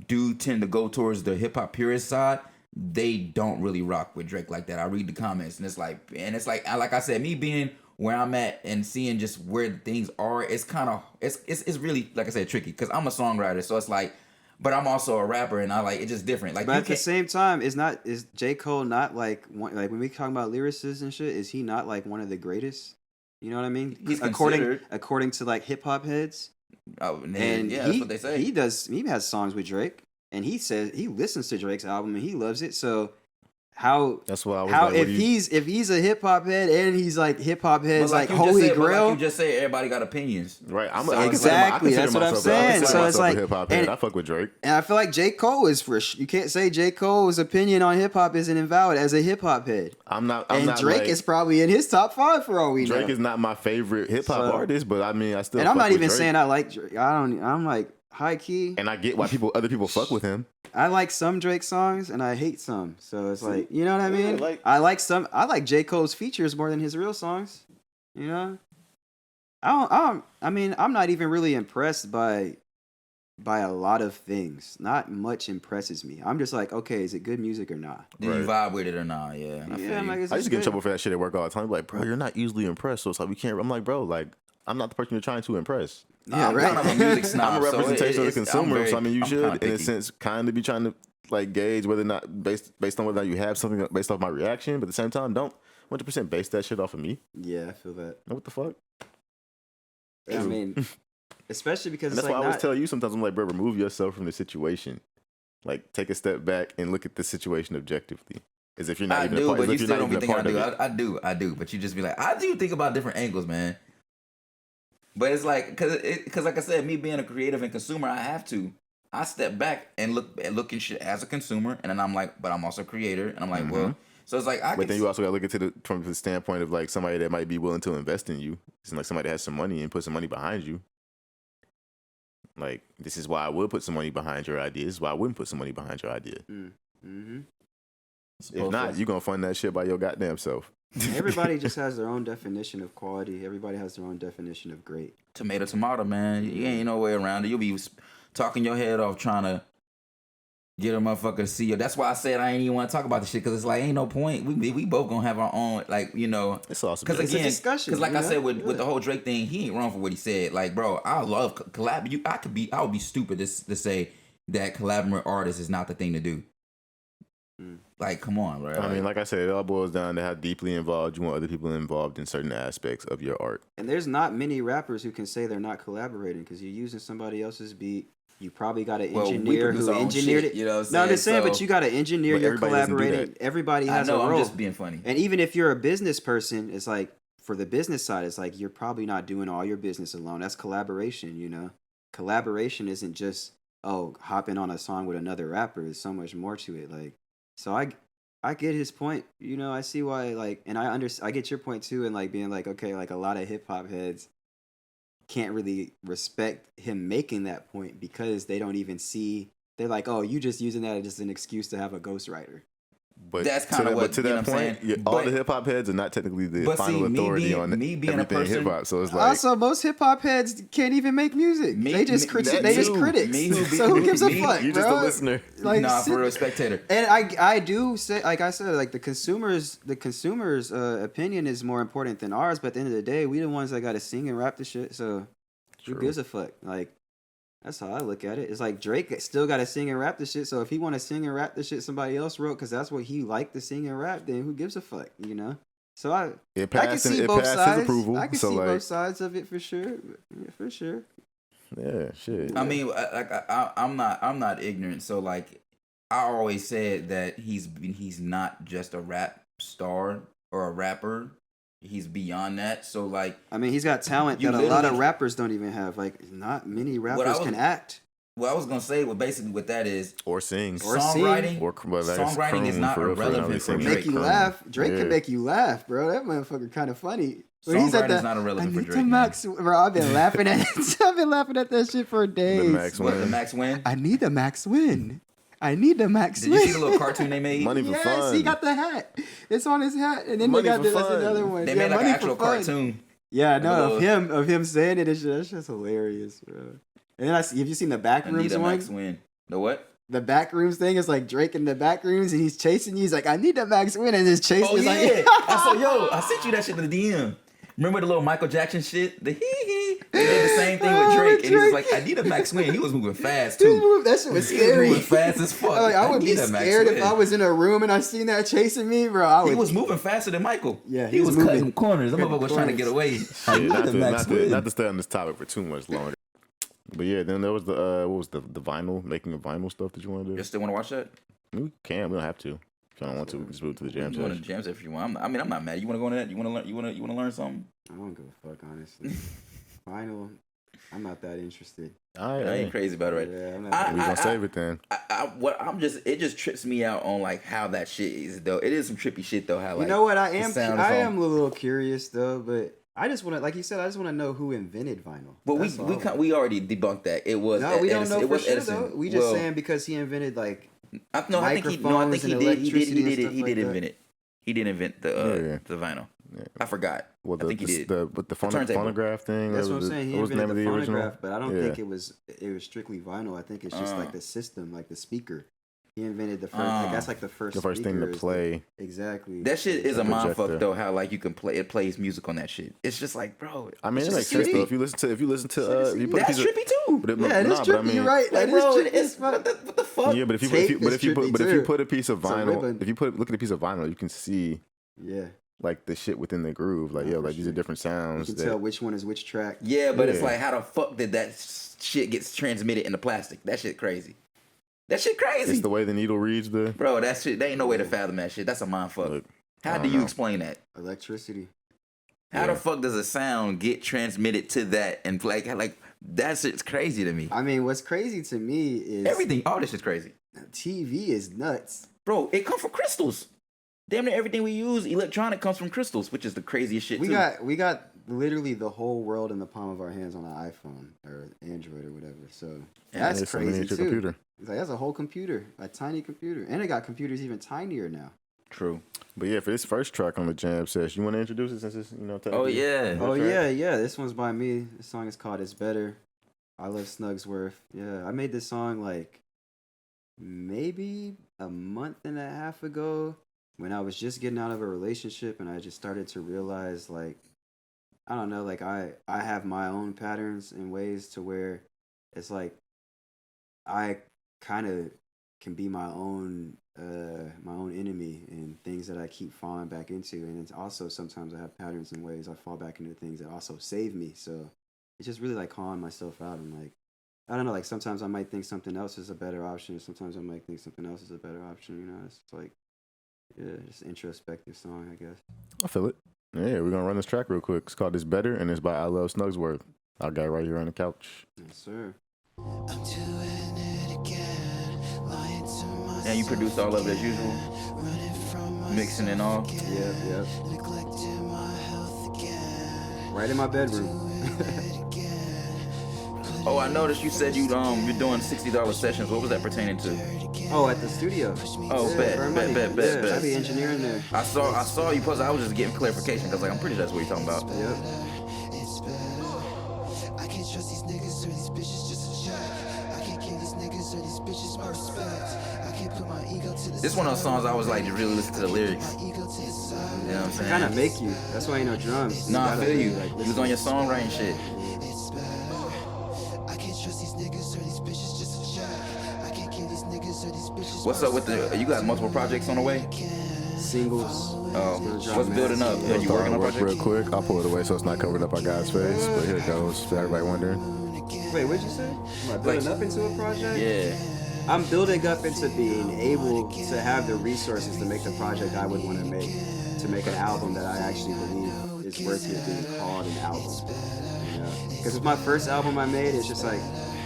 do tend to go towards the hip hop purist side, they don't really rock with Drake like that. I read the comments and it's like I said, me being where I'm at and seeing just where things are, it's kind of it's really, like I said, tricky, because I'm a songwriter, so it's like. But I'm also a rapper, and it's just different. Like, but at the same time, is J. Cole not like when we talk about lyricists and shit? Is he not like one of the greatest? You know what I mean? He's according to like hip hop heads. Oh, and that's what they say. He has songs with Drake, and he says he listens to Drake's album and he loves it. So that's what I was like, if he's a hip hop head and he's like hip hop heads like holy grail. Like you just say, everybody got opinions, right? Exactly. That's what I'm saying. So it's like hip hop head. I fuck with Drake, and I feel like J. Cole is you can't say J. Cole's opinion on hip hop isn't invalid as a hip hop head. I'm not. Drake is probably in his top 5 for all we know. Drake is not my favorite hip hop artist, but I mean, I still. And I'm not even saying I like Drake. I'm like high key. And I get why other people fuck with him. I like some Drake songs and I hate some. So it's like, you know what I mean? Yeah, I like J. Cole's features more than his real songs. You know? I'm not even really impressed by a lot of things. Not much impresses me. I'm just like, okay, is it good music or not? Do you vibe with it or not? Yeah. I used to get in trouble for that shit at work all the time. Like, bro, you're not easily impressed, so it's like we can't. I'm like, bro, like I'm not the person you're trying to impress. Yeah, right. I'm a music snob. I'm a representation of the consumer, so I mean, you should, in picky. a sense, kind of be trying to like gauge whether or not based on whether or not you have something based off my reaction, but at the same time, don't 100% base that shit off of me. Yeah, I feel that. What the fuck? I mean, especially because that's why I always tell you sometimes I'm like, bro, remove yourself from the situation. Like, take a step back and look at the situation objectively. As if you're not even a part of it. But you still don't be thinking I do. But you just be like, I do think about different angles, man. But it's like, because like I said, me being a creative and consumer, I step back and look at shit as a consumer, and then I'm like, but I'm also a creator, and I'm like, well, so it's like But then you also got to look at it from the standpoint of like somebody that might be willing to invest in you. It's like somebody that has some money and put some money behind you. Like, this is why I would put some money behind your idea. This is why I wouldn't put some money behind your idea. Mm-hmm. If not, you're going to fund that shit by your goddamn self. Everybody just has their own definition of quality. Everybody has their own definition of great. Tomato, man. You ain't no way around it. You'll be talking your head off trying to get a motherfucker to see you. That's why I said I ain't even want to talk about this shit, because it's like, ain't no point. We both going to have our own, like, you know. It's awesome. Because it's a discussion. Because like I said, with the whole Drake thing, he ain't wrong for what he said. Like, bro, I love collab. I would be stupid to say that collaborating with artists is not the thing to do. Like, come on, bro. I mean, like I said, it all boils down to how deeply involved you want other people involved in certain aspects of your art. And there's not many rappers who can say they're not collaborating because you're using somebody else's beat. You probably got an engineer who engineered it. You know what I'm saying? No, I'm just saying, but you got an engineer. You're collaborating. Everybody has a role. I'm just being funny. And even if you're a business person, it's like for the business side, it's like you're probably not doing all your business alone. That's collaboration. You know, collaboration isn't just hopping on a song with another rapper. There's so much more to it. Like, so I get his point. You know, I see why. Like, and I get your point too. And like being like, okay, like a lot of hip hop heads can't really respect him making that point because they don't even see. They're like, oh, you just using that as an excuse to have a ghostwriter. But that's kind of what to that point, all the hip hop heads are not technically the final authority on everything hip hop. So it's like also most hip hop heads can't even make music. They just critics. So who gives a fuck? You're just a listener. Like, for a spectator. And I do say, like I said, like the consumer's opinion is more important than ours. But at the end of the day, we the ones that got to sing and rap the shit. So who gives a fuck? Like. That's how I look at it. It's like Drake still got to sing and rap the shit. So if he want to sing and rap the shit somebody else wrote because that's what he liked to sing and rap, then who gives a fuck, you know? So I can see both sides. I can see both sides of it for sure. Yeah, for sure. Yeah, shit. I mean, like I'm not ignorant. So like, I always said that he's not just a rap star or a rapper. He's beyond that. So like, I mean, he's got talent that a lot of rappers don't even have. Like, not many rappers can act. What I was gonna say, basically what that is, or sing, songwriting, songwriting is not irrelevant for Drake. Make you laugh. Drake can make you laugh, bro. That motherfucker kind of funny. Songwriting is not irrelevant for Drake. Bro, I've been laughing at that shit for days. The Max Win. I need the Max Win. Did you see the little cartoon they made? Money for fun. Yes, he got the hat. It's on his hat, and then they got another one. They made like an actual cartoon. Yeah, no, of him saying it. That's just hilarious, bro. And then have you seen the Backrooms one? Max Win. The what? The Backrooms thing is like Drake in the Backrooms, and he's chasing you. He's like, I need the Max Win, and his chase is like, I sent you that shit in the DM. Remember the little Michael Jackson shit? The hee. They did the same thing with Drake, and he was like, I need a Max Win. He was moving fast too. That shit was scary. He was moving fast as fuck. Like, I would be scared if I was in a room and I seen that chasing me, bro. He was moving faster than Michael. Yeah, he was cutting corners. That motherfucker was trying to get away. Not to stay on this topic for too much longer. But yeah, then there was the what was the vinyl, making of vinyl stuff that you want to do? You still want to watch that? We can. We don't have to. If I don't want to, we can just move to the jam session. You want to jam session if you want. I'm not mad. You want to go into that? You want to learn? You want to learn something? I don't give a fuck, honestly. Vinyl, I'm not that interested. I ain't crazy about it, right? Yeah, we gonna save it then. It just trips me out on like how that shit is though. It is some trippy shit though. How like, you know what? I am a little curious though, but I just want to, like you said, I just want to know who invented vinyl. But we already debunked that. It was we don't know for sure Edison. though. We just saying because he invented like I think he did invent it. He did invent the vinyl. Yeah. I forgot. Well, I think he did. The phonograph thing. That's what I'm saying. He invented the phonograph, but I don't think it was strictly vinyl. I think it's just like the system, like the speaker. He invented the first. Like, that's like the first thing to play. Exactly. That shit is a mindfuck though. How like you can play it plays music on that shit. It's just like, bro. I mean, it makes sense though. If you listen to, you put that's trippy too. Yeah, it's trippy. You're right. That is trippy. What the fuck? Yeah, but if you put a piece of vinyl, look at a piece of vinyl, you can see. Yeah. Like the shit within the groove, like like these are different sounds. You can tell which one is which track. Yeah, but it's like, how the fuck did that shit get transmitted in the plastic? That shit crazy. That shit crazy. It's the way the needle reads the. Bro, that shit. There ain't no way to fathom that shit. That's a mindfuck. Look, how do you explain that? Electricity. How the fuck does a sound get transmitted to that and like that shit's crazy to me. I mean, what's crazy to me is everything. All this shit's crazy. TV is nuts, bro. It comes from crystals. Damn near everything we use electronic comes from crystals, which is the craziest shit. We got literally the whole world in the palm of our hands on an iPhone or Android or whatever. So that's crazy too. Computer. It's like that's a whole computer, a tiny computer, and it got computers even tinier now. True. But yeah, for this first track on the Jam Sesh, you want to introduce it since it's Oh yeah. This one's by me. This song is called "It's Better." I love Snugsworth. Yeah, I made this song like maybe a month and a half ago. When I was just getting out of a relationship and I just started to realize, like, I don't know, like I have my own patterns and ways to where it's like I kind of can be my own enemy and things that I keep falling back into. And it's also sometimes I have patterns and ways I fall back into things that also save me. So it's just really like calling myself out. And like, I don't know, like sometimes I might think something else is a better option. Sometimes I might think something else is a better option. You know, it's like, yeah, just introspective song, I guess. I feel it. Yeah, we're gonna run this track real quick. It's called "It's Better" and it's by IloveSnugsworth. I got it right here on the couch. Yes, sir. I'm doing it again, lying to myself. And you produced all of it as usual, Running from myself mixing and all. Yep, yep. neglecting my health again. Right in my bedroom. Oh, I noticed you said you're doing $60 sessions. What was that pertaining to? Oh, at the studio. Oh, Yeah, bet. Yeah, I be engineering there. I saw you post. I was just getting clarification because like I'm pretty sure that's what you're talking about. Yep. It's better. I can't trust these niggas or these bitches just a check. I can't give these niggas or these bitches my respect. I can't put my ego to the This one of those songs I was like to really listen to the lyrics. ego to the side. You know what I'm saying? Kind of make you. That's why you know drums. No, I gotta feel you. really, like, You was listen. on your songwriting shit. It's better. I can't trust these niggas or these bitches just a check. I can't give these niggas or these bitches What's up with the? You got multiple projects on the way? Singles. Oh, Gonna drop what's building up? massive. Are you working on Real projects? quick. I'll pull it away so it's not covered up our guy's face. But here it goes. For everybody wondering. Wait, what'd you say? Am I building up into a project? Yeah. I'm building up into being able to have the resources to make the project I would want to make an album that I actually believe is worthy of being called an album. You know? Because with my first album I made, it's just like,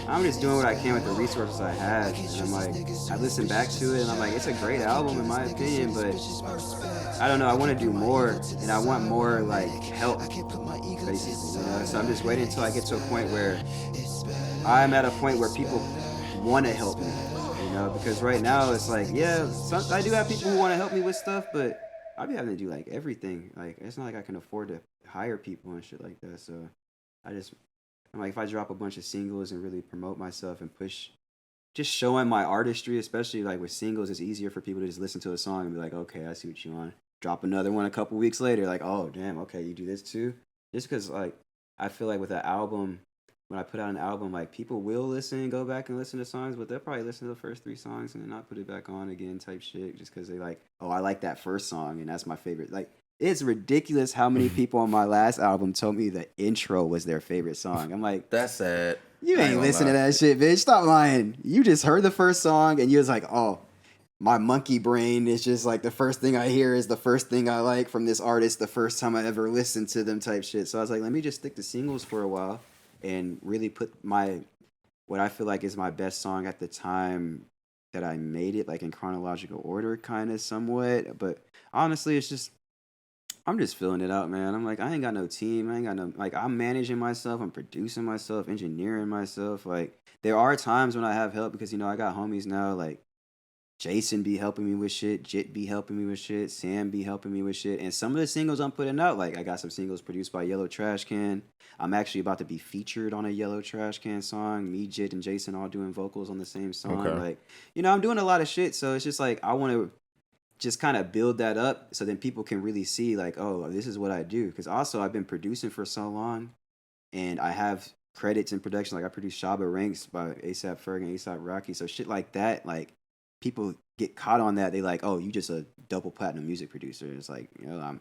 I'm just doing what I can with the resources I had. And I'm like, I listen back to it and I'm like, it's a great album in my opinion, but I don't know, I want to do more and I want more like help, basically, you know? So I'm just waiting until I get to a point where I'm at a point where people want to help me, you know, because right now it's like, yeah, I do have people who want to help me with stuff, but I be having to do like everything. Like, it's not like I can afford to hire people and shit like that. So I'm like, if I drop a bunch of singles and really promote myself and push, just showing my artistry, especially like with singles, it's easier for people to just listen to a song and be like, okay, I see what you want. Drop another one a couple weeks later, like, oh, damn, okay, you do this too? Just because, like, I feel like with an album, when I put out an album, like, people will listen and go back and listen to songs, but they'll probably listen to the first 3 songs and then not put it back on again type shit just because they like, oh, I like that first song and that's my favorite. Like, it's ridiculous how many people on my last album told me the intro was their favorite song. I'm like, That's sad. you I ain't gonna listening to lie. that shit, bitch. Stop lying. You just heard the first song and you was like, oh, my monkey brain is just like the first thing I hear is the first thing I like from this artist the first time I ever listened to them type shit. So I was like, let me just stick to singles for a while and really put what I feel like is my best song at the time that I made it, like in chronological order, kind of somewhat. But honestly, it's just, I'm just feeling it out, man. I'm like, I ain't got no team. I ain't got no, like, I'm managing myself. I'm producing myself, engineering myself. Like, there are times when I have help because, you know, I got homies now, like, Jason be helping me with shit. Jit be helping me with shit. Sam be helping me with shit. And some of the singles I'm putting out, like, I got some singles produced by Yellow Trash Can. I'm actually about to be featured on a Yellow Trash Can song. Me, Jit, and Jason all doing vocals on the same song. Okay. Like, you know, I'm doing a lot of shit. So it's just like, I want to just kind of build that up so then people can really see, like, oh, this is what I do. Because also, I've been producing for so long. And I have credits in production. Like, I produced Shabba Ranks by A$AP Ferg and A$AP Rocky. So shit like that, like, people get caught on that. They like, oh, you just a double platinum music producer. It's like, you know,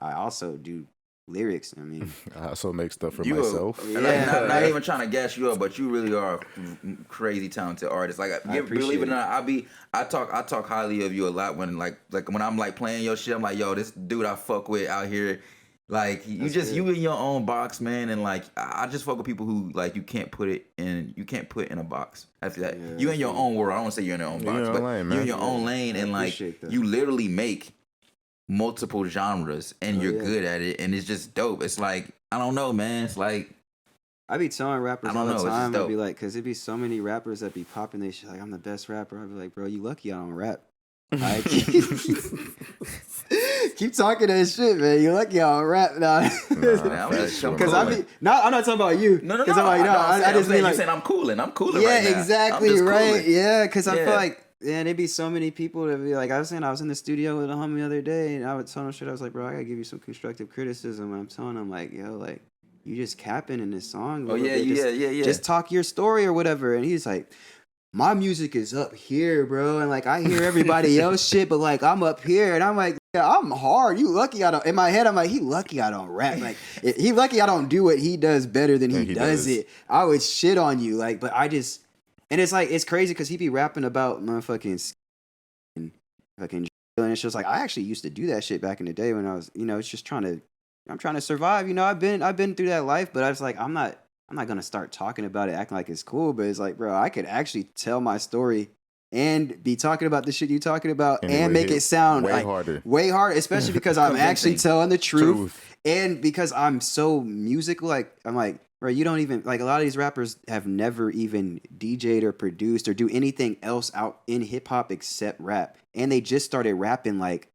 I also do lyrics. I mean, I also make stuff for You myself. And like, not even trying to gas you up, but you really are a crazy talented artist. Like, believe it or not, I talk highly of you a lot when like when I'm like playing your shit. I'm like, yo, this dude I fuck with out here. Like, you That's just good. you in your own box, man, and like I just fuck with people who like you can't put in a box. After that, Yeah, you in your own world. I don't want to say you're in your own You're box, in your but own lane, you're in man. your own lane, I and like appreciate that. you literally make multiple genres, and you're yeah. good at it, and it's just dope. It's like, I don't know, man. It's like, I be telling rappers I don't all the know, it's just time. I'd dope. be like, because it'd be so many rappers that be popping they shit like, I'm the best rapper. I'd be like, bro, you lucky I don't rap. Like, keep talking that shit, man. You lucky I don't rap. Nah. man, I'm just Because Because I cooling. be, no, I'm not talking about you. No, no, no. Because I'm like, no, I just mean you like, saying I'm cooling. I'm cooling yeah, right now. exactly, I'm just right. cooling. Yeah, because I Yeah. feel like, man, it'd be so many people that be like, I was saying, I was in the studio with a homie the other day, and I would tell him shit. I was like, bro, I gotta give you some constructive criticism. And I'm telling him, like, yo, like, you just capping in this song. a Oh little yeah, bit. yeah. Just talk your story or whatever. And he's like, my music is up here, bro, and like I hear everybody else shit, but like I'm up here, and I'm like, yeah, I'm hard. You lucky I don't. In my head, I'm like, he lucky I don't rap. Like he lucky I don't do what he does better than he does it. I would shit on you, like, but I just, and it's like it's crazy because he be rapping about motherfucking and fucking, and it's just like I actually used to do that shit back in the day when I was, it's just I'm trying to survive. I've been through that life, but I was like, I'm not gonna start talking about it, acting like it's cool. But it's like, bro, I could actually tell my story and be talking about the shit you talking about and make it sound way harder, especially because I'm actually telling the truth. And because I'm so musical, like I'm like, bro, you don't even like a lot of these rappers have never even DJ'd or produced or do anything else out in hip hop except rap, and they just started rapping like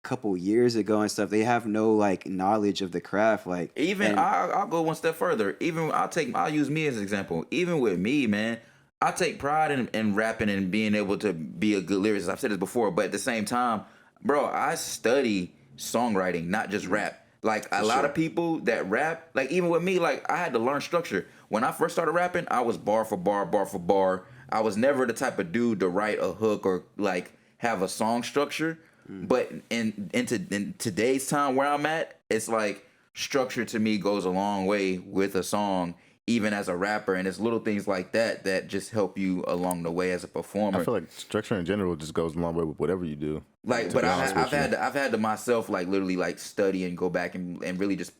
couple years ago and stuff. They have no like knowledge of the craft. Like even I'll go one step further. Even I'll use me as an example. Even with me, man, I take pride in rapping and being able to be a good lyricist. I've said this before, but at the same time, bro, I study songwriting, not just rap. Like a lot of people that rap, like even with me, like I had to learn structure. When I first started rapping, I was bar for bar, bar for bar. I was never the type of dude to write a hook or like have a song structure. But in today's time where I'm at, it's like structure to me goes a long way with a song, even as a rapper, and it's little things like that just help you along the way as a performer. I feel like structure in general just goes a long way with whatever you do. Like, but I've had to myself like literally like study and go back and really just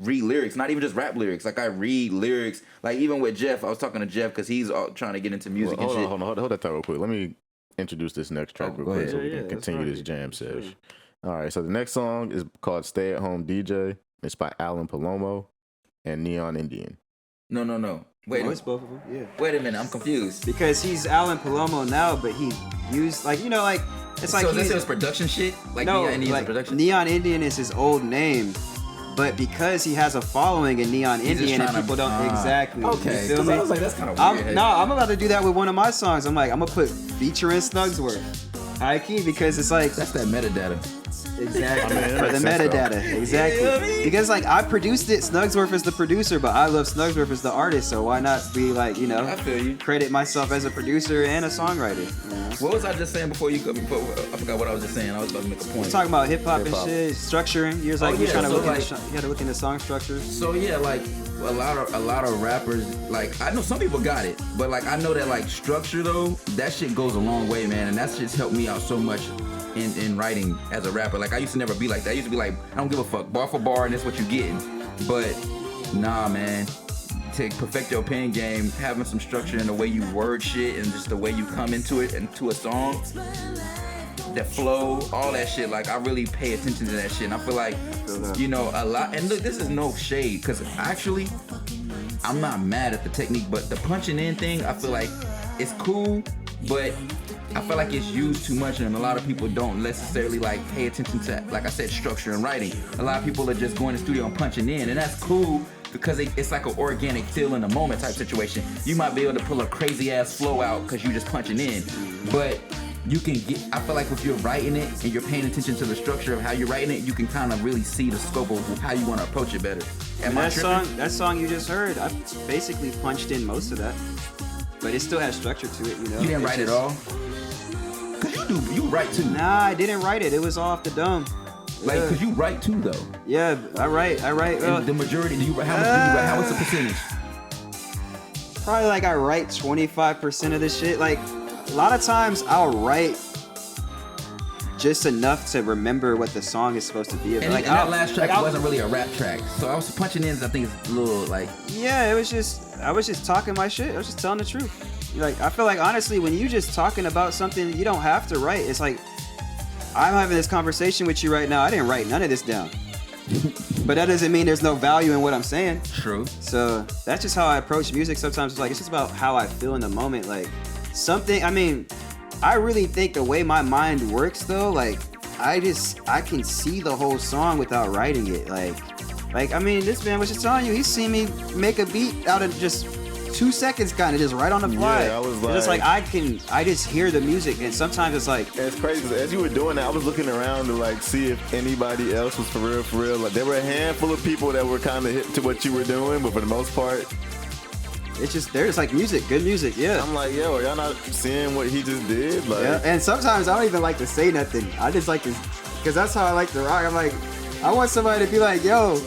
read lyrics, not even just rap lyrics. Like I read lyrics, like even with Jeff. I was talking to Jeff because he's trying to get into music and shit. Hold that thought real quick. Let me introduce this next track real quick so we can continue this jam sesh. All right, so the next song is called Stay at Home DJ. It's by Alan Palomo and Neon Indian. No. Wait, it's both of them. Yeah. Wait a minute, I'm confused. Because he's Alan Palomo now, but he used like it's like so this is production shit. Like no, Neon Indian's like production. Neon Indian is his old name. But because he has a following in Neon Indian and people don't exactly. Okay. You feel me? I was like, that's kind of weird. I'm about to do that with one of my songs. I'm like, I'm gonna put featuring Snugsworth. High key because it's like that's that metadata. Exactly. For the metadata. Exactly. Because like I produced it, Snugsworth is the producer, but IloveSnugsworth is the artist, so why not be like, I feel you. Credit myself as a producer and a songwriter. What was I just saying before you cut me? I forgot what I was just saying. I was about to make a point. We're talking about hip hop and shit, structuring. You're like you're trying to look like, you gotta look into song structure. So yeah, like a lot of rappers, like I know some people got it, but like I know that like structure though, that shit goes a long way, man, and that's just helped me out so much in writing as a rapper. Like I used to never be like that. I used to be like, I don't give a fuck, bar for bar, and that's what you getting. But nah, man, to perfect your pen game, having some structure in the way you word shit and just the way you come into it, into a song, the flow, all that shit, like I really pay attention to that shit. And I feel like, a lot, and look, this is no shade, because actually, I'm not mad at the technique, but the punching in thing, I feel like it's cool, but I feel like it's used too much, and a lot of people don't necessarily like pay attention to, like I said, structure and writing. A lot of people are just going to the studio and punching in, and that's cool because it's like an organic feel in the moment type situation. You might be able to pull a crazy ass flow out because you just punching in, but you can get, I feel like if you're writing it and you're paying attention to the structure of how you're writing it, you can kind of really see the scope of how you want to approach it better. That song you just heard, I basically punched in most of that, but it still has structure to it, You didn't write it all? You write too. Nah, I didn't write it. It was off the dome. Like, cause you write too though. Yeah, I write. And the majority, how much do you write? How was the percentage? Probably like I write 25% of the shit. Like a lot of times I'll write just enough to remember what the song is supposed to be about. And that last track wasn't really a rap track, so I was punching in. I think it's a little like. Yeah, I was just talking my shit. I was just telling the truth. Like I feel like honestly, when you just talking about something, you don't have to write. It's like I'm having this conversation with you right now. I didn't write none of this down, but that doesn't mean there's no value in what I'm saying. True. So that's just how I approach music. Sometimes it's just about how I feel in the moment. Like something. I mean, I really think the way my mind works though, like I can see the whole song without writing it. Like I mean, this man was just telling you, he's seen me make a beat out of just 2 seconds, kind of just right on the fly. Yeah, I was like, it's like I just hear the music, and sometimes it's like it's crazy. As you were doing that, I was looking around to like see if anybody else was for real. Like there were a handful of people that were kind of hip to what you were doing, but for the most part, It's just there's like music, good music, yeah. I'm like, yo, are y'all not seeing what he just did? Like, Yeah, and sometimes I don't even like to say nothing. I just like to, because that's how I like to rock. I'm like, I want somebody to be like, yo,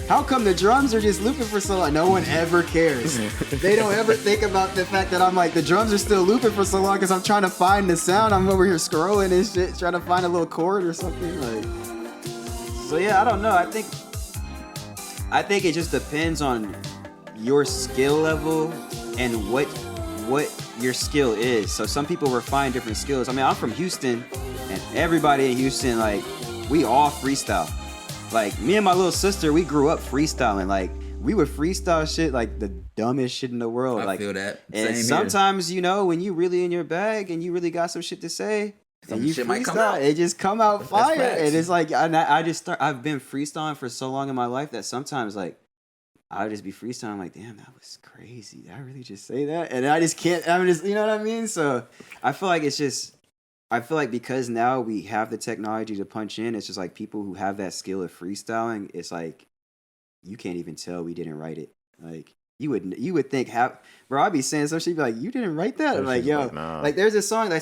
how come the drums are just looping for so long? No one ever cares. They don't ever think about the fact that I'm like, the drums are still looping for so long because I'm trying to find the sound. I'm over here scrolling and shit, trying to find a little chord or something. Like, so yeah, I don't know. I think it just depends on your skill level and what your skill is. So some people refine different skills. I mean, I'm from Houston, and everybody in Houston, like, we all freestyle. Like, me and my little sister, we grew up freestyling. Like, we would freestyle shit like the dumbest shit in the world. I feel that. And Same sometimes, you know, when you really in your bag and you really got some shit to say, and you shit might come freestyle, out. it just come out fire. facts. And it's like, I've been freestyling for so long in my life that sometimes, like, I'll just be freestyling, like, damn, that was crazy. Did I really just say that? And I just can't, you know what I mean? So I feel like because now we have the technology to punch in, it's just like people who have that skill of freestyling, it's like, you can't even tell we didn't write it. Like, you would think, bro, I'd be saying some shit, be like, you didn't write that? I'm like, yo, nah. like, there's that song I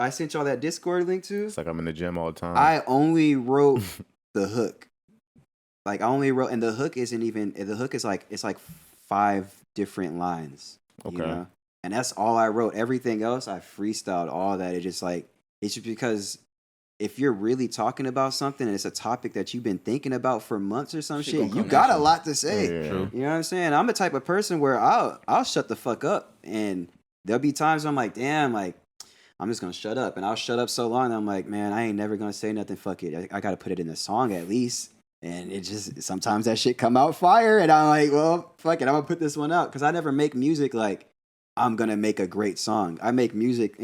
sent y'all that Discord link to. It's like I'm in the gym all the time. I only wrote the hook. Like, I only wrote, and the hook isn't even, the hook is like, it's like 5 different lines. Okay. You know? And that's all I wrote. Everything else, I freestyled all that. It's just because if you're really talking about something and it's a topic that you've been thinking about for months or some shit, you got a lot to say. Yeah. You know what I'm saying? I'm the type of person where I'll shut the fuck up. And there'll be times I'm like, damn, like, I'm just going to shut up. And I'll shut up so long that I'm like, man, I ain't never going to say nothing. Fuck it. I got to put it in the song at least. And it just, sometimes that shit come out fire. And I'm like, well, fuck it. I'm going to put this one out. Because I never make music like, I'm going to make a great song. I make music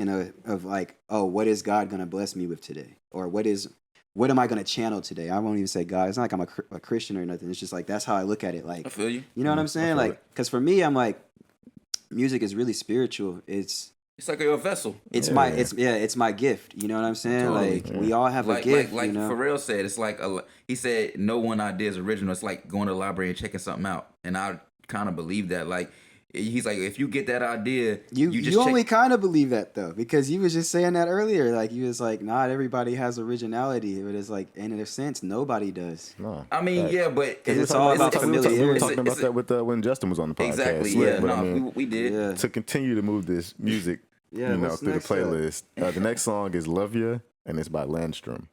of like, oh, what is God going to bless me with today? Or what am I going to channel today? I won't even say God. It's not like I'm a Christian or nothing. It's just like, that's how I look at it. Like, I feel you. You know what I'm saying? Like, because for me, I'm like, music is really spiritual. It's like a vessel. It's my gift. You know what I'm saying? Totally. Like, we all have a gift. Like you know? Pharrell said, it's like he said, no one idea is original. It's like going to the library and checking something out. And I kind of believe that. Like, he's like, if you get that idea, you only kind of believe that though, because you was just saying that earlier. Like, you was like, not everybody has originality, but it's like, in a sense, nobody does. No. I mean, yeah, but because it's all about familiarity. We were talking about that with when Justin was on the podcast. Exactly. Yeah, But I mean, we did. Yeah. to continue to move this music, Yeah, through what's the next playlist. The next song is Loveya, and it's by Landstrumm.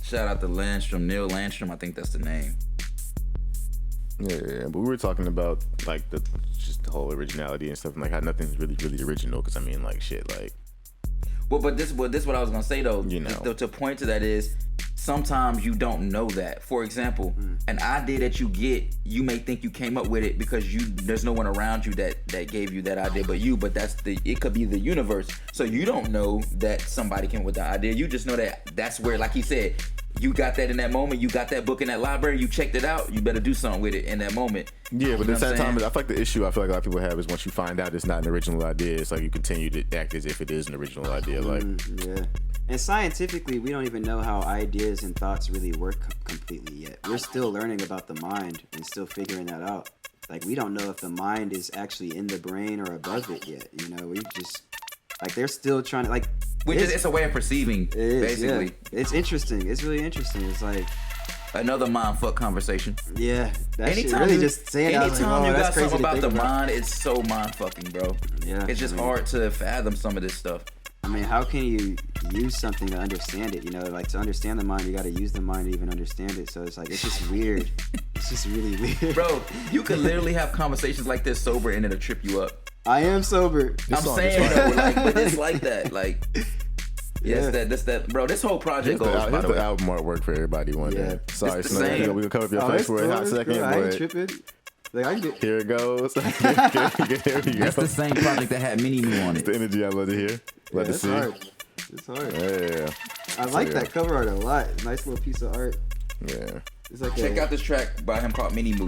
Shout out to Landstrumm, Neil Landstrumm. I think that's the name. Yeah, but we were talking about like just the whole originality and stuff, and like how nothing's really original. Because I mean, like shit, like. Well, but this what I was gonna say though. You know, to point to that is sometimes you don't know that. For example, an idea that you get, you may think you came up with it because there's no one around you that gave you that idea, but it could be the universe. So you don't know that somebody came with the idea. You just know that that's where, like he said, you got that in that moment. You got that book in that library. You checked it out. You better do something with it in that moment. Yeah, but at the same time, I feel like the issue I feel like a lot of people have is once you find out it's not an original idea, it's like you continue to act as if it is an original idea. Like, yeah. And scientifically, we don't even know how ideas and thoughts really work completely yet. We're still learning about the mind and still figuring that out. Like, we don't know if the mind is actually in the brain or above it yet. You know, we just, like, they're still trying to, like, It's a way of perceiving, basically. Yeah. It's interesting. It's really interesting. It's like another mind fuck conversation. Yeah, that shit really just saying that. Anytime you got something about the about. mind, it's so mind fucking, bro. Yeah, it's just hard to fathom some of this stuff. I mean, how can you use something to understand it? You know, like to understand the mind, you got to use the mind to even understand it. So it's like, it's just weird. It's just really weird. Bro, you can literally have conversations like this sober and it'll trip you up. I am sober. I'm saying though, like, but it's like that. Like, yes, that's that. Bro, this whole project goes, by the way. album artwork for everybody one day. Sorry, It's the Snugs, same. we can cover up your face for a hot second, I ain't but tripping. Like, I get. here it goes. Here we go. That's the same project that had Mini Me on It's it. the energy I love to hear. Love to It's see. hard. It's hard. Yeah. I like that cover art a lot. Nice little piece of art. Yeah. It's like Check out this track by him called Mini Me.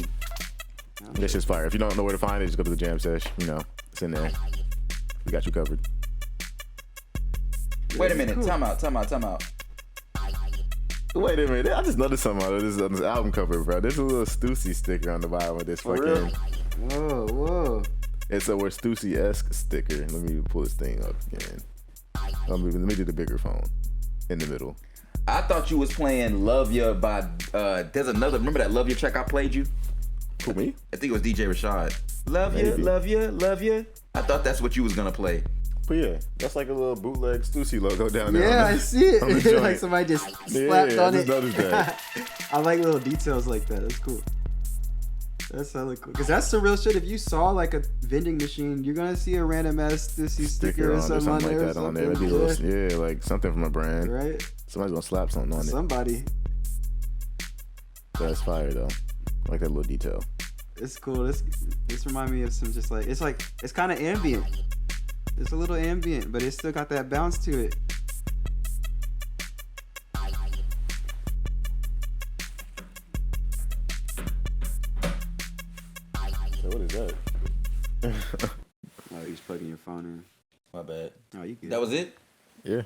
This shit's fire. If you don't know where to find it, just go to the Jam Sesh. You know, it's in there. We got you covered. Wait a minute. Time out. Wait a minute. I just noticed something on this album cover, bro. There's a little Stussy sticker on the bottom of this fucking. Oh, It's a We're Stussy-esque sticker. Let me pull this thing up again. Let me do the bigger phone in the middle. I thought you was playing Loveya by, there's another, remember that Loveya track I played you? Who, me? I think it was DJ Rashad. Loveya, Maybe. Loveya. I thought that's what you was gonna play. But yeah, that's like a little bootleg Stussy logo down there. Yeah, I see on the it. joint. Like somebody just Yeah, slapped on I it. just noticed that. I like little details like that. That's cool. That's hella cool. Because that's the real shit. If you saw like a vending machine, you're going to see a random ass Stussy sticker or something on there. like that on there. Maybe a little, yeah, like something from a brand. Right? Somebody's going to slap something on it. Somebody. That's fire though. I like that little detail. It's cool. This remind me of some just like it's kind of ambient. It's a little ambient, but it's still got that bounce to it. So what is that? Oh, you're just plugging your phone in. My bad. Oh, you good. That was it? Yeah.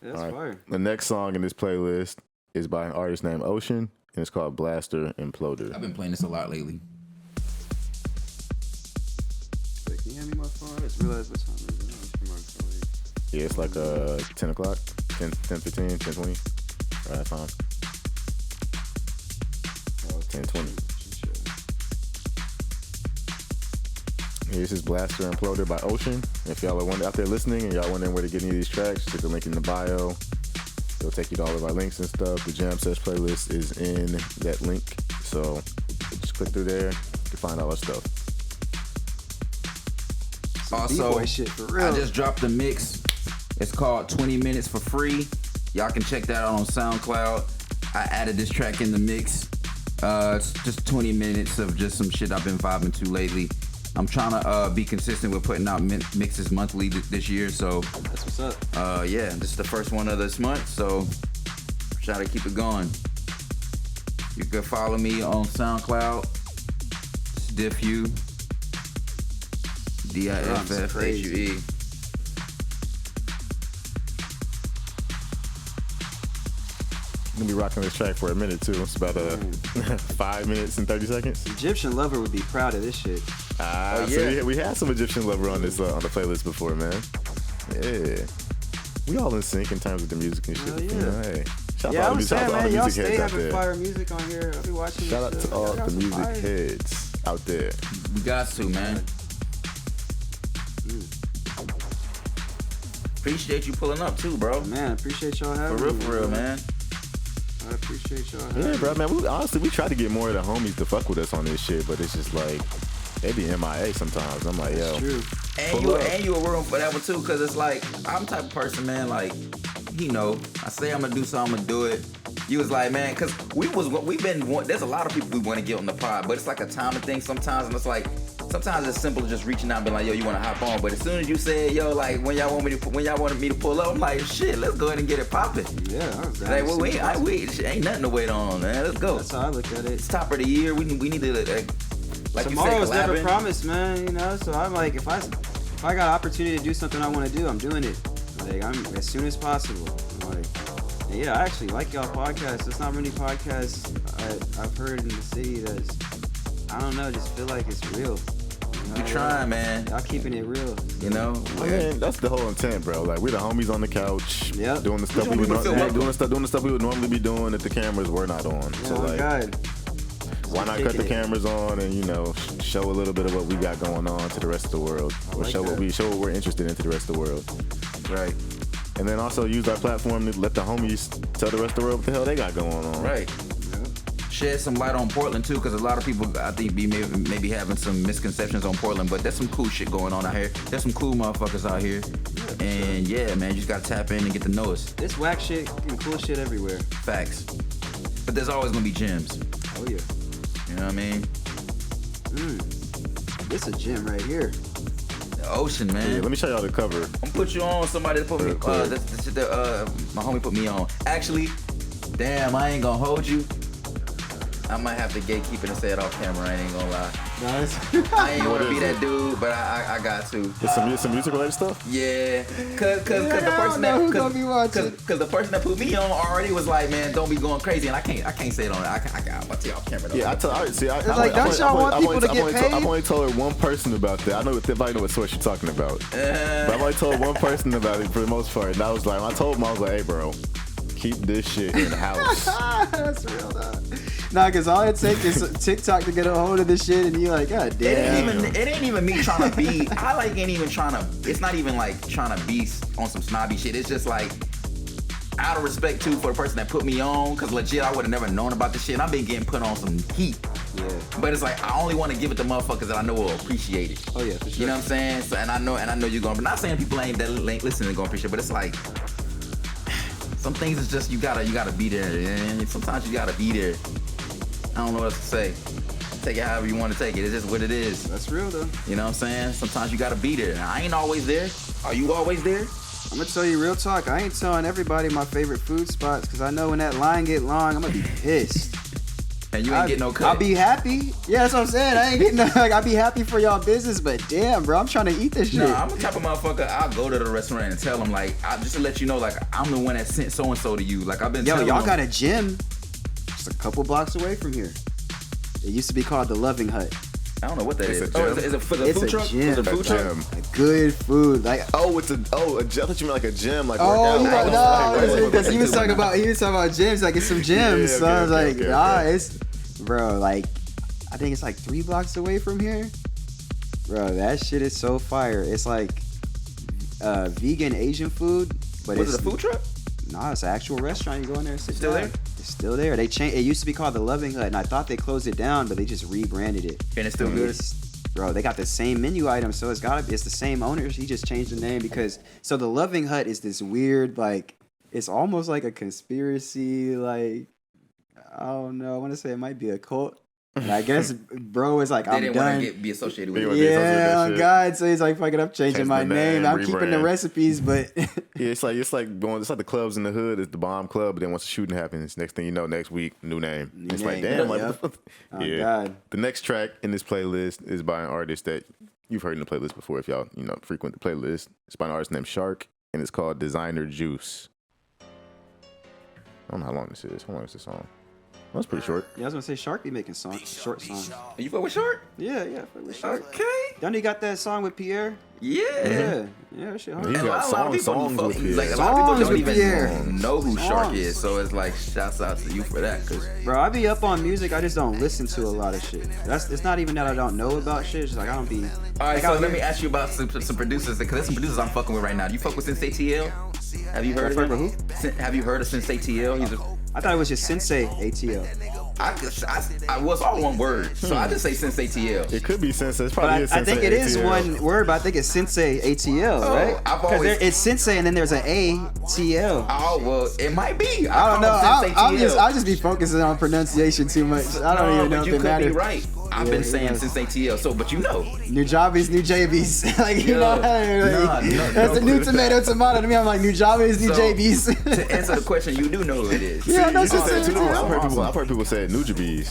That's All right. fire. The next song in this playlist is by an artist named Oscean, and it's called Blaster Imploder. I've been playing this a lot lately. Wait, can you hand me my phone? I just realized what time it is. Yeah, it's like 10 o'clock, 10, 15, 10, 20. Right time. 10, 20. Yeah, this is Blaster Imploder by Oscean. If y'all are out there listening and y'all wondering where to get any of these tracks, check the link in the bio. It'll take you to all of our links and stuff. The Jam Sesh playlist is in that link. So just click through there to find all our stuff. Also, B-boy shit for real. I just dropped a mix. It's called 20 Minutes for Free. Y'all can check that out on SoundCloud. I added this track in the mix. It's just 20 minutes of just some shit I've been vibing to lately. I'm trying to be consistent with putting out mixes monthly this year, so That's what's up. yeah, this is the first one of this month, so try to keep it going. You can follow me on SoundCloud. It's Diff Hue. DIFFHUE. I'm gonna be rocking this track for a minute too. It's about 5 minutes and 30 seconds. Egyptian Lover would be proud of this shit. Oh, So yeah. we had some Egyptian Lover on this on the playlist before, man. Yeah, we all in sync in terms of the music and shit. Hell You yeah. know, hey, shout Yeah, out I was shout saying, out to all man, the y'all music stay heads out having there. fire music on here. I'll be watching Shout this out shit. to all Y'all got the some music fire. heads out there. We got to, man. Appreciate you pulling up too, bro. Man, appreciate y'all having me. For real, man. I appreciate y'all having Yeah, me. bro, man. We try to get more of the homies to fuck with us on this shit, but it's just like they be MIA sometimes. I'm like, That's yo, true. And you were room for that one too, cause it's like I'm the type of person, man. Like, I say I'm gonna do something, I'm gonna do it. You was like, man, cause there's a lot of people we want to get on the pod, but it's like a timing thing sometimes, and it's like sometimes it's simple as just reaching out and being like, yo, you want to hop on, but as soon as you said, yo, like when y'all wanted me to pull up, I'm like, shit, let's go ahead and get it popping. Yeah, I was Like, well, ain't nothing to wait on, man. Let's go. That's how I look at it. It's top of the year. We need to like Tomorrow's you said, never collabing. promised, man. You know, so I'm like, if I got an opportunity to do something I want to do, I'm doing it. Like, I'm as soon as possible. I'm like, and yeah, I actually like y'all podcasts. There's not many podcasts I've heard in the city that's, I don't know, just feel like it's real. You know, We trying, man. Y'all keeping it real. You know, I mean, that's the whole intent, bro. Like we the homies on the couch, Yep. doing the stuff want people to feel welcome. doing the stuff we would normally be doing if the cameras were not on. Yeah, So oh like, God. why not cut the cameras on and show a little bit of what we got going on to the rest of the world, or like show that. what we're interested in to the rest of the world, right, and then also use our platform to let the homies tell the rest of the world what the hell they got going on. right. Shed some light on Portland too, because a lot of people I think maybe having some misconceptions on Portland, but there's some cool shit going on out here. There's some cool motherfuckers out here, and yeah, man, you just gotta tap in and get to know us. It's whack shit and cool shit everywhere. Facts. But there's always gonna be gems. Oh yeah. You know what I mean? This a gym right here. The ocean, man. Yeah, let me show y'all the cover. I'm gonna put you on with somebody that put me. Real quick. This shit that my homie put me on. Actually, damn, I ain't gonna hold you. I might have to gatekeep it and say it off camera. I ain't gonna lie. I ain't want to be that dude, but I got to. It's some music related stuff. Yeah, cause the person the person that put me on already was like, man, don't be going crazy, and I can't say it on. I tell y'all camera. Yeah, It's like, don't y'all want people to get paid? I've only told one person about that. I know everybody know what source you're talking about, but I've only told one person about it for the most part, and I was like, when I told him, I was like, hey, bro, keep this shit in the house. That's real, though. Nah, because all it takes is TikTok to get a hold of this shit, and you're like, God damn. It ain't even me trying to be. Ain't even trying to. It's not even like trying to be on some snobby shit. It's just like out of respect too for the person that put me on, because legit I would have never known about this shit. And I've been getting put on some heat. Yeah. But it's like I only want to give it to motherfuckers that I know will appreciate it. Oh yeah, for sure. You know what I'm saying? So, and I know you're going. But not saying people ain't listening and going to appreciate it, but it's like some things is just you gotta be there. And sometimes you gotta be there. I don't know what else to say. Take it however you want to take it. It's just what it is. That's real though. You know what I'm saying? Sometimes you gotta be there. I ain't always there. Are you always there? I'm gonna tell you real talk. I ain't telling everybody my favorite food spots because I know when that line get long, I'm gonna be pissed. And you ain't get no cut. I'll be happy. Yeah, that's what I'm saying. I ain't getting no, like, I'll be happy for y'all business, but damn, bro, I'm trying to eat this shit. No, I'm the type of motherfucker. I'll go to the restaurant and tell them like, just to let you know, like I'm the one that sent so and so to you. Like I've been. Yo, y'all got a gym just a couple blocks away from here. It used to be called the Loving Hut. I don't know what that is. It's a gym. Is it for the It's food a truck? gym. Is it a food truck? Like good food, like. I thought you meant like a gym, like Oh, workout. no, because he was talking about gyms, like it's some gyms. Yeah, So I was like, okay. it's, bro, like I think it's like 3 blocks away from here. Bro, that shit is so fire. It's like vegan Asian food, but Was it a food truck? Nah, it's an actual restaurant. You go in there and sit Still down. there? It's still there. They changed. It used to be called the Loving Hut, and I thought they closed it down, but they just rebranded it. And it's still good. Bro, they got the same menu items, so it's the same owners. He just changed the name because so the Loving Hut is this weird, like it's almost like a conspiracy, like I don't know. I want to say it might be a cult. And I guess bro is like, They I'm didn't done. want to be associated with They it. wanna be associated with Yeah, that oh shit. God. So he's like, fucking up, changing Change my the name. name, I'm keeping the rebrand. recipes, but Yeah, it's like the clubs in the hood. It's the bomb club, but then once the shooting happens, next thing you know, next week, new name. New It's like, name, damn, like, yep. Oh, yeah. God. The next track in this playlist is by an artist that you've heard in the playlist before. If y'all frequent the playlist, it's by an artist named Sharc, and it's called Designer Juice. I don't know how long this is. How long is this song? That's pretty short. yeah, I was gonna say Sharc be making short songs. You fuck with Sharc? Yeah, fuck with Sharc. Okay. Don't he got that song with Pierre? Yeah. Yeah, shit. He's Hard. And got a lot of people songs do with fuck- Pierre. like a lot of people Songs don't with even Pierre. know who Sharc Songs. is, so it's like shouts out to you for that. Cause Bro, I be up on music. I just don't listen to a lot of shit. It's not even that I don't know about shit. It's just like I don't be. all right, like, so I let me ask you about some producers, because there's some producers I'm fucking with right now. Do you fuck with Sensei TL? Have you heard of him? Have you heard of Sensei TL? He's I thought it was just Sensei ATL. I was all one word, so I just say Sensei TL. It could be Sensei. It's But probably I is Sensei think it is ATL. one word, but I think it's Sensei ATL, Oh, right? I've Because always- it's Sensei and then there's an ATL. Oh well, it might be. I don't know. call him Sensei TL. I'll just be focusing on pronunciation too much. I don't even know but if you it could matters. be right. I've Yeah, been saying yeah. Sensei TL, so but you know. New Jobbies, new JBs. Like, you Yo, know, that's a new tomato to me. I'm like, new Jobbies, new So, JBs. To answer the question, you do know who it is. Yeah, I know You just Sensei said too. ATL. I've heard people say Nujabes.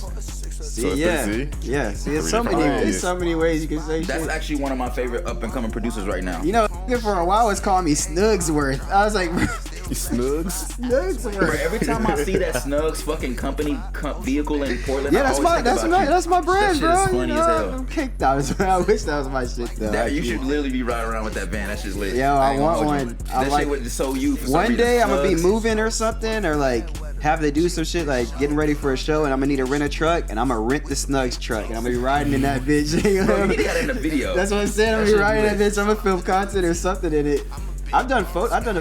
So Yeah, see? yeah. See, there's Read so it many, from there's it. so many ways you can say That's shit. actually one of my favorite up and coming producers right now. You know, for a while was calling me Snugsworth. I was like, You Snugs? Bro, Snugsworth. every time I see that Snugs fucking company vehicle in Portland, Yeah, I that's always my think that's about my you. that's my brand, That shit bro. is You funny as know, hell. I'm kicked out. I wish that was my shit though. That, you should literally be riding around with that van. That shit's lit. Yo, I ain't gonna want hold you. one. I That like- shit would so you. For some One reason, day I'm gonna be Snugs- moving or something, or like have to do some shit like getting ready for a show, and I'm gonna need to rent a truck, and I'm gonna rent the Snugs truck, and I'm gonna be riding in that bitch. You Bro, know? you need that in the video. That's what I'm saying. I'm That gonna be shit riding that lit. bitch. I'm gonna film content or something in it. I've done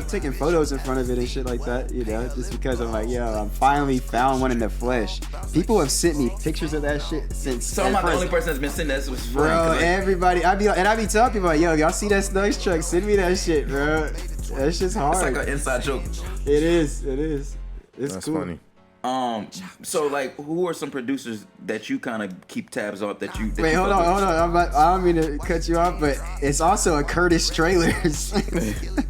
taking photos in front of it and shit like that, you know, just because I'm like, yo, I finally found one in the flesh. People have sent me pictures of that shit since. So I'm not the only person that's been sending that. Was Bro, everybody, I be telling people like, yo, if y'all see that Snugs truck, send me that shit, bro. That shit's hard. it's like an inside joke. It is. It's That's cool. funny. So like, who are some producers that you kind of keep tabs on that you? That Wait, you hold fuck on, with? hold on. I don't mean to cut you off, but it's also a Curtis trailers.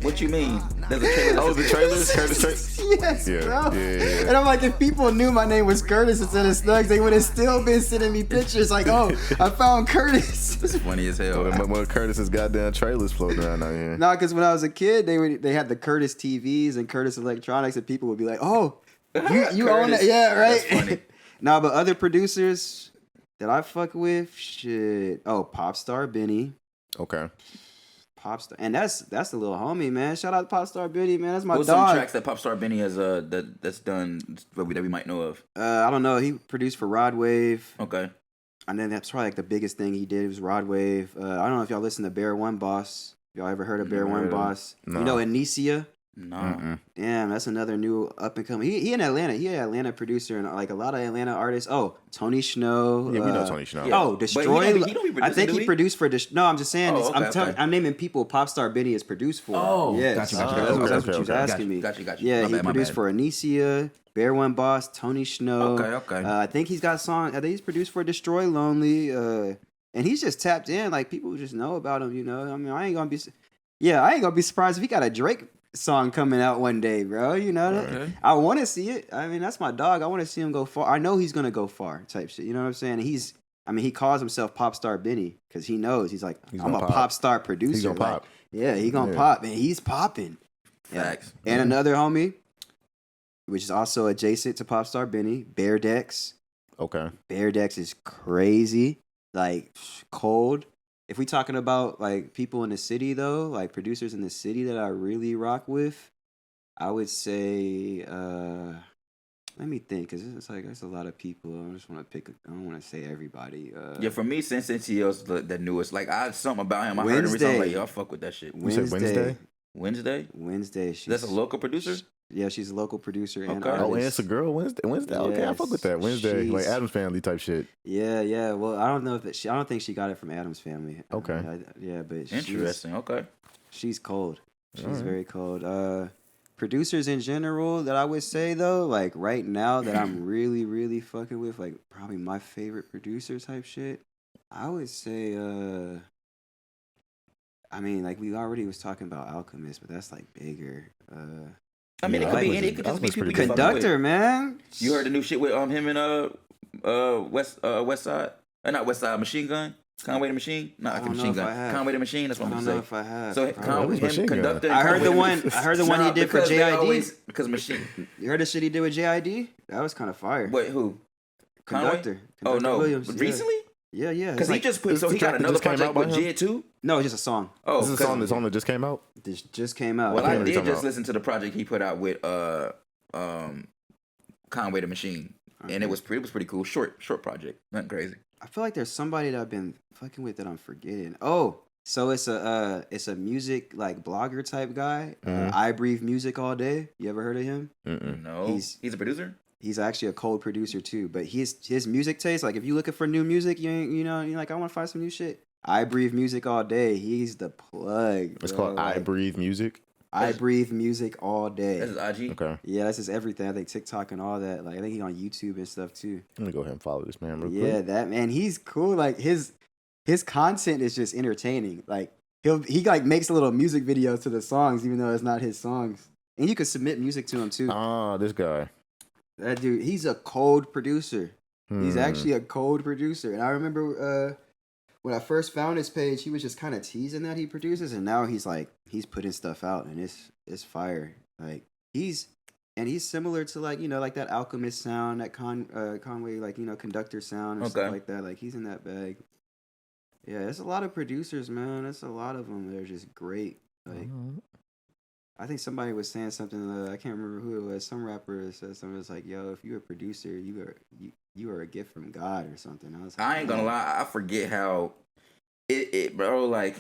What you mean? There's a trailer. Oh, the trailers, Curtis trailers. Yes, Yeah, bro. yeah. And I'm like, if people knew my name was Curtis instead of Snugs, they would have still been sending me pictures like, oh, I found Curtis. It's funny as hell. When Curtis's goddamn trailers floating around out here. No, because when I was a kid, they had the Curtis TVs and Curtis Electronics, and people would be like, oh, you own it? Curtis. Yeah, right. That's funny. No, but other producers that I fuck with, shit. Oh, Popstar Benny. Okay. Popstar, and that's the little homie, man. Shout out to Popstar Benny, man. That's my What's dog. some tracks that Popstar Benny has that's done that we might know of? I don't know. He produced for Rod Wave. Okay. And then that's probably like the biggest thing he did was Rod Wave. I don't know if y'all listen to Bear One Boss. Y'all ever heard of Bear Never One heard of Boss? No. You know Anicia? No. Damn, that's another new up and coming. He in Atlanta. He an Atlanta producer and like a lot of Atlanta artists. Oh, Tony Snow. Yeah, we know Tony Snow. Yeah. Oh, But Destroy. he don't be producing, I think do he he? produced for. No, I'm just saying. Oh, okay, okay. I'm naming people Popstar Benny is produced for. Oh, yes. gotcha. That's what you was Okay. asking me. Got you. Yeah, My he bad, my produced bad. for Anicia, Bear One Boss, Tony Snow. Okay. I think he's got song. I think he's produced for Destroy Lonely. And he's just tapped in. Like people just know about him. You know. I mean, I ain't gonna be surprised if he got a Drake song coming out one day, bro. You know. Okay. I want to see it. I mean, that's my dog. I want to see him go far. I know he's gonna go far. Type shit. You know what I'm saying? He calls himself Popstar Benny because he knows he's like, I'm a gonna pop pop. star producer. He's gonna Like, pop. yeah, he gonna Yeah. pop, and he's popping. Yeah. Facts. And another homie, which is also adjacent to Popstar Benny, Bear Dex. Okay. Bear Dex is crazy, like cold. If we talking about like people in the city though, like producers in the city that I really rock with, I would say, let me think, cause it's like there's a lot of people. I just want to pick. I don't want to say everybody. Yeah, for me, since NCL's the newest, like I something about him. I heard him recently. I'm like, yo, I fuck with that shit. You said Wednesday? Wednesday. She's, That's a local producer. Yeah, she's a local producer and Okay. Oh, and artist. it's a girl. Wednesday. Okay, I fuck with that. Wednesday, like she's- Adam's Family type shit. Yeah. Well, I don't know if I don't think she got it from Adam's Family. Okay. Yeah, but Interesting. Okay. she's cold. She's Alright. very cold. Producers in general that I would say though, like right now that I'm really, really fucking with, like probably my favorite producer type shit. I would say, I mean, like we already was talking about Alchemist, but that's like bigger. I mean, Yeah, it could be Alchemist any. It is- could just be Alchemist people. pretty you fuck Conductor, with. man. You heard the new shit with him and West Side, not West Side, Machine Gun, Conway the Machine, I not don't know Machine if I Gun, have. Conway the Machine. That's I what I'm don't gonna know say. if I have. So probably. What's Machine him, Gun? Conductor. I heard Conway the the one. Machine. I heard the one he did for because they JID. always- Because Machine. You heard the shit he did with JID? That was kind of fire. Wait, who? Conway? Conductor. Oh Conductor no, Williams. Yeah. recently? Yeah. Because It's he like- just put. this So the he got track that another just came project out by with him? Jid too. No, it's just a song. Oh, This is a song that just came out. This just came out. Well, I I can't did really just talk listen to the project he put out with Conway the Machine, and it was pretty cool. Short project, nothing crazy. I feel like there's somebody that I've been fucking with that I'm forgetting. Oh, so it's a music like blogger type guy. Mhm. I breathe music all day. You ever heard of him? Mm-mm. No, He's- he's a producer. He's actually a cold producer too. But his music taste, like if you're looking for new music, you're like I want to find some new shit. I breathe music all day. He's the plug. It's bro. called I Like, Breathe Music. I breathe music all day. That's his IG. Okay. Yeah, that's just everything. I think TikTok and all that. Like I think he's on YouTube and stuff too. Let me go ahead and follow this man real Yeah, quick. that man, he's cool. Like his content is just entertaining. Like he like makes a little music videos to the songs, even though it's not his songs. And you can submit music to him too. Ah, this guy. That dude, he's a cold producer. He's Hmm. actually a cold producer. And I remember when I first found his page, he was just kind of teasing that he produces, and now he's putting stuff out, and it's fire. Like he's similar to like like that Alchemist sound, that Conway like Conductor sound and Okay. stuff like that. Like he's in that bag. Yeah, there's a lot of producers, man. There's a lot of them. They're just great. Like I think somebody was saying something. I can't remember who it was. Some rapper said something. It's like, "Yo, if you're a producer, you are a gift from God or something." I was like, I ain't gonna lie, I forget how it bro. Like,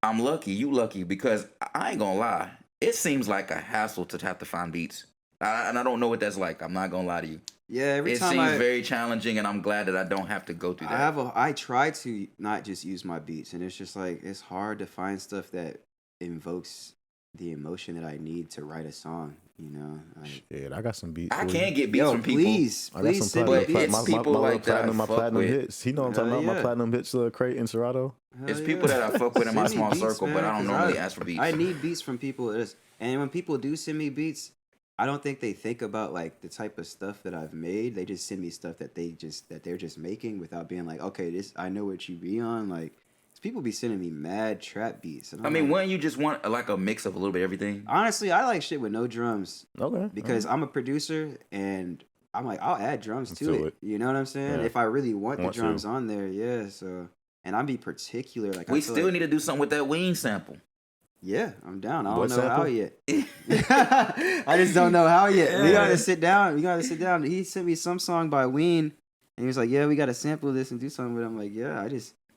I'm lucky, you lucky, because I ain't gonna lie. It seems like a hassle to have to find beats, and I don't know what that's like. I'm not gonna lie to you. Yeah, every It time seems very challenging, and I'm glad that I don't have to go through that. I try to not just use my beats, and it's just like it's hard to find stuff that invokes the emotion that I need to write a song. You know, like, Yeah, I got some beats. I for can't you. get beats from people. please I got some send me platinum, beats. It's people like that I my fuck platinum with. hits. He know what I'm talking Hell about. My yeah. platinum hits, Crate and Serato. It's Hell people yeah. that I fuck with in my Send me small beats, circle, but man, I don't 'cause normally ask for beats. I need beats from people. And when people do send me beats, I don't think they think about like the type of stuff that I've made. They just send me stuff that they're just making without being like, okay, this I know what you be on. Like, people be sending me mad trap beats. And I I'm mean, like, wouldn't you just want like a mix of a little bit of everything? honestly, I like shit with no drums Okay. because I'm a producer and I'm like, I'll add drums to To it. it. You know what I'm saying? Yeah. If I really want the Want to. drums on there, yeah. So, and I'll be particular. Like, We I feel still like, need to do something with that Ween sample. yeah, I'm down. I don't What know how sample? yet. I just don't know how yet. We Yeah. gotta sit down. He sent me some song by Ween, and he was like, "Yeah, we gotta sample this and do something with it." I'm like, "Yeah,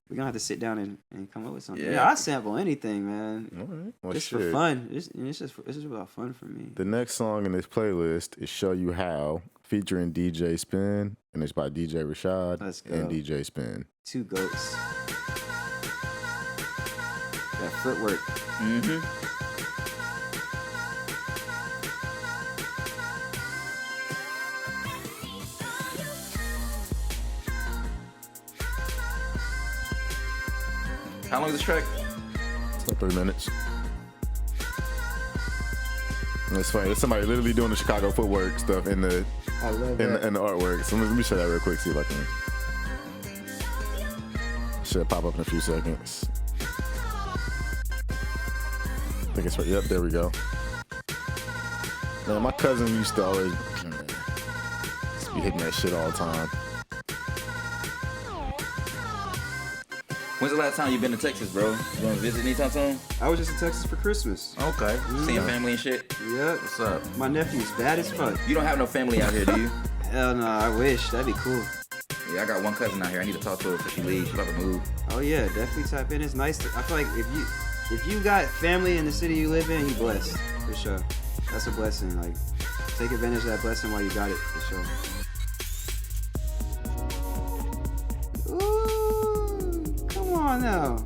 we're gonna have to sit down and come up with something." Yeah. Yeah, I sample anything, man. All right. Well, Just shit. for fun. It's just about fun for me. The next song in this playlist is "Show You How," featuring DJ Spinn, and it's by DJ Rashad Let's go. and DJ Spinn. Two goats. That footwork. Mm-hmm. How long is this track? It's like 3 minutes. And it's funny. There's somebody literally doing the Chicago footwork stuff in the I love in that. the, in the artwork. So let me show that real quick. See if I can. Should pop up in a few seconds. I think it's right. Yep, there we go. Man, my cousin used to always just be hitting that shit all the time. When's the last time you been to Texas, bro? You want to visit anytime soon? I was just in Texas for Christmas. Okay. Seeing family and shit? Yep. What's up? My nephew's bad as fuck. You don't have no family out here, do you? Hell no, I wish. That'd be cool. Yeah, I got one cousin out here. I need to talk to her before she leaves. She's about to move. Oh yeah, definitely tap in. It's nice. I feel like if you got family in the city you live in, you blessed for sure. That's a blessing. Like, take advantage of that blessing while you got it for sure. Ooh, come on now.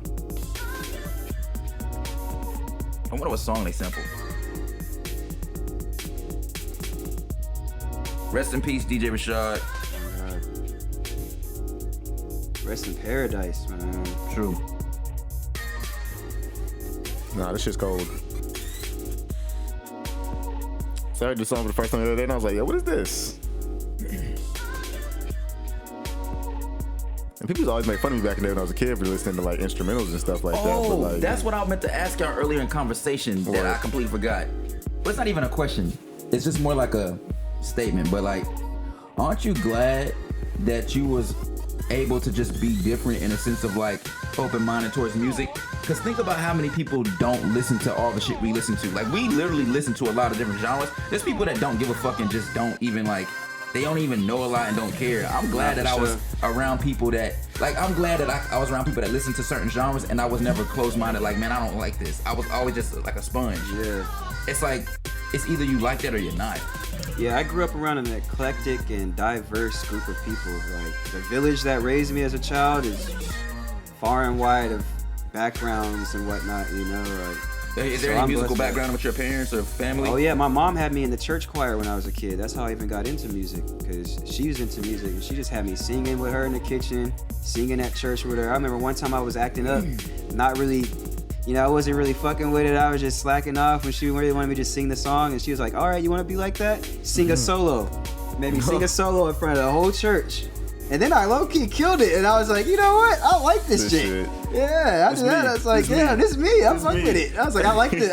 I wonder what song they sampled. Rest in peace, DJ Rashad. Rest in paradise, man. True. Nah, this shit's cold. So I heard this song for the first time the other day, and I was like, yo, what is this? And people always make fun of me back in the day when I was a kid for listening to like instrumentals and stuff like that. But Oh, like, that's what I meant to ask y'all earlier in conversation that I completely forgot. But it's not even a question. It's just more like a statement. But like, aren't you glad that you was able to just be different in a sense of like open-minded towards music? Because think about how many people don't listen to all the shit we listen to. Like, we literally listen to a lot of different genres. There's people that don't give a fuck and just don't even like, they don't even know a lot and don't care. I'm glad that I was around people that, like, I'm glad that I was around people that listen to certain genres and I was never closed-minded, like, man, I don't like this. I was always just like a sponge. Yeah. It's like, it's either you like that or you're not. Yeah, I grew up around an eclectic and diverse group of people. Like, the village that raised me as a child is far and wide of backgrounds and whatnot, you know. Like, Is there so any I'm musical blessed. background with your parents or family? Oh yeah, my mom had me in the church choir when I was a kid. That's how I even got into music, because she was into music and she just had me singing with her in the kitchen, singing at church with her. I remember one time I was acting up, not really, you know, I wasn't really fucking with it. I was just slacking off when she really wanted me to just sing the song, and she was like, all right, you want to be like that? Sing a solo. Made me sing a solo in front of the whole church. And then I low-key killed it, and I was like, you know what? I like this shit. Yeah, after that, I was like, yeah, this is me. I'm fucking with it. I was like, I like it.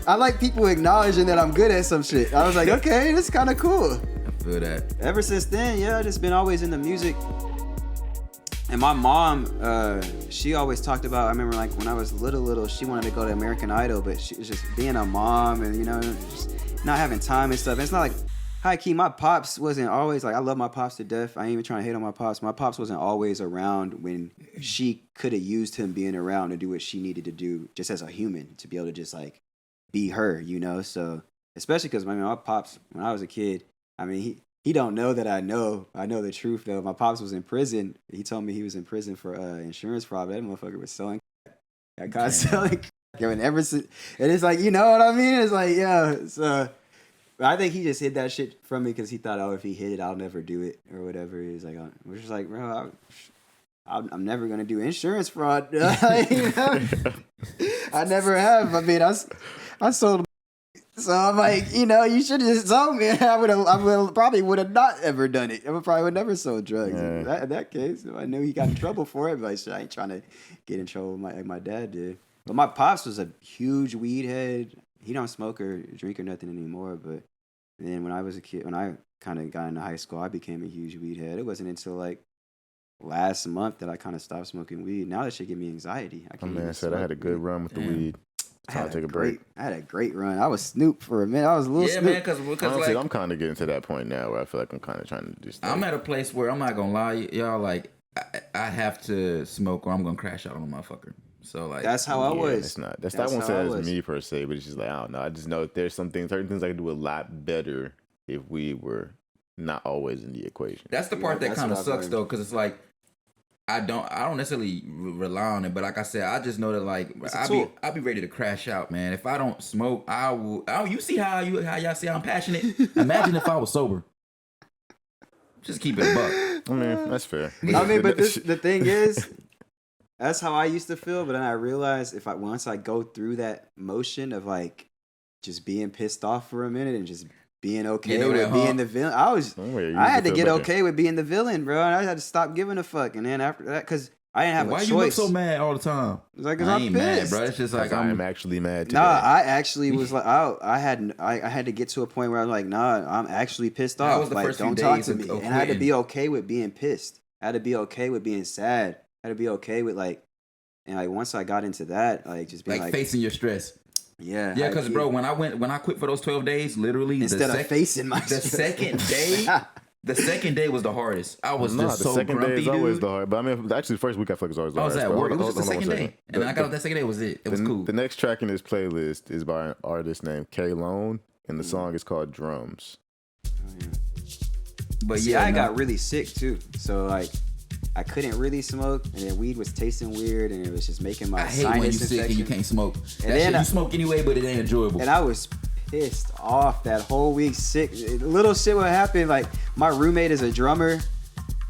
I like people acknowledging that I'm good at some shit. I was like, okay, this is kind of cool. I feel that. Ever since then, yeah, I just been always into music. And my mom, she always talked about, I remember like when I was little, she wanted to go to American Idol, but she was just being a mom and, you know, just not having time and stuff. And it's not like, high key, my pops wasn't always like, I love my pops to death. I ain't even trying to hate on my pops. My pops wasn't always around when she could have used him being around to do what she needed to do just as a human, to be able to just like be her, you know? So, especially because, I mean, my pops, when I was a kid, I mean, he don't know that I know the truth though. My pops was in prison. He told me he was in prison for insurance fraud. That motherfucker was selling. That guy selling Whenever, and it's like, you know what I mean? It's like, yeah. So, but I think he just hid that shit from me because he thought, oh, if he hid it, I'll never do it or whatever. He's like, which is like, bro, I'm never gonna do insurance fraud. You know? I never have. I mean, I sold. So I'm like, you know, you should have just told me. I probably would have not ever done it. I probably would never sold drugs. Yeah. In that case, if I knew he got in trouble for it, but like, I ain't trying to get in trouble like my dad did. But my pops was a huge weed head. He don't smoke or drink or nothing anymore. But then when I was a kid, when I kind of got into high school, I became a huge weed head. It wasn't until like last month that I kind of stopped smoking weed. Now that shit give me anxiety. My man said I had a good run with the weed. Time to take a break. I had a great run. I was Snoop for a minute. I was a little Snoop. Man, because honestly, like, I'm kind of getting to that point now where I feel like I'm kind of trying to just. I'm at a place where I'm not gonna lie, y'all. Like, I have to smoke or I'm gonna crash out on a motherfucker. So like, that's how I was. It's not. That's not one saying it's me per se, but it's just like I don't know. I just know that there's certain things I could do a lot better if we were not always in the equation. That's the part that kind of sucks though, because it's like. I don't necessarily rely on it, but like I said, I just know that like I'll be ready to crash out, man. If I don't smoke, I will. You see how y'all see I'm passionate? Imagine if I was sober. Just keep it a buck. I mean, that's fair. I mean, but the thing is, that's how I used to feel. But then I realized once I go through that motion of like just being pissed off for a minute and just being okay with being the villain. I had to get okay with being the villain, bro. And I had to stop giving a fuck. And then after that, because I didn't have a choice. Why you look so mad all the time? It's like, cause I ain't mad, bro. It's just like I'm actually mad today. Nah, I actually was like, I had to get to a point where I'm like, nah, I'm actually pissed off. Was the like, first don't few talk days to me. And I had to be okay with being pissed. I had to be okay with being sad. I had to be okay with like, and like once I got into that, like just being like facing your stress. Yeah, because bro, when I quit for those 12 days, literally instead of facing my the second day was the hardest. I was just so grumpy, the second day is always dude. the hard. But I mean, actually, the first week I feel like it's always the hardest. I was at work. It was just the second day, and then I got off that second day. Was it? It was cool. The next track in this playlist is by an artist named K Lone, and the song is called Drumz. But yeah, I got really sick too. So like, I couldn't really smoke, and then weed was tasting weird, and it was just making my sinus infection. I hate when you sick and you can't smoke. And then you smoke anyway, but it ain't enjoyable. And I was pissed off that whole week, sick. Little shit would happen. Like my roommate is a drummer,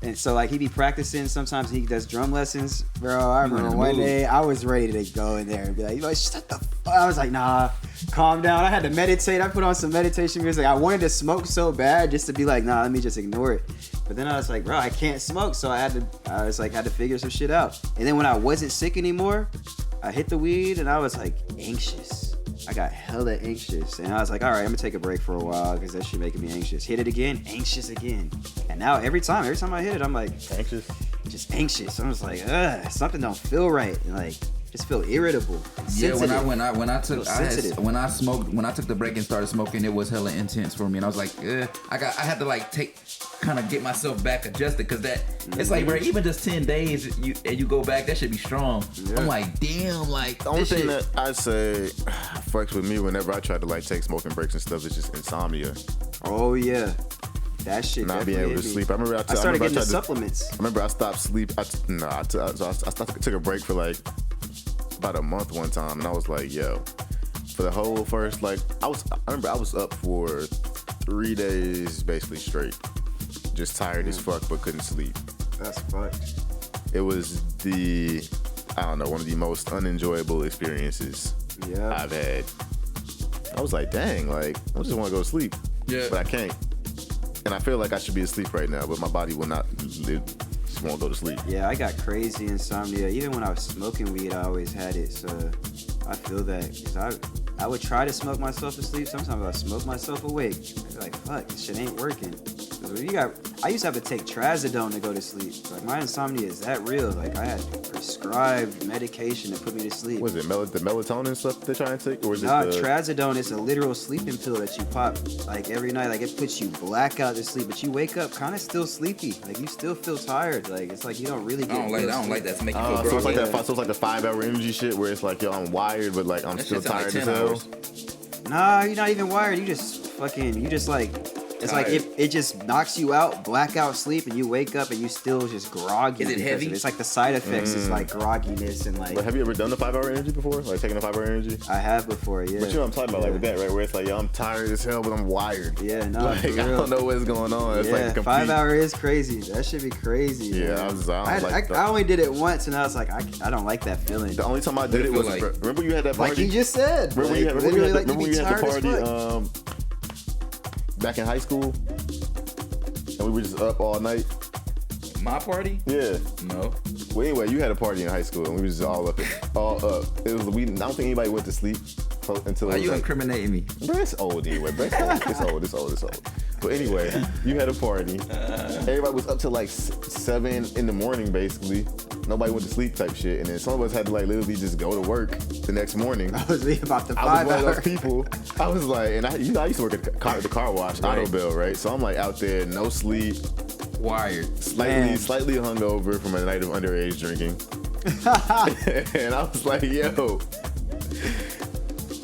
and so like he be practicing. Sometimes he does drum lessons, bro. I remember one day I was ready to go in there and be like, shut the fuck. I was like, nah, calm down. I had to meditate. I put on some meditation music. I wanted to smoke so bad just to be like, nah, let me just ignore it. But then I was like, bro, I can't smoke. So I had to figure some shit out. And then when I wasn't sick anymore, I hit the weed and I was like anxious. I got hella anxious. And I was like, all right, I'm gonna take a break for a while because that shit making me anxious. Hit it again, anxious again. And now every time I hit it, I'm like, anxious? Just anxious. I was like, something don't feel right. And like, just feel irritable. Yeah, when I took the break and started smoking, it was hella intense for me. And I was like, I had to like kind of get myself back adjusted because it's like, bro, even just 10 days you go back, that should be strong. Yeah. I'm like, damn, like the only thing that I say fucks with me whenever I try to like take smoking breaks and stuff is just insomnia. Oh yeah. That shit. Not being able to sleep. I remember I started getting the supplements. I remember I stopped sleep. I took a break for like about a month one time, and I was like, yo, for the whole first I remember I was up for 3 days basically straight, just tired as fuck but couldn't sleep. That's fucked. It was one of the most unenjoyable experiences I've had. I was like, dang, like I just want to go to sleep, but I can't. And I feel like I should be asleep right now, but my body will not just won't go to sleep. Yeah, I got crazy insomnia. Even when I was smoking weed, I always had it. So I feel that because I would try to smoke myself to sleep. Sometimes I smoke myself awake. I'd be like, fuck, this shit ain't working. I used to have to take trazodone to go to sleep. Like my insomnia is that real. Like I had prescribed medication to put me to sleep. Was it the melatonin stuff they're trying to take, or is trazodone is a literal sleeping pill that you pop like every night. Like it puts you blackout to sleep, but you wake up kind of still sleepy. Like you still feel tired. Like it's like you don't really get. I don't like that to make you feel so it's like that. So it's like the 5-hour energy shit where it's like, yo, I'm wired, but like I'm still tired as hell. Nah, you're not even wired. You just like It's like it just knocks you out, blackout sleep, and you wake up and you still just groggy. Is it because heavy? of it. It's like the side effects is like grogginess and like. But have you ever done the 5-hour energy before? Like taking the 5-hour energy? I have before, yeah. But you know what I'm talking about, like with that, right? Where it's like, yo, I'm tired as hell, but I'm wired. Yeah, no, Like, for I real. don't know what's going on. It's Yeah, like complete. 5 hour is crazy. That should be crazy. Yeah, man. I only did it once, and I was like, I don't like that feeling. The only time I did it was, like? remember you had that party? Like you just said. Remember like, you had, literally, like, remember you you be had the tired as party fuck. back in high school? And we were just up all night? My party? Yeah. No. Well, anyway, you had a party in high school, and we was just all up. All up. It was, I don't think anybody went to sleep until Why it was you like, incriminating me? bro, it's old anyway. Bro, it's old. But anyway, you had a party. Everybody was up till like 7 in the morning, basically. Nobody went to sleep type shit. And then some of us had to like literally just go to work the next morning. I was about the 5 I was one of hour. those people. I was like, and I used to work at the car wash, Right. Auto Bell, right? So I'm like out there, no sleep, Wired. slightly hungover from a night of underage drinking. And I was like, yo,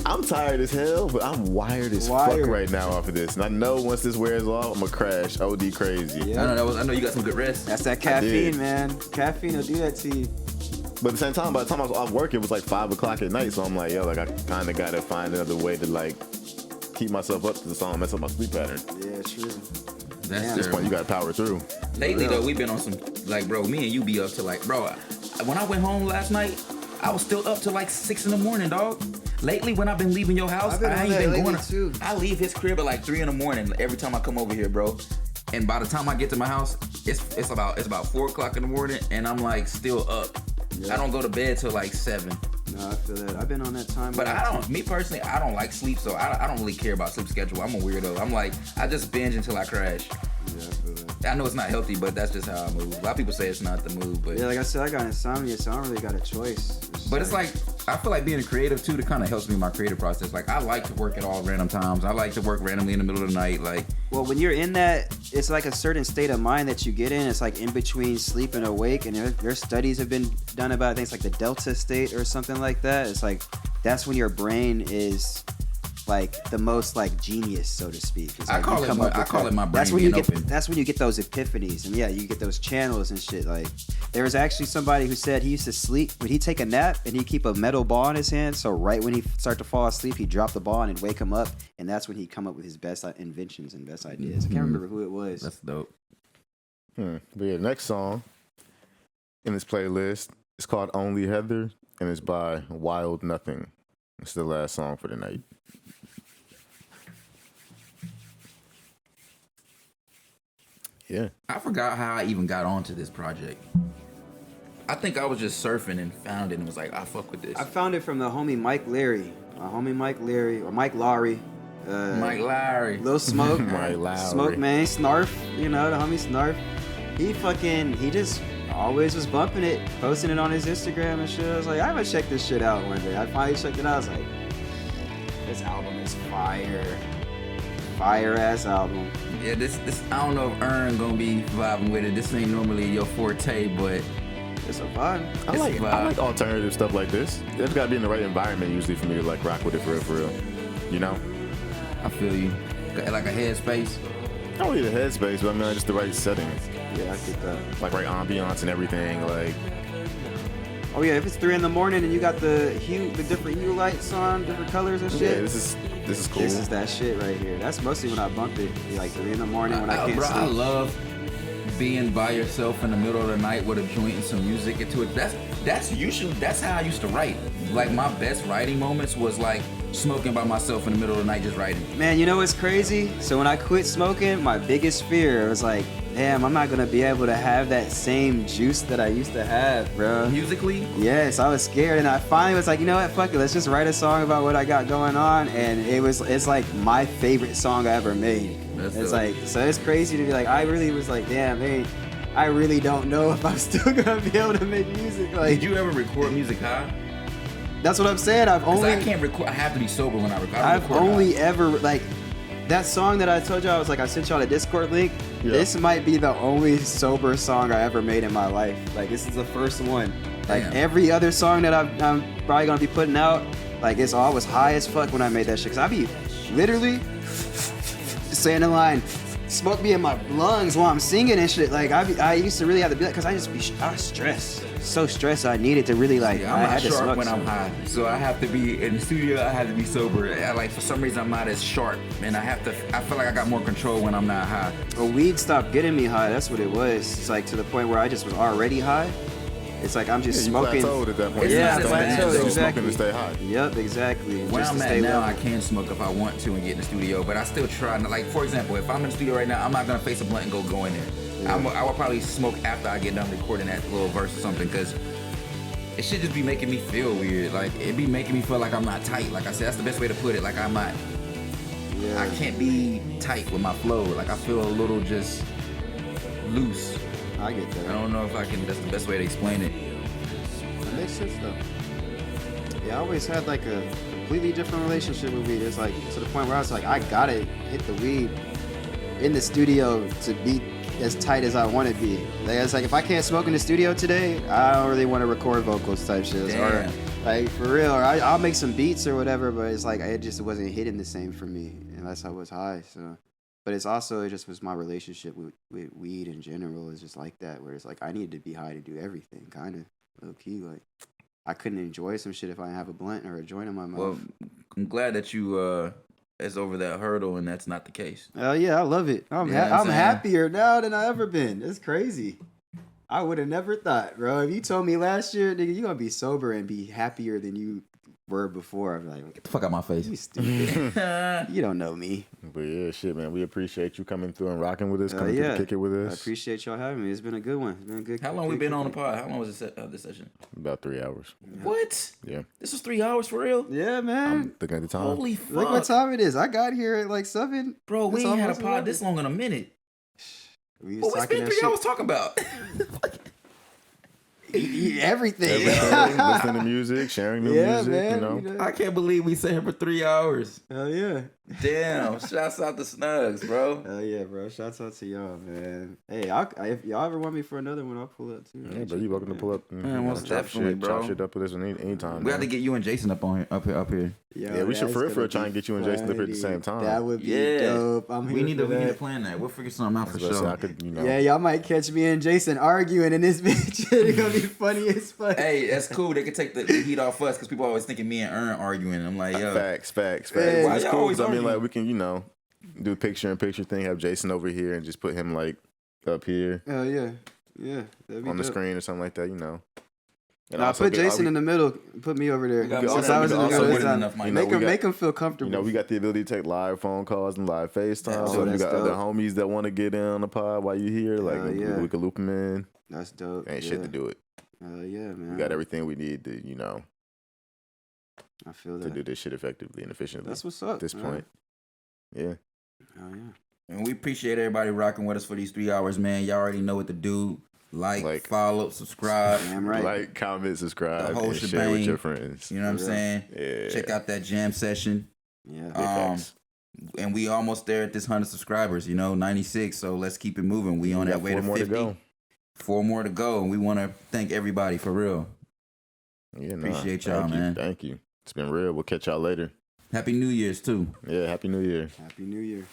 I'm tired as hell, but I'm wired as fuck right now off of this. And I know once this wears off, I'm gonna crash OD crazy. Yeah. I know you got some good rest. That's that caffeine, man. Caffeine will do that to you. But at the same time, by the time I was off work, it was like 5 o'clock at night. So I'm like, yo, like I kind of gotta find another way to like keep myself up to the song, mess up my sleep pattern. Yeah, true. That's At this point, you gotta power through. Lately though, we've been on some like, bro, me and you be up to like, bro, when I went home last night, I was still up till like 6 in the morning, dog. Lately, when I've been leaving your house, I've been I on ain't that been lately, going. too. I leave his crib at like 3 in the morning every time I come over here, bro. And by the time I get to my house, it's about 4 o'clock in the morning, and I'm like still up. Yeah. I don't go to bed till like 7. No, I feel that. I've been on that time. But me personally, I don't like sleep, so I don't really care about sleep schedule. I'm a weirdo. I'm like, I just binge until I crash. Yeah, I feel that. I know it's not healthy, but that's just how I move. A lot of people say it's not the move, but Yeah, like I said, I got insomnia, so I don't really got a choice. But it's like, I feel like being a creative too, that kind of helps me in my creative process. Like, I like to work at all random times. I like to work randomly in the middle of the night. Like, well, when you're in that, it's like a certain state of mind that you get in. It's like in between sleep and awake, and their studies have been done about things like the delta state or something like that. It's like that's when your brain is like the most like genius, so to speak. It's I like call you it come my- up I with call that. it my brain That's when you being get. open. That's when you get those epiphanies, and yeah, you get those channels and shit. Like there was actually somebody who said he used to sleep, would he take a nap and he'd keep a metal ball in his hand, so right when he start to fall asleep, he'd drop the ball and it'd wake him up, and that's when he'd come up with his best inventions and best ideas. I can't remember who it was. that's dope. But yeah, next song in this playlist is called Only Heather, and it's by Wild Nothing. It's the last song for the night. Yeah. I forgot how I even got onto this project. I think I was just surfing and found it and was like, I fuck with this. I found it from the homie Mike Larry. Mike Lowry. Mike Lowry. Lil Smoke. Mike Lowry. Smoke man, Snarf, you know, the homie Snarf. He just always was bumping it, posting it on his Instagram and shit. I was like, I'm gonna check this shit out one day. I finally checked it out. I was like, this album is fire. Fire ass album. Yeah, this I don't know if Ern gonna be vibing with it. This ain't normally your forte, but It's a vibe. I like alternative stuff like this. It's got to be in the right environment usually for me to like rock with it for real. You know? I feel you. Like a headspace. I don't need a headspace, but I mean just the right setting. Yeah, I get that. Like right ambiance and everything. Like Oh yeah, if it's 3 in the morning and you got the different hue lights on, different colors and shit. yeah, this is cool. This is that shit right here. That's mostly when I bump it. Like 3 in the morning when I can't Bro, sleep. I love being by yourself in the middle of the night with a joint and some music into it. That's how I used to write. Like my best writing moments was like smoking by myself in the middle of the night just writing. Man, you know what's crazy? So when I quit smoking, my biggest fear was like, damn, I'm not gonna be able to have that same juice that I used to have, bro. Musically, Yes, I was scared, and I finally was like, you know what, fuck it, let's just write a song about what I got going on, and it's like my favorite song I ever made. That's It's dope. like, so it's crazy to be like, I really was like, damn, man, I really don't know if I'm still gonna be able to make music. Like, did you ever record music high? that's what I'm saying. I've 'Cause only, I can't record. I have to be sober when I record. I've only ever like that song that I told you I was like I sent y'all a Discord link. Yeah. This might be the only sober song I ever made in my life. Like this is the first one. Like Damn. every other song that I'm probably gonna be putting out, like I was high as fuck when I made that shit. Cause I be literally saying the line, smoke be in my lungs while I'm singing and shit. Like I used to really have to be like, cause I was stressed, so stressed. I needed to really like. I'm I not had to sharp smoke when I'm high, so I have to be in the studio. I have to be sober. Like for some reason, I'm not as sharp, and I feel like I got more control when I'm not high. Well, weed stopped getting me high. That's what it was. It's like to the point where I just was already high. It's like I'm just smoking. You plateaued at that point. Yeah, You plateaued, smoking to stay high. Yep, exactly. Where just I'm to at stay now, level. I can smoke if I want to and get in the studio, but I still try. Like for example, if I'm in the studio right now, I'm not gonna face a blunt and go in there. Yeah. I will probably smoke after I get done recording that little verse or something, because it should just be making me feel weird. Like it be making me feel like I'm not tight. Like I said, that's the best way to put it. Like I'm not. Yeah. I can't be tight with my flow. Like I feel a little just loose. I get that. I don't know if I can. That's the best way to explain it. That makes sense though. Yeah, I always had like a completely different relationship with weed. It's like to the point where I was like, I gotta hit the weed in the studio to be as tight as I want to be. Like, it's like if I can't smoke in the studio today, I don't really want to record vocals type shit. Damn. Or like for real, or I'll make some beats or whatever, but it's like it just wasn't hitting the same for me unless I was high. So, but it's also it just was my relationship with weed in general is just like that, where it's like I needed to be high to do everything, kind of low key. Like I couldn't enjoy some shit if I didn't have a blunt or a joint in my mouth. Well, I'm glad that you is over that hurdle and that's not the case. Oh yeah, I love it. I'm You know what I'm I'm saying? happier now than I ever been. It's crazy. I would have never thought, bro. If you told me last year, nigga, you gonna be sober and be happier than you were before, I'm like, Get the fuck out my face. you stupid. You don't know me. But yeah, shit, man. We appreciate you coming through and rocking with us, coming Yeah. through to kick it with I us. appreciate y'all having me. It's been a good one. It's been a good. How long we good been on the kicking. pod? How long was this session? About 3 hours. What? Yeah. This was 3 hours for real? Yeah, man. Looking at the time. Holy fuck. Look what time it is. I got here at like 7. Bro, we It's ain't had a almost pod 11. this long in a minute. We What was we talking spent that 3 hours shit. talking about? Everything. Everything, listening to music, sharing new Yeah, music, man. you know. I can't believe we sat here for 3 hours. Hell yeah. Damn. Shouts out to Snugs, bro. Hell yeah, bro. Shouts out to y'all, man. Hey, if y'all ever want me for another one, I'll pull up too. Yeah, but you're welcome to pull up and Man, most chop definitely, shit, bro. chop shit up with us anytime. We got to man. get you and Jason up here. Yeah, we should for real try and get you and Jason up here at the same time. That would be Yeah. dope. I'm here We need for to that. plan that. We'll figure something out for That's what I said, I sure. could, you know. Yeah, y'all might catch me and Jason arguing in this bitch. It's gonna be funny as fuck. Hey, that's cool. They could take the heat off us because people always thinking me and Ern arguing. I'm like, yo. Facts. Hey, why It's y'all cool. always 'Cause I mean, arguing? like, we can, you know, do a picture-in-picture thing, have Jason over here and just put him, like, up here Oh yeah, yeah. That'd be on the dope. screen or something like that, you know. And Nah, also put get- Jason in the middle. Put me over there. We got more Since than- I was we in the also middle more this than time. enough mic. You know, Make we him got- make him feel You comfortable. know, we got the ability to take live phone calls and live FaceTime. Oh, So if you that's got other dope. homies that want to get in on the pod while you here, like, yeah. we can loop them in. That's dope. Ain't yeah. shit to do it. Yeah, man. We got everything we need to, you know, I feel to that. do this shit effectively and efficiently. That's what's up. At this man. point. Yeah. Oh yeah. And we appreciate everybody rocking with us for these 3 hours, man. Y'all already know what to do. Like, follow, subscribe. Damn right. Like, comment, subscribe, The whole and share shebang. with your friends. You know what I'm Yeah. saying? Yeah. Check out that jam session. Yeah. Big facts. And we almost there at this 100 subscribers, 96. So let's keep it moving. We on We that got way 4 to more 50. to go. 4 more to go. And we want to thank everybody for real. Yeah, Appreciate y'all, thank you, man. Thank you. It's been real. We'll catch y'all later. Happy New Year's too. Yeah, Happy New Year. Happy New Year.